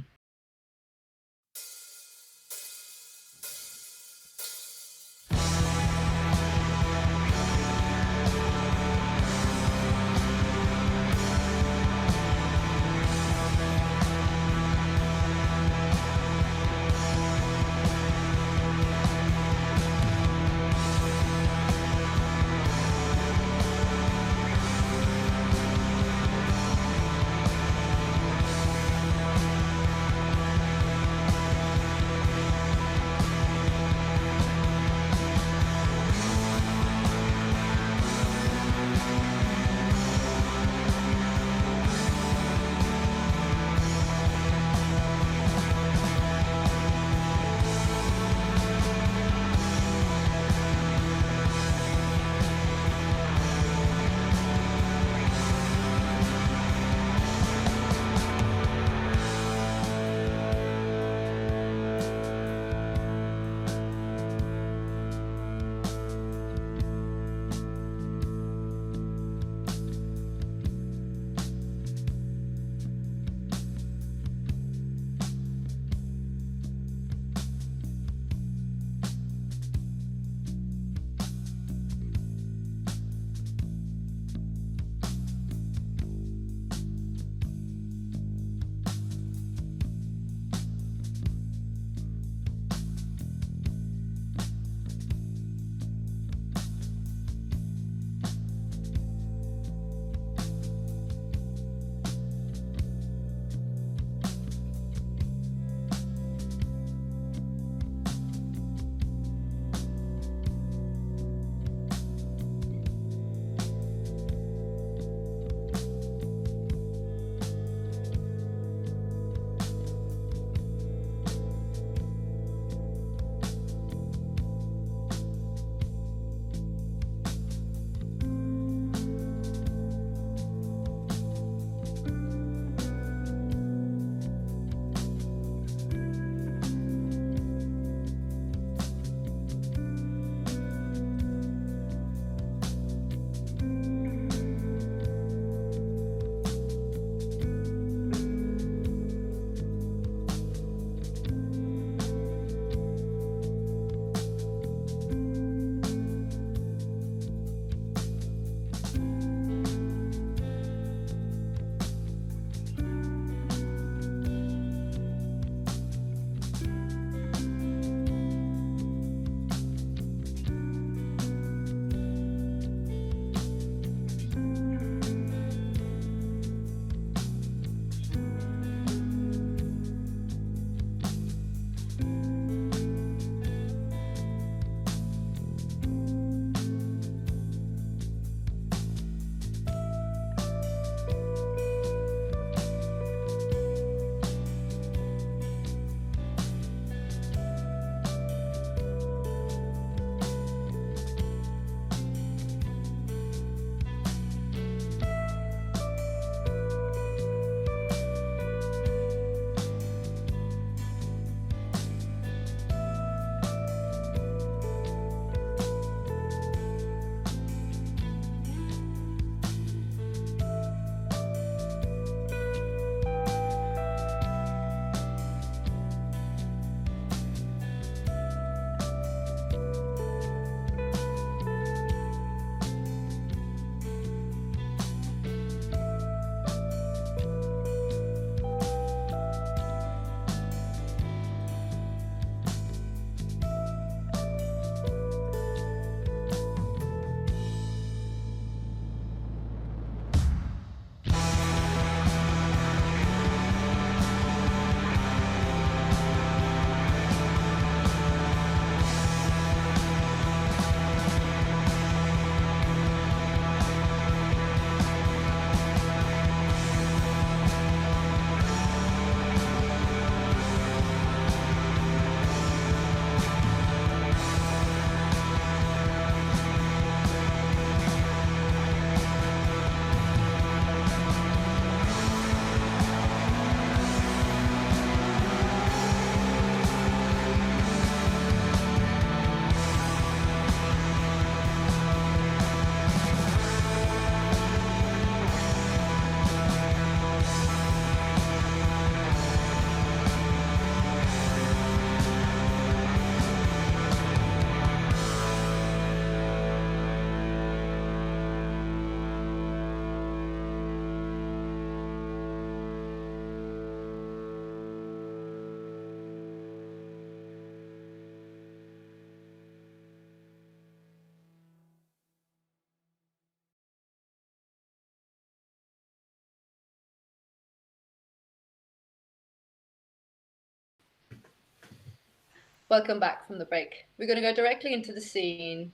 Welcome back from the break. We're going to go directly into the scene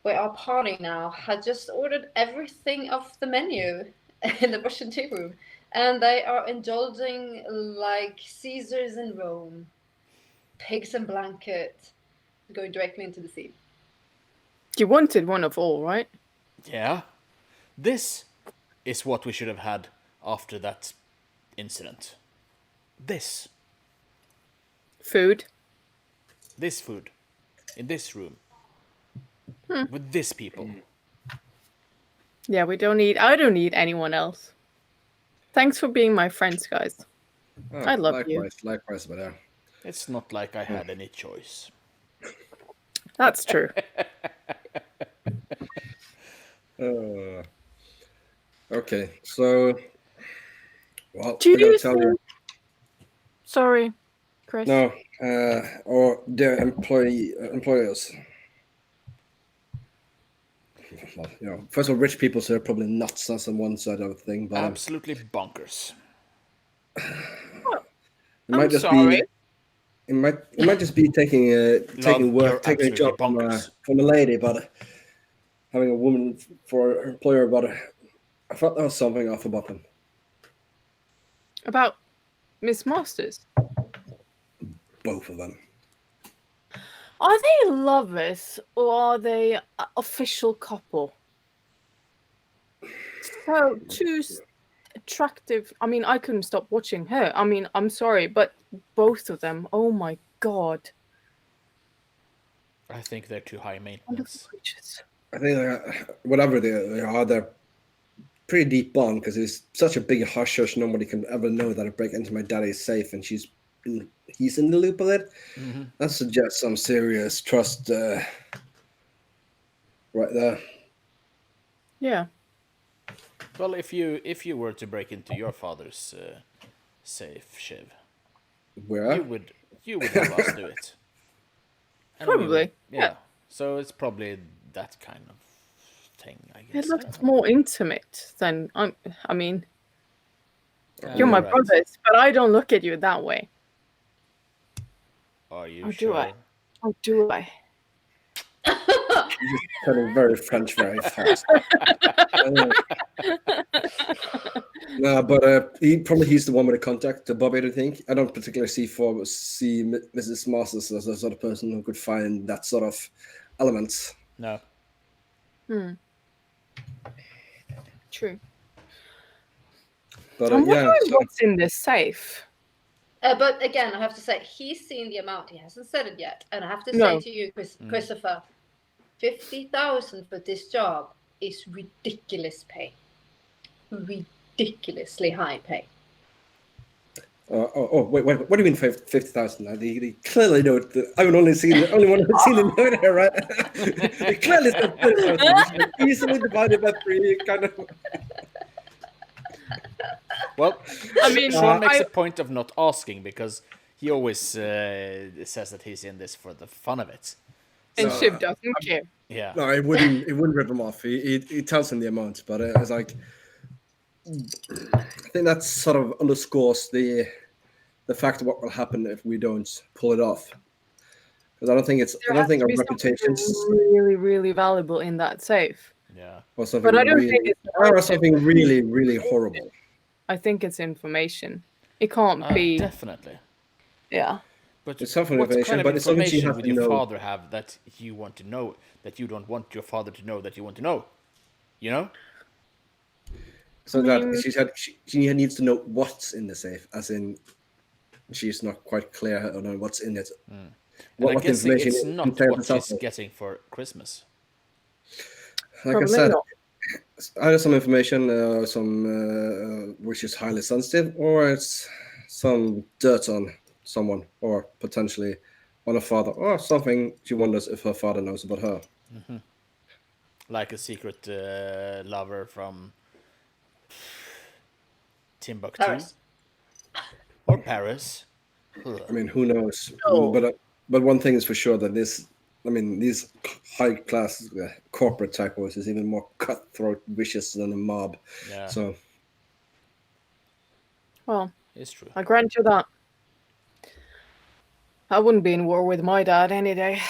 where our party now had just ordered everything off the menu in the Russian tea room, and they are indulging like Caesars in Rome, pigs and blanket. We're going directly into the scene. You wanted one of all, right? Yeah. This is what we should have had after that incident. This. Food. This food. In this room. With this people. Yeah, I don't need anyone else. Thanks for being my friends, guys. Oh, I love you. Likewise, but yeah. It's not like I had any choice. That's true. Okay, so well, Do I gotta you tell you. Sorry, Chris. No, or their employers. Well, first of all, rich people, so they're probably nuts. That's on one side of the thing, but Absolutely bonkers. it I'm might just sorry. be. It might just be taking a job from a lady, but having a woman for an employer. But I thought there was something off about them. About Miss Masters. Both of them. Are they lovers or are they an official couple? So too attractive. I mean, I couldn't stop watching her. I mean, I'm sorry, but both of them. Oh my god. I think they're too high maintenance. I think whatever they are, they're pretty deep bond because it's such a big hush hush. Nobody can ever know that I break into my daddy's safe and he's in the loop of it. Mm-hmm. That suggests some serious trust right there. Yeah. Well, if you were to break into your father's safe, Shiv, Where? you would have us do it. And Probably. Yeah. So it's probably that kind of thing, I guess. It looks more intimate than I mean, you're my right. brothers, but I don't look at you that way. Are you Or sure? do I? Or do I? You're just turning very French very fast. No, but he's the one with the contact to Bobby. I think I don't particularly see Mrs. Masters as a sort of person who could find that sort of elements. No. True. But I'm wondering what's in this safe. But again, I have to say, he's seen the amount. He hasn't said it yet. And I have to say to you, Christopher, 50,000 for this job is ridiculous pay. Ridiculously high pay. Wait, what do you mean 50,000? They clearly know it. I'm only one who's seen the note here, right? They clearly said 50,000. Easily divided by 3, kind of. Well, I mean, Sean makes a point of not asking because he always says that he's in this for the fun of it. And Shiv doesn't care. Yeah. No, it wouldn't rip him off. He tells him the amount, but it's like I think that sort of underscores the fact of what will happen if we don't pull it off. Because I don't think our reputations really, really valuable in that safe. Yeah. Or something But I don't think it's something really, really horrible. I think it's information. It can't be. Definitely. Yeah. But it's something what information, kind of but it's something you information have would to your know. father have that you want to know, that you don't want your father to know that you want to know? You know? So that she needs to know what's in the safe, as in she's not quite clear on what's in it. And I guess it's not what she's getting for Christmas. Like Probably I said, not. either some information, which is highly sensitive, or it's some dirt on someone, or potentially on her father, or something she wonders if her father knows about her. Mm-hmm. Like a secret lover from Timbuktu Paris. or Paris. I mean, who knows? No. But one thing is for sure that these high class corporate typos is even more cutthroat, vicious than a mob. Yeah. So, Well, it's true. I grant you that. I wouldn't be in war with my dad any day.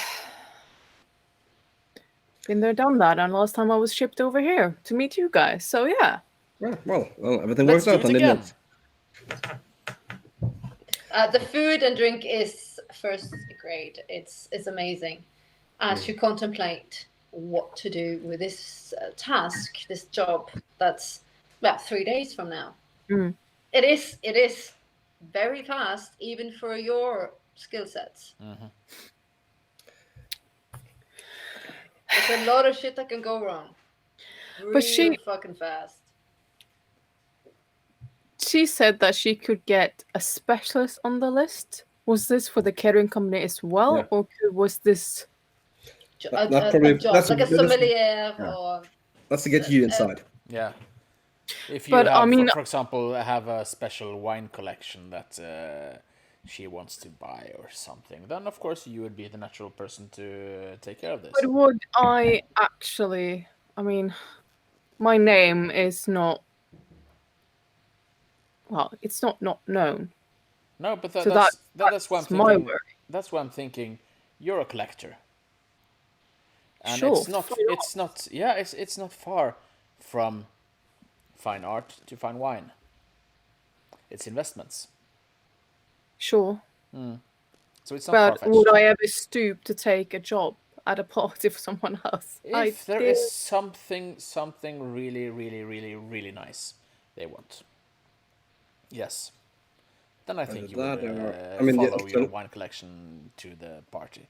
Been there, done that, and last time I was shipped over here to meet you guys. So yeah. Well, everything Let's works do out, it and again. The food and drink is first grade. It's amazing. As you contemplate what to do with this task, this job that's about 3 days from now. Mm. It is very fast, even for your skill sets. There's a lot of shit that can go wrong. But she- Real fucking fast. She said that she could get a specialist on the list. Was this for the catering company as well, Yeah. or was this? A probably- job, that's- like a that's- sommelier yeah. or That's to get you inside. Yeah. If you But, I have, mean- for example, have a special wine collection that she wants to buy or something, then of course you would be the natural person to take care of this. But would I actually? I mean, my name is not. Well, it's not known. No, but So that's why I'm my thinking. work. That's why I'm thinking. You're a collector, and Sure, it's not. fine It's not. Yeah, it's not far from fine art to fine wine. It's investments, Sure, so it's not but far-fetched. would I ever stoop to take a job at a party for someone else? If there is something really, really, really, really nice they want, yes, then I think you would I mean, follow your the- wine collection to the party.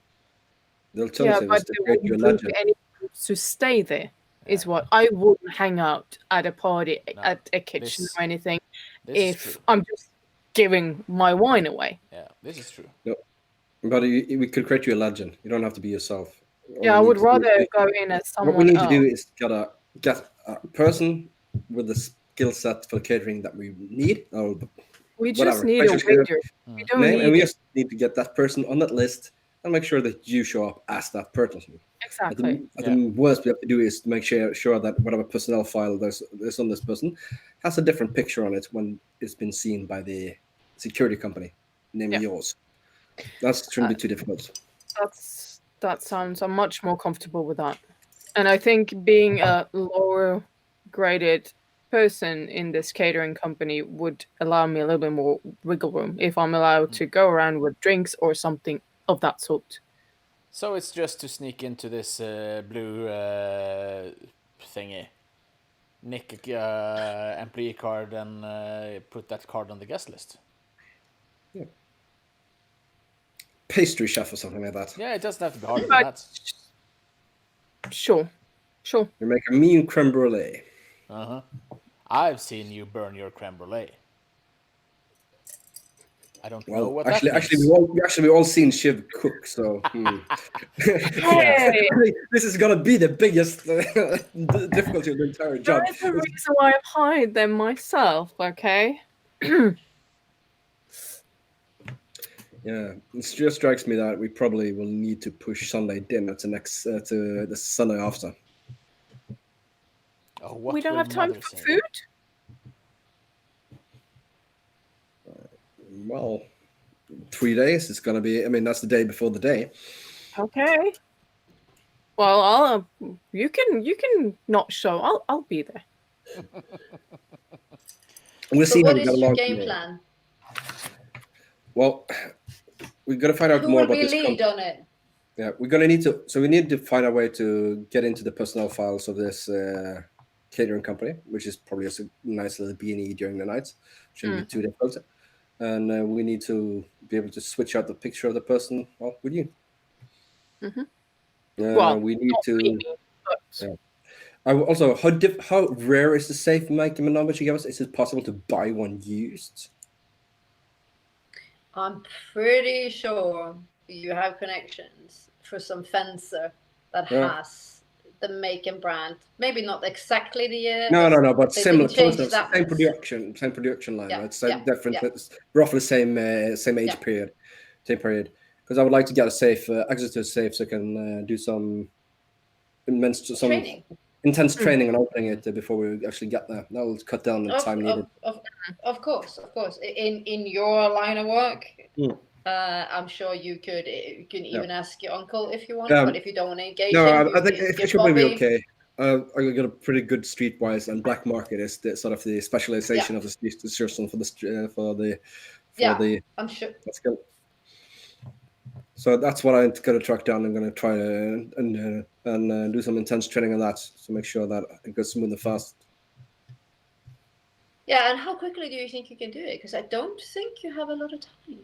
The Yeah, alternative but is to there create you a wouldn't be legend. anyone to stay there. Is what I wouldn't hang out at a party No, at a kitchen this- or anything This is if true. I'm just giving my wine away. Yeah, this is true. But we could create you a legend. You don't have to be yourself. All Yeah, I we would need to do rather is- go in as someone What we need else. to do is get a person with the skill set for catering that we need, or We just whatever. need a Basically, waiter. We don't name, and we need just need to get that person on that list and make sure that you show up as that person. At exactly. the worst we have to do is to make sure that whatever personnel file there's on this person has a different picture on it when it's been seen by the security company, namely yours. That shouldn't be too difficult. That sounds. I'm much more comfortable with that, and I think being a lower graded person in this catering company would allow me a little bit more wiggle room if I'm allowed to go around with drinks or something of that sort. So it's just to sneak into this blue thingy, nick employee card, and put that card on the guest list. Pastry chef or something like that. Yeah, it doesn't have to be harder than But- that. Sure. You make a mean creme brulee. I've seen you burn your creme brulee. I don't know Well, what actually, that means. we all seen Shiv cook, so Hey, this is gonna be the biggest difficulty of the entire job. that is the reason why I've hired them myself. Okay. Yeah, it just strikes me that we probably will need to push Sunday dinner to the Sunday after. Oh, what We don't will have time Mother for say? food. Well, 3 days. It's gonna be. I mean, that's the day before the day. Okay. Well, you can not show. I'll be there. We'll So see how what we is get your along. game today. plan? Well, we got to find out Who more will about be this. lead on it? Yeah, we're gonna need to. So we need to find a way to get into the personnel files of this catering company, which is probably just a nice little B&E during the night. Shouldn't be too difficult. And we need to be able to switch out the picture of the person with you. Well, we need not to. me, but Also, how rare is the safe making number you gave us? Is it possible to buy one used? I'm pretty sure you have connections for some fencer that Yeah. has the make and brand. Maybe not exactly the year. No, but they similar, didn't change close that enough, much. same production line, Yeah, right? Same yeah, different, yeah. roughly same age Yeah. period, same period. Because I would like to get a safe, access to a safe, so I can do some Training. intense training and opening it before we actually get there. That will cut down the time needed. Of course. In your line of work, I'm sure you can Yeah. even ask your uncle if you want, Yeah. but if you don't want to engage No, him, I think you it give should probably be Bobby. okay. I got a pretty good streetwise, and black market is the sort of the specialization of the street system for the I'm sure. let's go. So that's what I'm going to track down. I'm going to try and do some intense training on that to make sure that it goes smooth and fast. Yeah, and how quickly do you think you can do it? Because I don't think you have a lot of time.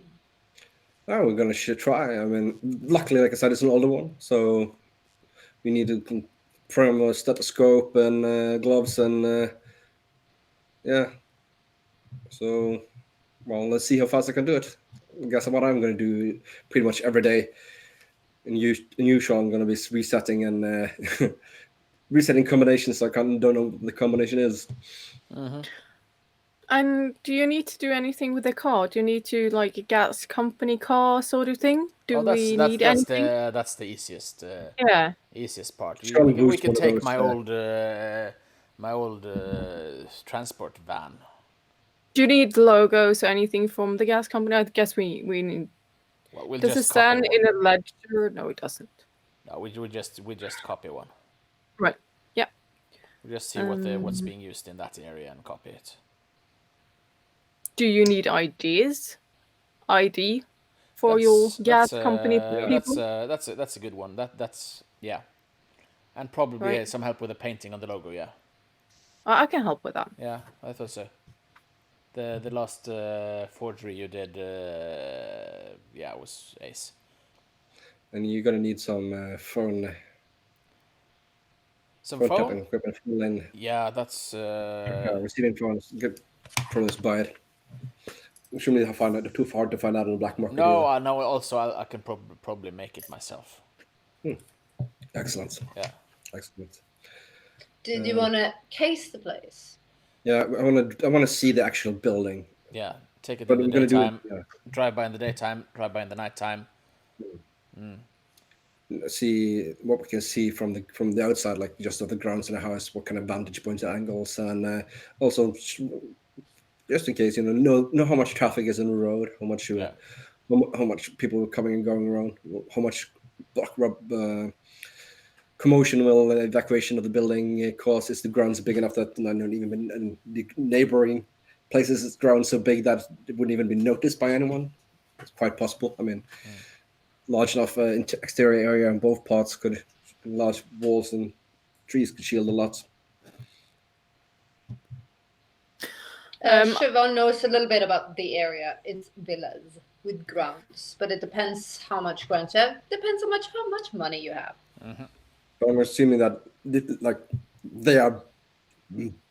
Oh, we're going to try. I mean, luckily, like I said, it's an older one, so we need to program a stethoscope and gloves and yeah. So, well, let's see how fast I can do it. I guess what I'm going to do pretty much every day. In usual, I'm going to be resetting and resetting combinations. So I don't know what the combination is. And do you need to do anything with the car? Do you need to like a gas company car sort of thing? Do we need anything? That's the easiest Yeah. easiest part. Strong We boost can one of take those, my old transport van. Do you need logos or anything from the gas company? I guess we need. Well, we'll Does it just copy stand one. in a ledger? No, it doesn't. No, we just copy one. Right. Yeah. We just see what's being used in that area and copy it. Do you need IDs? ID for your gas company people? That's a good one. That's yeah, and probably Right. some help with the painting on the logo. Yeah, I can help with that. yeah, I thought so. The last forgery you did, yeah, was ace. And you're going to need some phone. Some phone phone? tapping equipment. Line. Yeah, that's Receiving phones. Good phones buy it. Shouldn't have find out too hard to find out on the black market. no. I know. Also, I can probably make it myself. Excellent. Yeah. Excellent. Did you want to case the place? Yeah, I want to see the actual building. Yeah, take it But in the we're gonna do daytime. it, yeah. Drive by in the daytime. Drive by in the nighttime. See what we can see from the outside, like just of the grounds in the house, what kind of vantage points and angles, and also just in case know how much traffic is in the road, how much how much people are coming and going around, how much commotion will evacuation of the building cause. Is the grounds big enough that and the neighboring places grounds so big that it wouldn't even be noticed by anyone? It's quite possible. I mean. Large enough exterior area on both parts large walls and trees could shield a lot. Siobhan knows a little bit about the area. It's villas with grounds, but it depends how much grounds you have. Depends on how much money you have. But I'm assuming that they are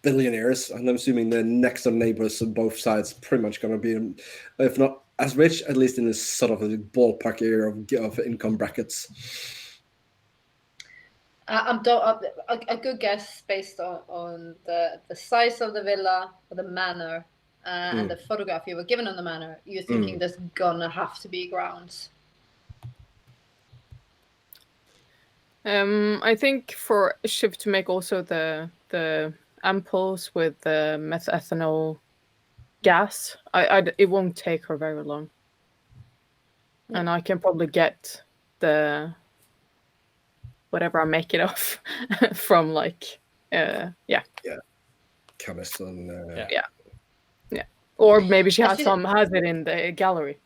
billionaires, and I'm assuming the next door neighbors on both sides pretty much going to be, if not as rich, at least in this sort of a ballpark area of income brackets. A good guess based on the size of the villa or the manor and the photograph you were given on the manor. You're thinking there's gonna have to be grounds. I think for Shiv to make also the ampoules with the methanol gas, it won't take her very long, and I can probably get the whatever I make it of from Chemists and yeah, or maybe she has it in the gallery.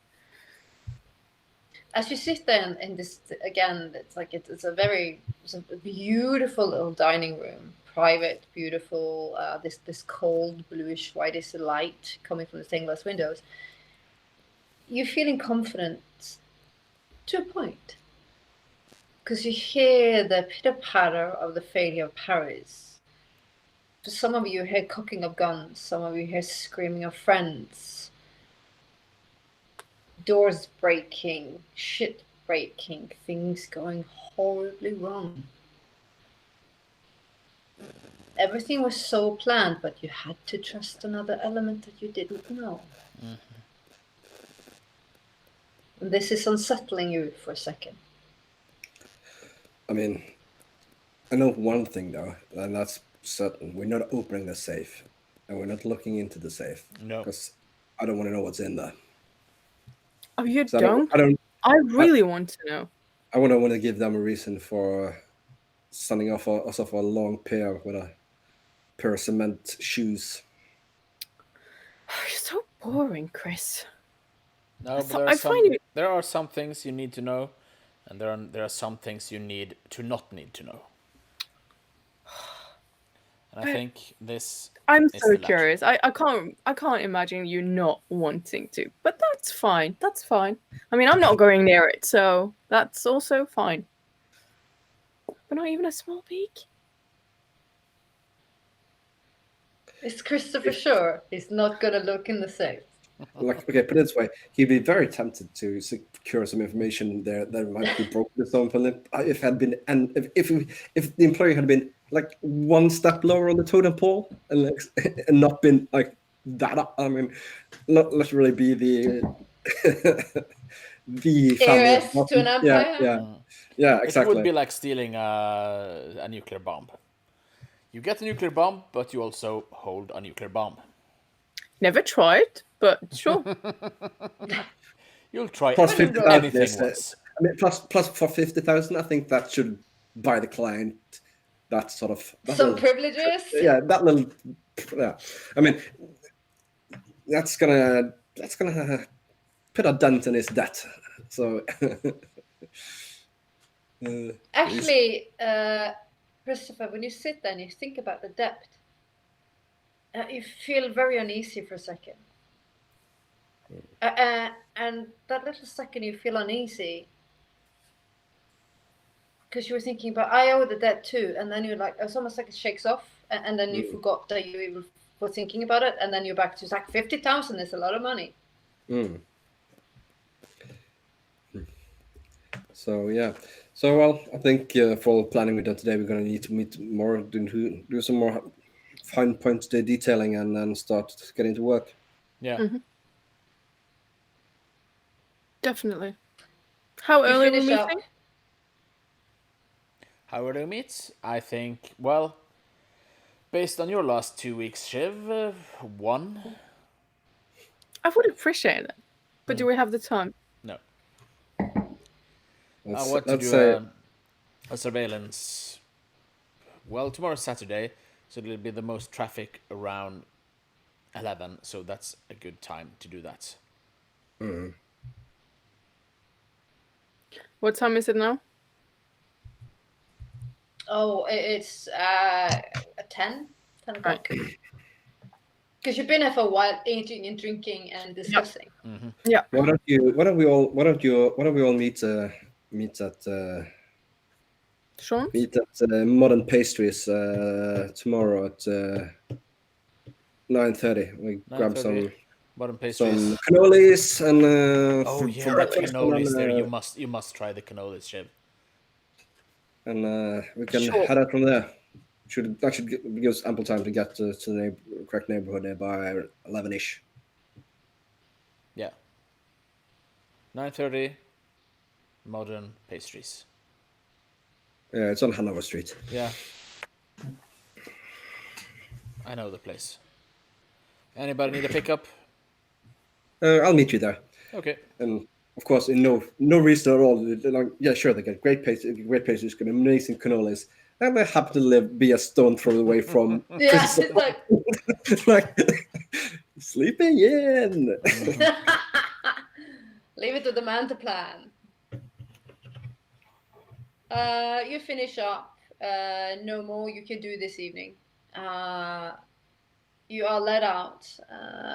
As you sit there in this again, it's a beautiful little dining room, private, beautiful. This cold bluish whitish light coming from the stained glass windows. You're feeling confident to a point, because you hear the pitter patter of the failure of Paris. For some of you hear cocking of guns. Some of you hear screaming of friends. Doors breaking, shit breaking, things going horribly wrong. Everything was so planned, but you had to trust another element that you didn't know. And this is unsettling you for a second. I mean, I know one thing though, and that's certain. We're not opening the safe, and we're not looking into the safe. No. Because I don't want to know what's in there. Oh, you So don't? I really want to know. I want to give them a reason for sending us off a long pair with a pair of cement shoes. You're so boring, Chris. No, but there are some things you need to know, and there are some things you need to not need to know. And I think this. I'm so curious. I can't imagine you not wanting to, but that's fine. That's fine. I mean, I'm not going near it, so that's also fine. But not even a small peek. Is Christopher sure he's not gonna look in the safe? Like, okay, put it this way, he'd be very tempted to secure some information there that might be broken or something. If had been, and if the employer had been like one step lower on the totem pole and not been like that up, I mean, not literally be the the heiress to an empire. Yeah, exactly. It would be like stealing a nuclear bomb. You get a nuclear bomb, but you also hold a nuclear bomb. Never tried, but sure. You'll try plus anything once. I mean, plus for 50,000, I think that should buy the client that sort of some privileges. Yeah, that little. Yeah, I mean, that's gonna put a dent in his debt. So actually, Christopher, when you sit there and you think about the debt, you feel very uneasy for a second. And that little second you feel uneasy because you were thinking about, I owe the debt too. And then you're like, it's almost like it shakes off. And then you forgot that you even were thinking about it. And then you're back to like 50,000 is a lot of money. So, yeah. So, well, I think for all planning we've done today, we're going to need to meet more, do some more fine point detailing and then start getting to work. Yeah. Mm-hmm. Definitely. How early are we meeting? How early we meet? I think, well, based on your last 2 weeks, Shiv, 1. I would appreciate it. But do we have the time? No. I want to do a surveillance. Well, tomorrow's Saturday, so it'll be the most traffic around 11, so that's a good time to do that. Mm-hmm. What time is it now? Oh, it's 10 o'clock. Because you've been here for a while, eating and drinking and discussing. Yep. Mm-hmm. Yeah. Why don't we all meet at Sean? Meet at Modern Pastries tomorrow at 9:30. We grab some cannolis and for breakfast. Cannolis there. You must try the cannolis, Shiv. And we can head out from there. That should give us ample time to get to the correct neighborhood there by 11ish. Yeah. 9:30. Modern Pastries. Yeah, it's on Hanover Street. Yeah. I know the place. Anybody need a pickup? I'll meet you there. Okay. And of course, in no reason at all. Like, yeah, sure, they get great pastries, got amazing cannolis. And they happen to be a stone throw away from. Yeah, it's like sleeping in. Leave it to the man to plan. You finish up. No more you can do this evening. You are let out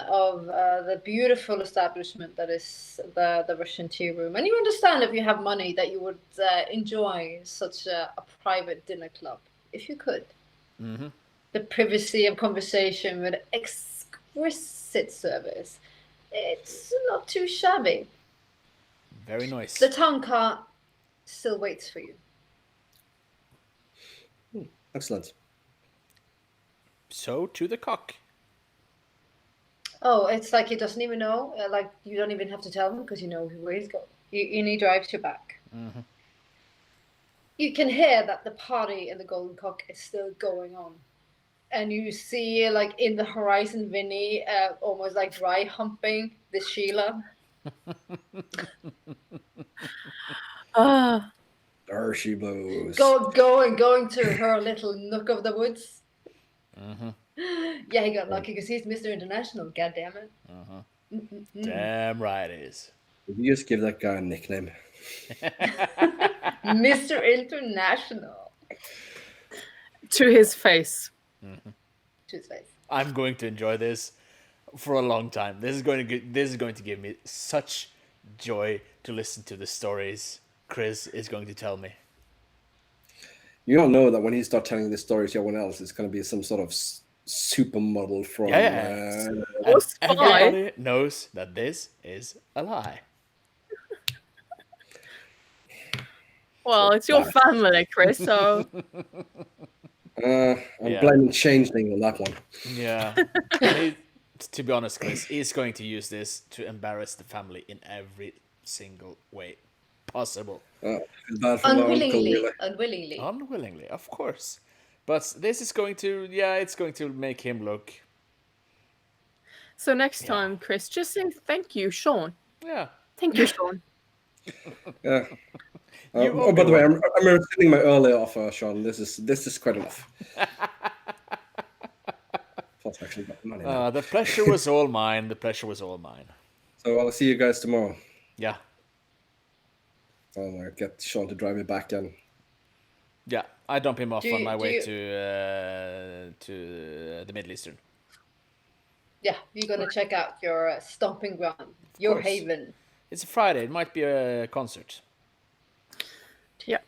of the beautiful establishment that is the Russian tea room. And you understand, if you have money, that you would enjoy such a private dinner club, if you could. Mm-hmm. The privacy of conversation with exquisite service. It's not too shabby. Very nice. The town car still waits for you. Excellent. So, to the cock. Oh, it's like he doesn't even know. Like, you don't even have to tell him because you know where he's going. And he drives you back. Mm-hmm. You can hear that the party in the Golden Cock is still going on. And you see, like, in the horizon, Vinny almost like dry humping the Sheila. Ah, There she blows. Going to her little nook of the woods. Mm-hmm. Yeah, he got lucky because he's Mr. International. God damn it. Damn right it is. You just give that guy a nickname. Mr. International. to his face. To his face. I'm going to enjoy this for a long time. This is going to give me such joy to listen to the stories Chris is going to tell me. You all know that when he starts telling this story to everyone else, it's going to be some sort of supermodel from. Yeah. And Was fine. everybody knows that this is a lie. Well, it's your family, Chris, so I'm Yeah. blaming Changeling on that one. Yeah. To be honest, Chris, he's going to use this to embarrass the family in every single way possible. Feel bad for my uncle, really. Unwillingly, of course. But this is going to, it's going to make him look, so next time, Chris, just say thank you, Sean. yeah. Thank you, Sean. Yeah. You Oh, by the way, I'm rescinding my earlier offer, Sean. This is quite enough. Plus, actually got the money now. The pleasure was all mine. The pleasure was all mine. So I'll see you guys tomorrow. Yeah. I'll get Sean to drive me back and. Yeah, I dump him off on my way you- to the Middle Eastern. Yeah, you're gonna check out your stomping ground, your course. haven. It's a Friday. It might be a concert. Yeah.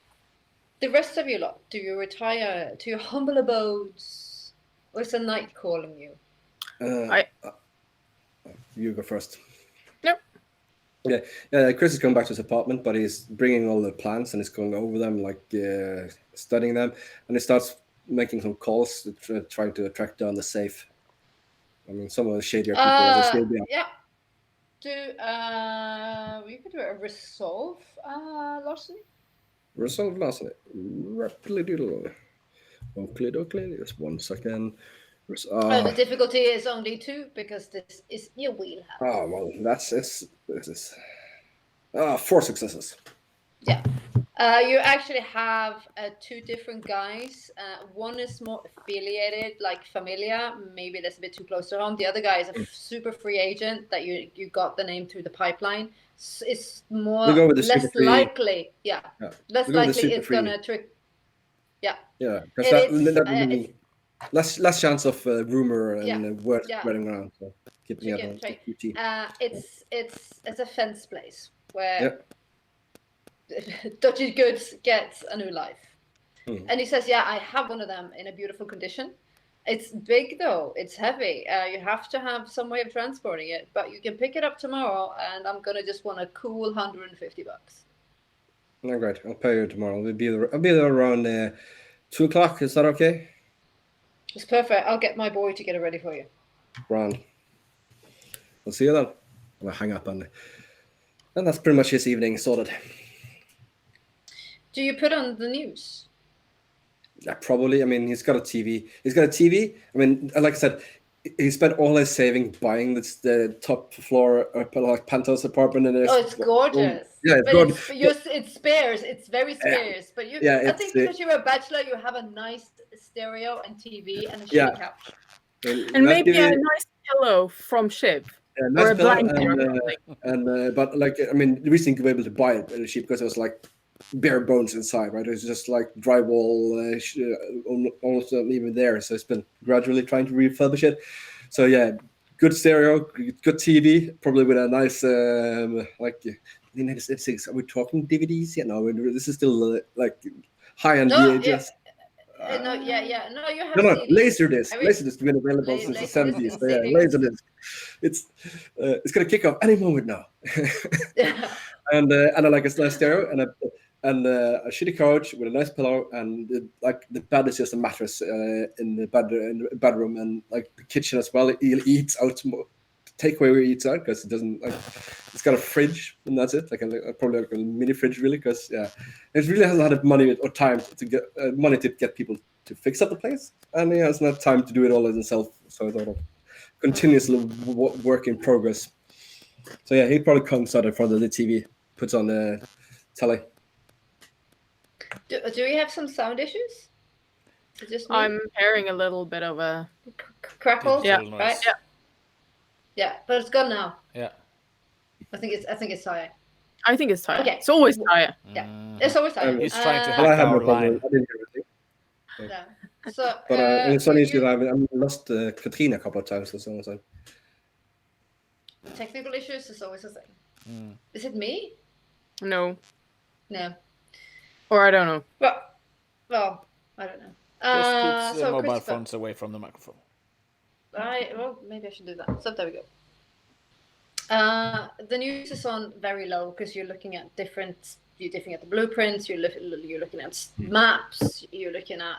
The rest of you lot, do you retire to your humble abodes, or is the night calling you? You go first. Nope. Yeah. Chris is going back to his apartment, but he's bringing all the plans and he's going over them, like studying them, and he starts making some calls, trying to track down the safe. I mean, some of the shadier people. Yeah. You could do a resolve, larceny. Resolve last night. Rapidly doodle. Oakley. Just 1 second. The difficulty is only 2 because this is your wheelhouse. Oh, well, this is 4 successes. Yeah. You actually have 2 different guys. One is more affiliated, like Familia. Maybe that's a bit too close to home. The other guy is a super free agent that you got the name through the pipeline. It's more less likely. Yeah. Less likely it's gonna trick. Yeah. Yeah, because that would be less chance of rumor and word spreading around. So keeping it on QT. It's a fence place where dodgy goods gets a new life. And he says, I have one of them in a beautiful condition. It's big though, it's heavy. You have to have some way of transporting it, but you can pick it up tomorrow and I'm gonna just want a cool $150. No, great. I'll pay you tomorrow. I'll be there around 2 o'clock. Is that okay? It's perfect. I'll get my boy to get it ready for you. Grand. I'll see you then. I'll hang up and that's pretty much his evening sorted. Do you put on the news? Yeah, probably. I mean, he's got a TV. I mean, like I said, he spent all his saving buying the top floor like penthouse apartment in this. Oh, it's gorgeous. Yeah, it's gorgeous. It's sparse. It's very sparse. But I think because you're a bachelor, you have a nice stereo and TV and a shitty couch. And maybe a nice pillow from Shiv. Yeah, nice or a blanket. But like, I mean, the reason you were able to buy it cheap because it was like bare bones inside, right? It was just like drywall, almost not even there. So it's been gradually trying to refurbish it. So yeah, good stereo, good TV, probably with a nice like. Are we talking DVDs? Yeah, no, this is still like high-end VHS. No, you have Laserdisc. Laserdisc been available since the 70s. So yeah, Laserdisc. It's gonna kick off any moment now. And I like a nice stereo and a shitty couch with a nice pillow and the bed is just a mattress in the bedroom and like the kitchen as well. He eats out more. Takeaway where he eats out because it doesn't like it's got a fridge and that's it, like probably like a mini fridge really, because it really hasn't had money or time to get money to get people to fix up the place, and he has not time to do it all himself, so it's sort of continuous work in progress. So yeah, he probably comes out in front of the TV, puts on the telly. Do we have some sound issues? Is it just me? I'm hearing a little bit of a Crackle. Digital noise. Right. Yeah, but it's gone now. Yeah. I think it's Saya. I think it's Taya. Okay. It's always Taya. Yeah, it's always Saya. He's trying to Well, I hack have no our problem. line. I didn't hear anything. Yeah. So, But it's funny that I've lost Katrina a couple of times or so. technical issues is always a thing. Is it me? No. No. Or I don't know. Well, I don't know. Just keeps so mobile Christopher, phones away from the microphone. well, maybe I should do that. So there we go. The news is on very low because you're looking at the blueprints, you're looking at maps, you're looking at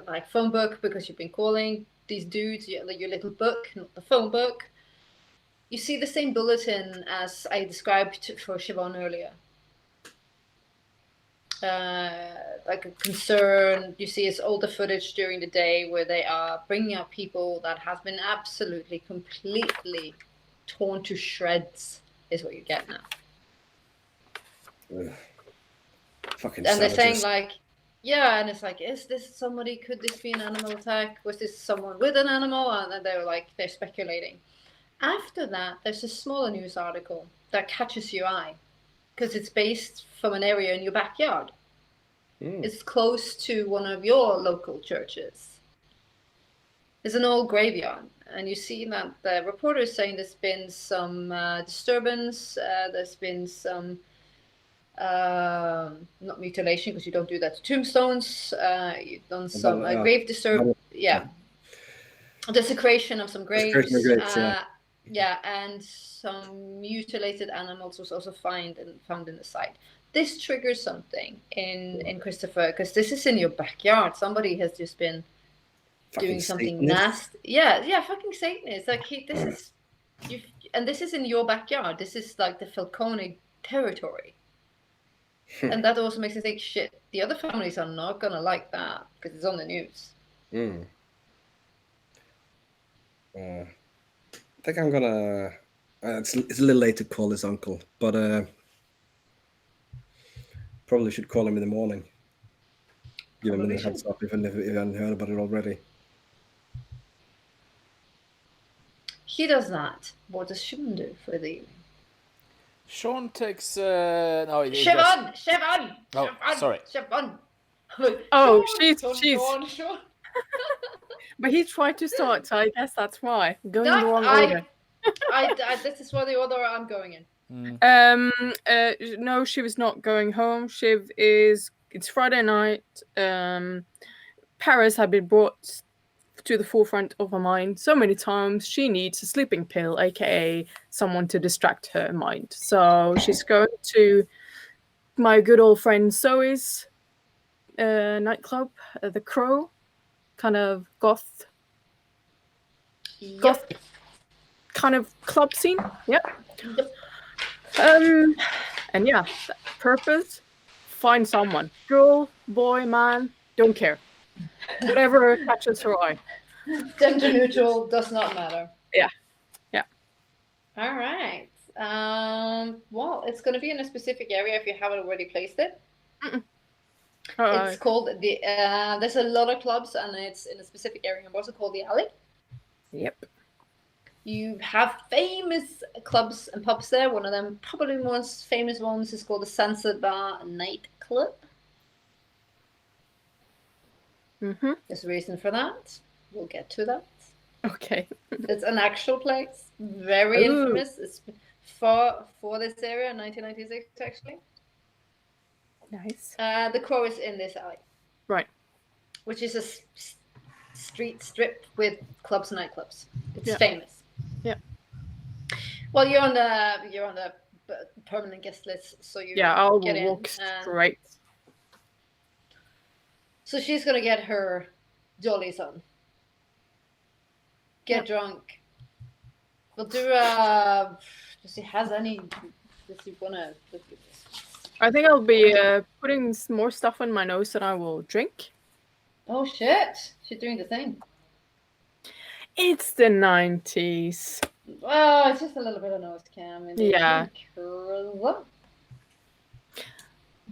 like phone book because you've been calling these dudes, your little book, not the phone book. You see the same bulletin as I described for Siobhan earlier. Like a concern. You see it's older footage during the day where they are bringing up people that have been absolutely, completely torn to shreds, is what you get now. Ugh. Fucking And they're saying savages. like, yeah, and it's like, is this somebody? Could this be an animal attack? Was this someone with an animal? And then they're speculating. After that, there's a smaller news article that catches your eye because it's based from an area in your backyard. It's close to one of your local churches. It's an old graveyard, and you see that the reporter is saying there's been some disturbance. There's been some not mutilation because you don't do that to tombstones. You've done some grave disturb. Yeah, desecration of some graves. Desecration of graves, yeah, and some mutilated animals was also found in the site. This triggers something in Christopher because this is in your backyard. Somebody has just been doing something nasty. Yeah, fucking Satanist. Like and this is in your backyard. This is like the Falcone territory, and that also makes me think, shit. The other families are not gonna like that because it's on the news. I think I'm gonna. It's a little late to call his uncle, but probably should call him in the morning. Give him a heads up if I haven't heard about it already. He does that. What does Sean do for the evening? Sean takes. No, Siobhan! Oh, sorry. Siobhan! Oh, Sean, she's. Sean. But he tried to start, so I guess that's why. Going in the wrong order. This is what the order I'm going in. No, Shiv is not going home. Shiv is. It's Friday night. Paris had been brought to the forefront of her mind so many times. She needs a sleeping pill, aka someone to distract her mind. So she's going to my good old friend Zoe's nightclub, the Crow, kind of goth kind of club scene. Yep. And yeah, purpose, find someone. Girl, boy, man, don't care. Whatever catches her eye. Gender neutral, does not matter. Yeah. All right. Well, it's going to be in a specific area if you haven't already placed it. It's called the. There's a lot of clubs, and it's in a specific area. Also called the Alley. Yep. You have famous clubs and pubs there. One of them, probably the most famous ones, is called the Sunset Bar Nightclub. There's a reason for that. We'll get to that. Okay. It's an actual place. Very infamous. It's for this area, 1996 actually. Nice. The Crow is in this alley. Right. Which is a street strip with clubs and nightclubs. It's famous. Yeah. Well, you're on the permanent guest list, so you I'll get walk in, straight. So she's gonna get her jollies on. Get drunk. We'll do does he wanna I think I'll be putting more stuff on my nose than I will drink. Oh shit! She's doing the thing. It's the 90s. Well, it's just a little bit of nose cam in the Yeah. What?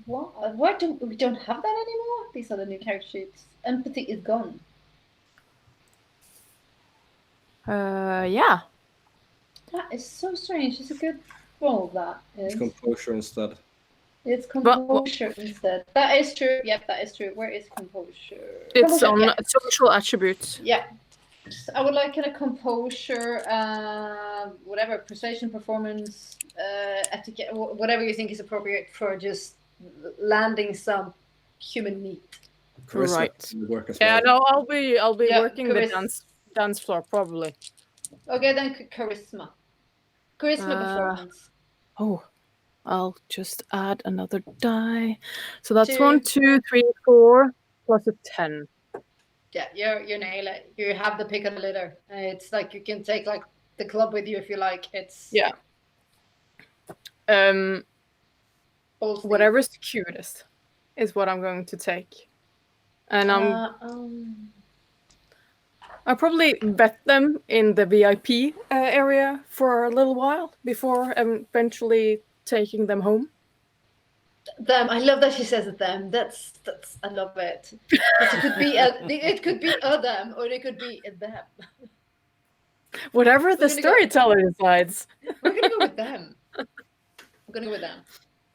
Why don't we don't have that anymore? These are the new character sheets. Empathy is gone. Yeah. That is so strange. It's a good role, that It's is. composure instead. It's But composure instead. That is true. Yep, that is true. Where is composure? it's Composure, on yeah. social attributes. Yeah. I would like kind of composure, whatever, persuasion, performance, etiquette, whatever you think is appropriate for just landing some human meat. Charisma Right. will work as Yeah, well. no, I'll be Yeah, working the dance floor probably. Okay, then charisma. Charisma Uh, performance. oh, I'll just add another die. So that's 1, 2. 2, 3, 4 plus a 10. Yeah, you nail it. You have the pick of the litter. It's like you can take like the club with you if you like. It's Yeah. balls deep. Whatever's cutest is what I'm going to take. And I'll probably vet them in the VIP area for a little while before eventually taking them home. Them. I love that she says it. Them. That's. I love it. Because it could be a them, or it could be a them. Whatever the storyteller decides. We're gonna go with them. We're gonna go with them.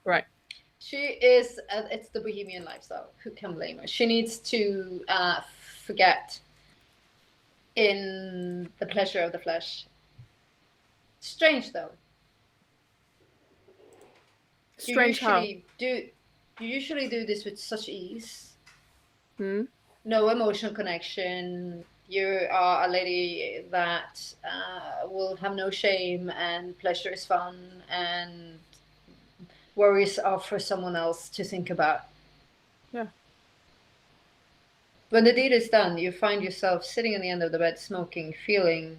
Right. She is. It's the bohemian lifestyle. Who can blame her? She needs to forget in the pleasure of the flesh. Strange though. Strange how? You usually do this with such ease. Hmm? No emotional connection. You are a lady that will have no shame, and pleasure is fun, and worries are for someone else to think about. Yeah. When the deed is done, you find yourself sitting on the end of the bed smoking, feeling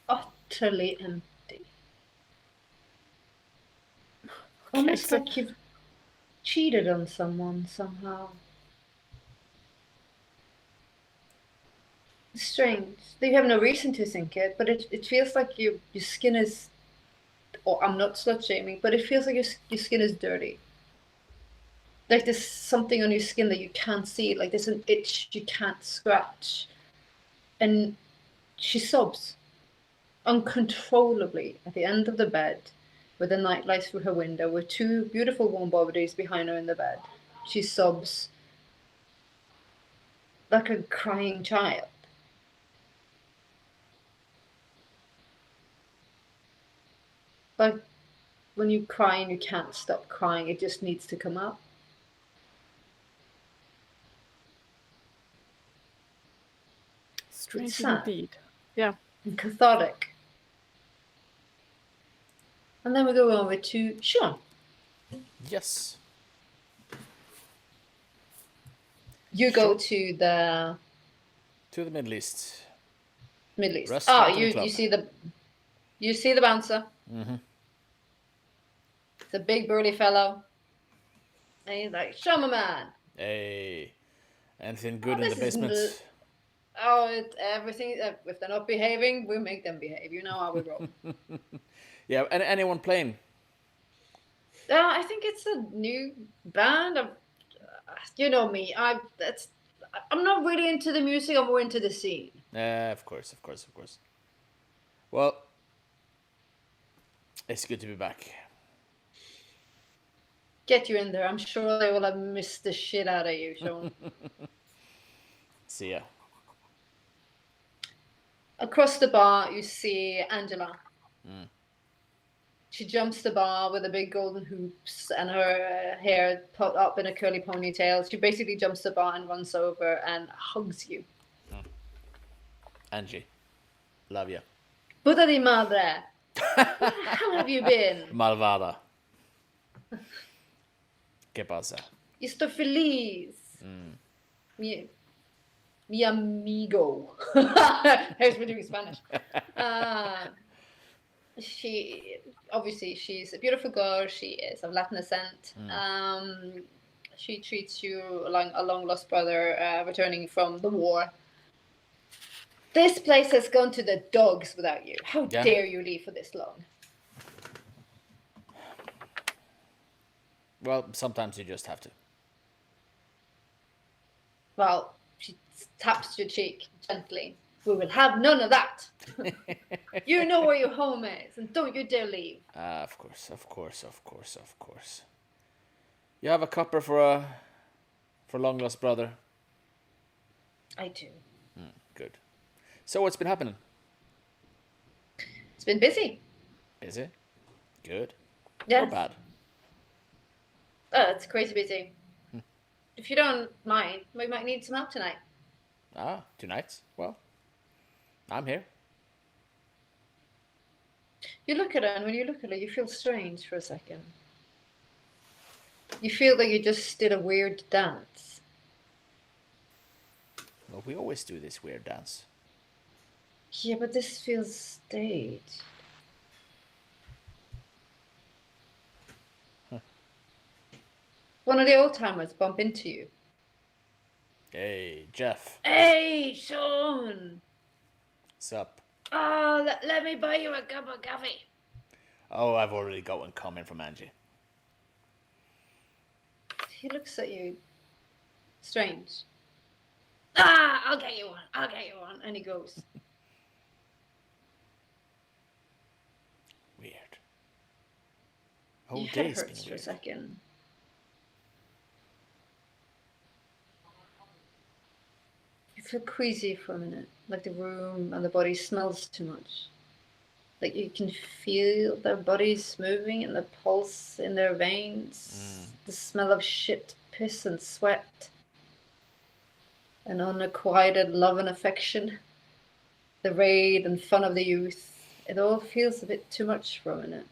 utterly empty. Almost like you've cheated on someone somehow. Strange. You have no reason to think it, but it feels like your skin is, or I'm not slut shaming, but it feels like your skin is dirty. Like there's something on your skin that you can't see, like there's an itch you can't scratch. And she sobs uncontrollably at the end of the bed, with the night light through her window, with 2 beautiful warm bodies behind her in the bed. She sobs like a crying child. Like when you cry and you can't stop crying, it just needs to come out. Strange sad. indeed. Yeah. And cathartic. And then we go over to Sean. Yes. You go to the Middle East. Middle East. Restaurant and You club. you see the bouncer. Mm-hmm. The big burly fellow. And he's like, show me, man. Hey, anything good in this the basement? Everything. If they're not behaving, we make them behave. You know how we roll. Yeah, and anyone playing? I think it's a new band. You know me. I'm not really into the music. I'm more into the scene. Of course. Well, it's good to be back. Get you in there. I'm sure they will have missed the shit out of you, Sean. See ya. Across the bar, you see Angela. She jumps the bar with the big golden hoops and her hair put up in a curly ponytail. She basically jumps the bar and runs over and hugs you. Angie, love ya. Puta di madre! How have you been? Malvada. ¿Qué pasa? Estoy feliz. Mi amigo. Here's me doing Spanish. She's a beautiful girl. She is of Latin descent. She treats you like a long lost brother returning from the war. This place has gone to the dogs without you. How Yeah. dare you leave for this long? Well, sometimes you just have to. Well, she taps your cheek gently. We will have none of that. You know where your home is, and don't you dare leave. Of course. You have a copper for long lost brother. I do. Good. So what's been happening? It's been busy. Busy? Good. Yes. Or bad? Oh, it's crazy busy. If you don't mind, we might need some help tonight. Tonight? Well, I'm here. You look at her, and when you look at her, you feel strange for a second. You feel that you just did a weird dance. Well, we always do this weird dance. Yeah, but this feels staged. One of the old timers bump into you. Hey, Jeff. Hey, Sean! Sup? Oh, let me buy you a cup of coffee. Oh, I've already got one coming from Angie. He looks at you. Strange. I'll get you one. And he goes. Weird. Whole Your head day's been hurts for a weird. second. You feel queasy for a minute, like the room and the body smells too much. Like you can feel their bodies moving and the pulse in their veins, the smell of shit, piss and sweat, and unrequited love and affection, the raid and fun of the youth. It all feels a bit too much for a minute.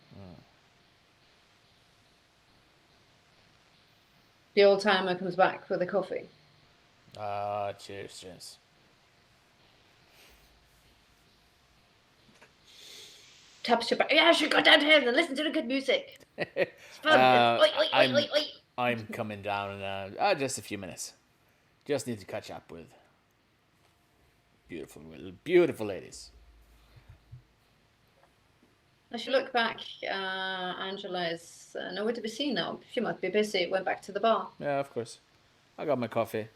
The old timer comes back with a coffee. Cheers. Taps your back. Yeah, I should go downstairs and listen to the good music. It's fun. Oi. I'm coming down in just a few minutes. Just need to catch up with beautiful ladies. As you look back, Angela is nowhere to be seen now. She must be busy. Went back to the bar. Yeah, of course. I got my coffee.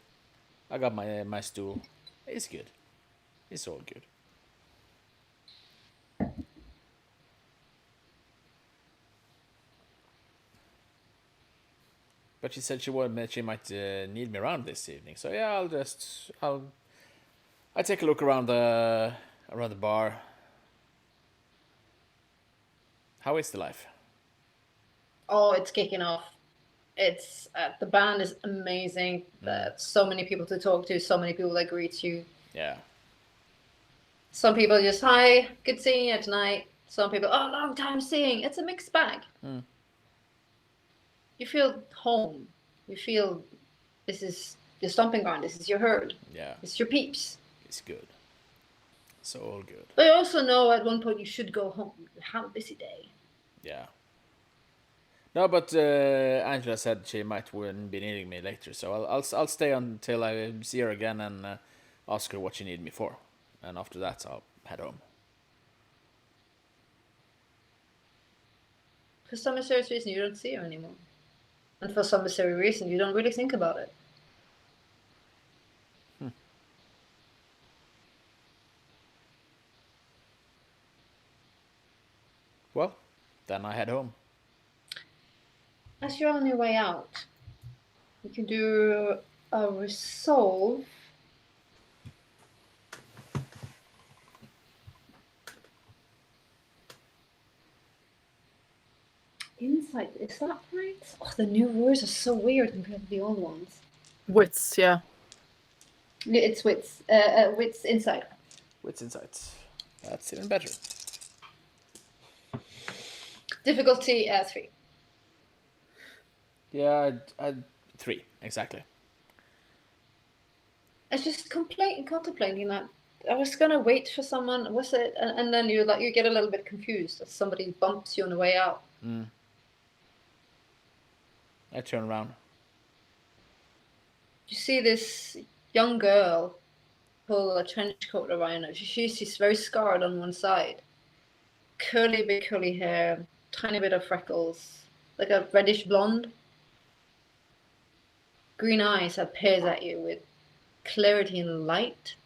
I got my stool. It's good. It's all good. But she said she might need me around this evening. So yeah, I'll take a look around the bar. How is the life? Oh, it's kicking off. It's the band is amazing. So many people to talk to. So many people that greet you. Yeah. Some people just hi, good seeing you tonight. Some people, oh, long time seeing. It's a mixed bag. You feel home. You feel this is your stomping ground. This is your herd. Yeah. It's your peeps. It's good. It's all good. But you also know at one point you should go home. You have a busy day. Yeah. No, but Angela said she wouldn't be needing me later, so I'll stay until I see her again and ask her what she needed me for, and after that I'll head home. For some mysterious reason, you don't see her anymore. And for some mysterious reason, you don't really think about it. Well, then I head home. As you're on your way out, you can do a resolve. Insight, is that right? Oh, the new words are so weird compared to the old ones. Wits, yeah. It's wits. Wits insight. Wits insights. That's even better. Difficulty 3. Yeah, 3 exactly. I was just contemplating that. I was gonna wait for someone. Was it? And then you get a little bit confused as somebody bumps you on the way out. I turn around. You see this young girl pull a trench coat around her. She's very scarred on one side. Big curly hair, tiny bit of freckles, like a reddish blonde. Green eyes that peers at you with clarity and light.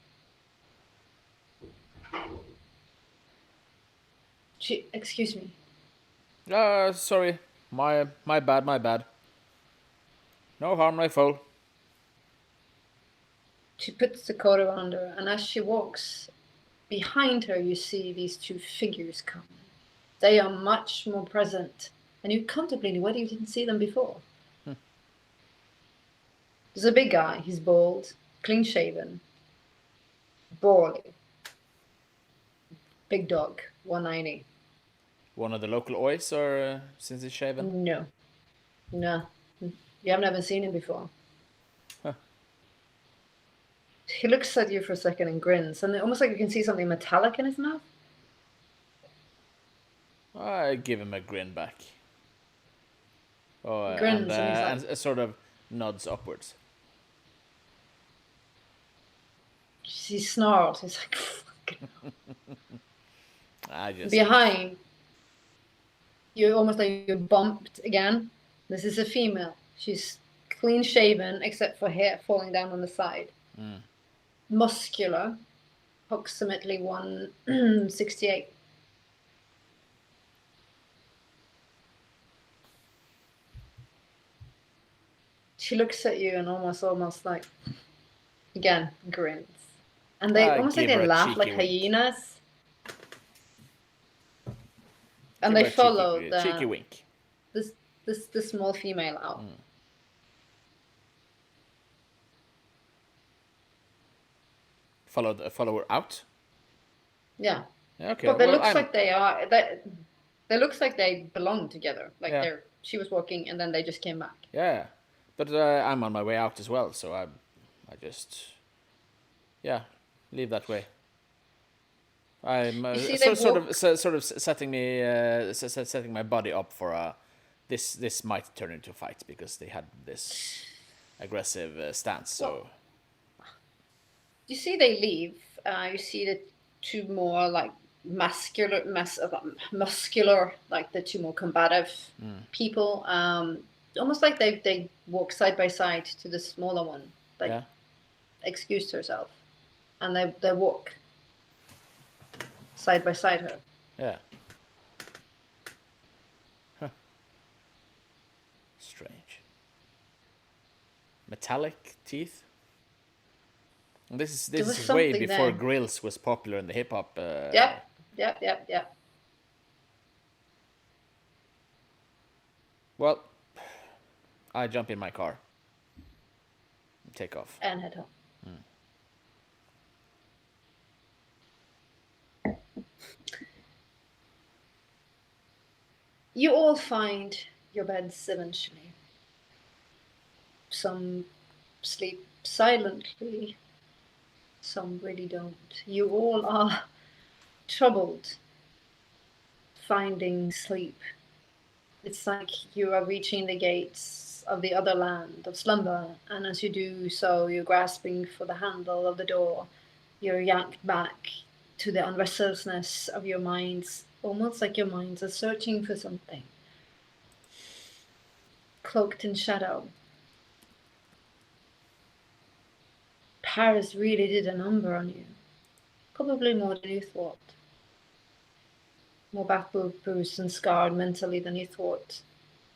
Excuse me. Sorry. My bad. No harm, no foul. She puts the coat around her, and as she walks behind her, you see these two figures come. They are much more present, and you're contemplating whether you didn't see them before. There's a big guy. He's bald, clean-shaven, burly. Big dog, 190. One of the local oys, or since he's shaven? No. You have never seen him before. Huh. He looks at you for a second and grins, and almost like you can see something metallic in his mouth. I give him a grin back. Oh, Grins, and sort of nods upwards. He snarls. He's like, fucking I just behind. You're almost like you're bumped again. This is a female. She's clean shaven except for hair falling down on the side. Muscular, approximately 168. She looks at you and almost like, again, grins. And they almost like give her they a laugh like cheeky wink. hyenas. And Give they her a follow cheeky wink. the small female out. Follow her out? Yeah. Okay. But they looks like they are. They looks like they belong together. Like she was walking and then they just came back. Yeah, but I'm on my way out as well, so I just leave that way. I'm sort of setting my body up for this might turn into a fight because they had this aggressive stance. So you see, they leave. You see the two more like muscular, like the two more combative people. Almost like they walk side by side to the smaller one. Like excused herself, and they walk side by side her. Yeah. Huh. Strange. Metallic teeth. And this is way before grills was popular in the hip hop. Yep. Well, I jump in my car. Take off. And head home. You all find your beds eventually. Some sleep silently, some really don't. You all are troubled finding sleep. It's like you are reaching the gates of the other land of slumber, and as you do so, you're grasping for the handle of the door. You're yanked back to the unrestlessness of your minds, almost like your minds are searching for something. Cloaked in shadow. Paris really did a number on you. Probably more than you thought. More battle-bruised and scarred mentally than you thought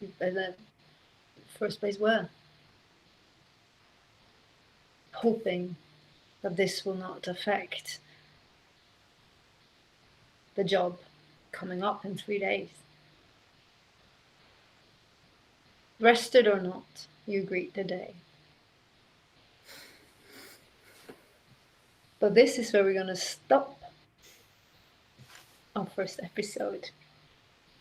you in the first place were. Hoping that this will not affect the job coming up in 3 days. Rested or not, you greet the day. But this is where we're going to stop our first episode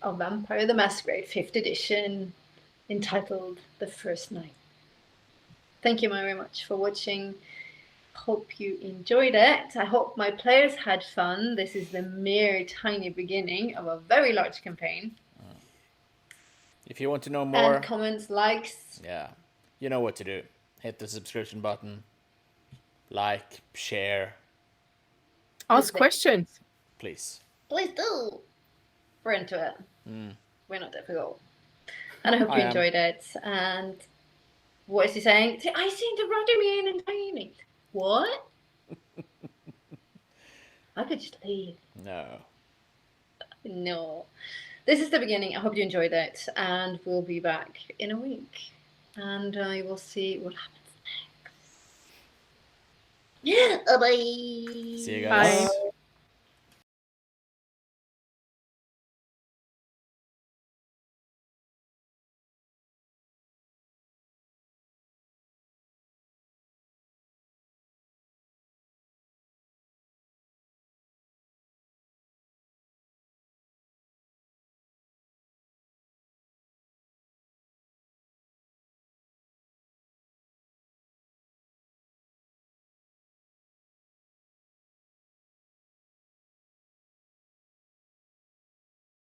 of Vampire the Masquerade 5th edition, entitled The First Night. Thank you very much for watching. Hope you enjoyed it. I hope my players had fun. This is the mere tiny beginning of a very large campaign. If you want to know more... And comments, likes. Yeah, you know what to do. Hit the subscription button. like, share, Ask questions. please. Please do. We're into it. Mm. We're not difficult. And I hope you I am. enjoyed it. And what is he saying? I see interrupting me and entertaining me. What? I could just leave. No. No. This is the beginning. I hope you enjoyed it. And we'll be back in a week. And I will see what happens next. Yeah. Bye. See you guys. Bye.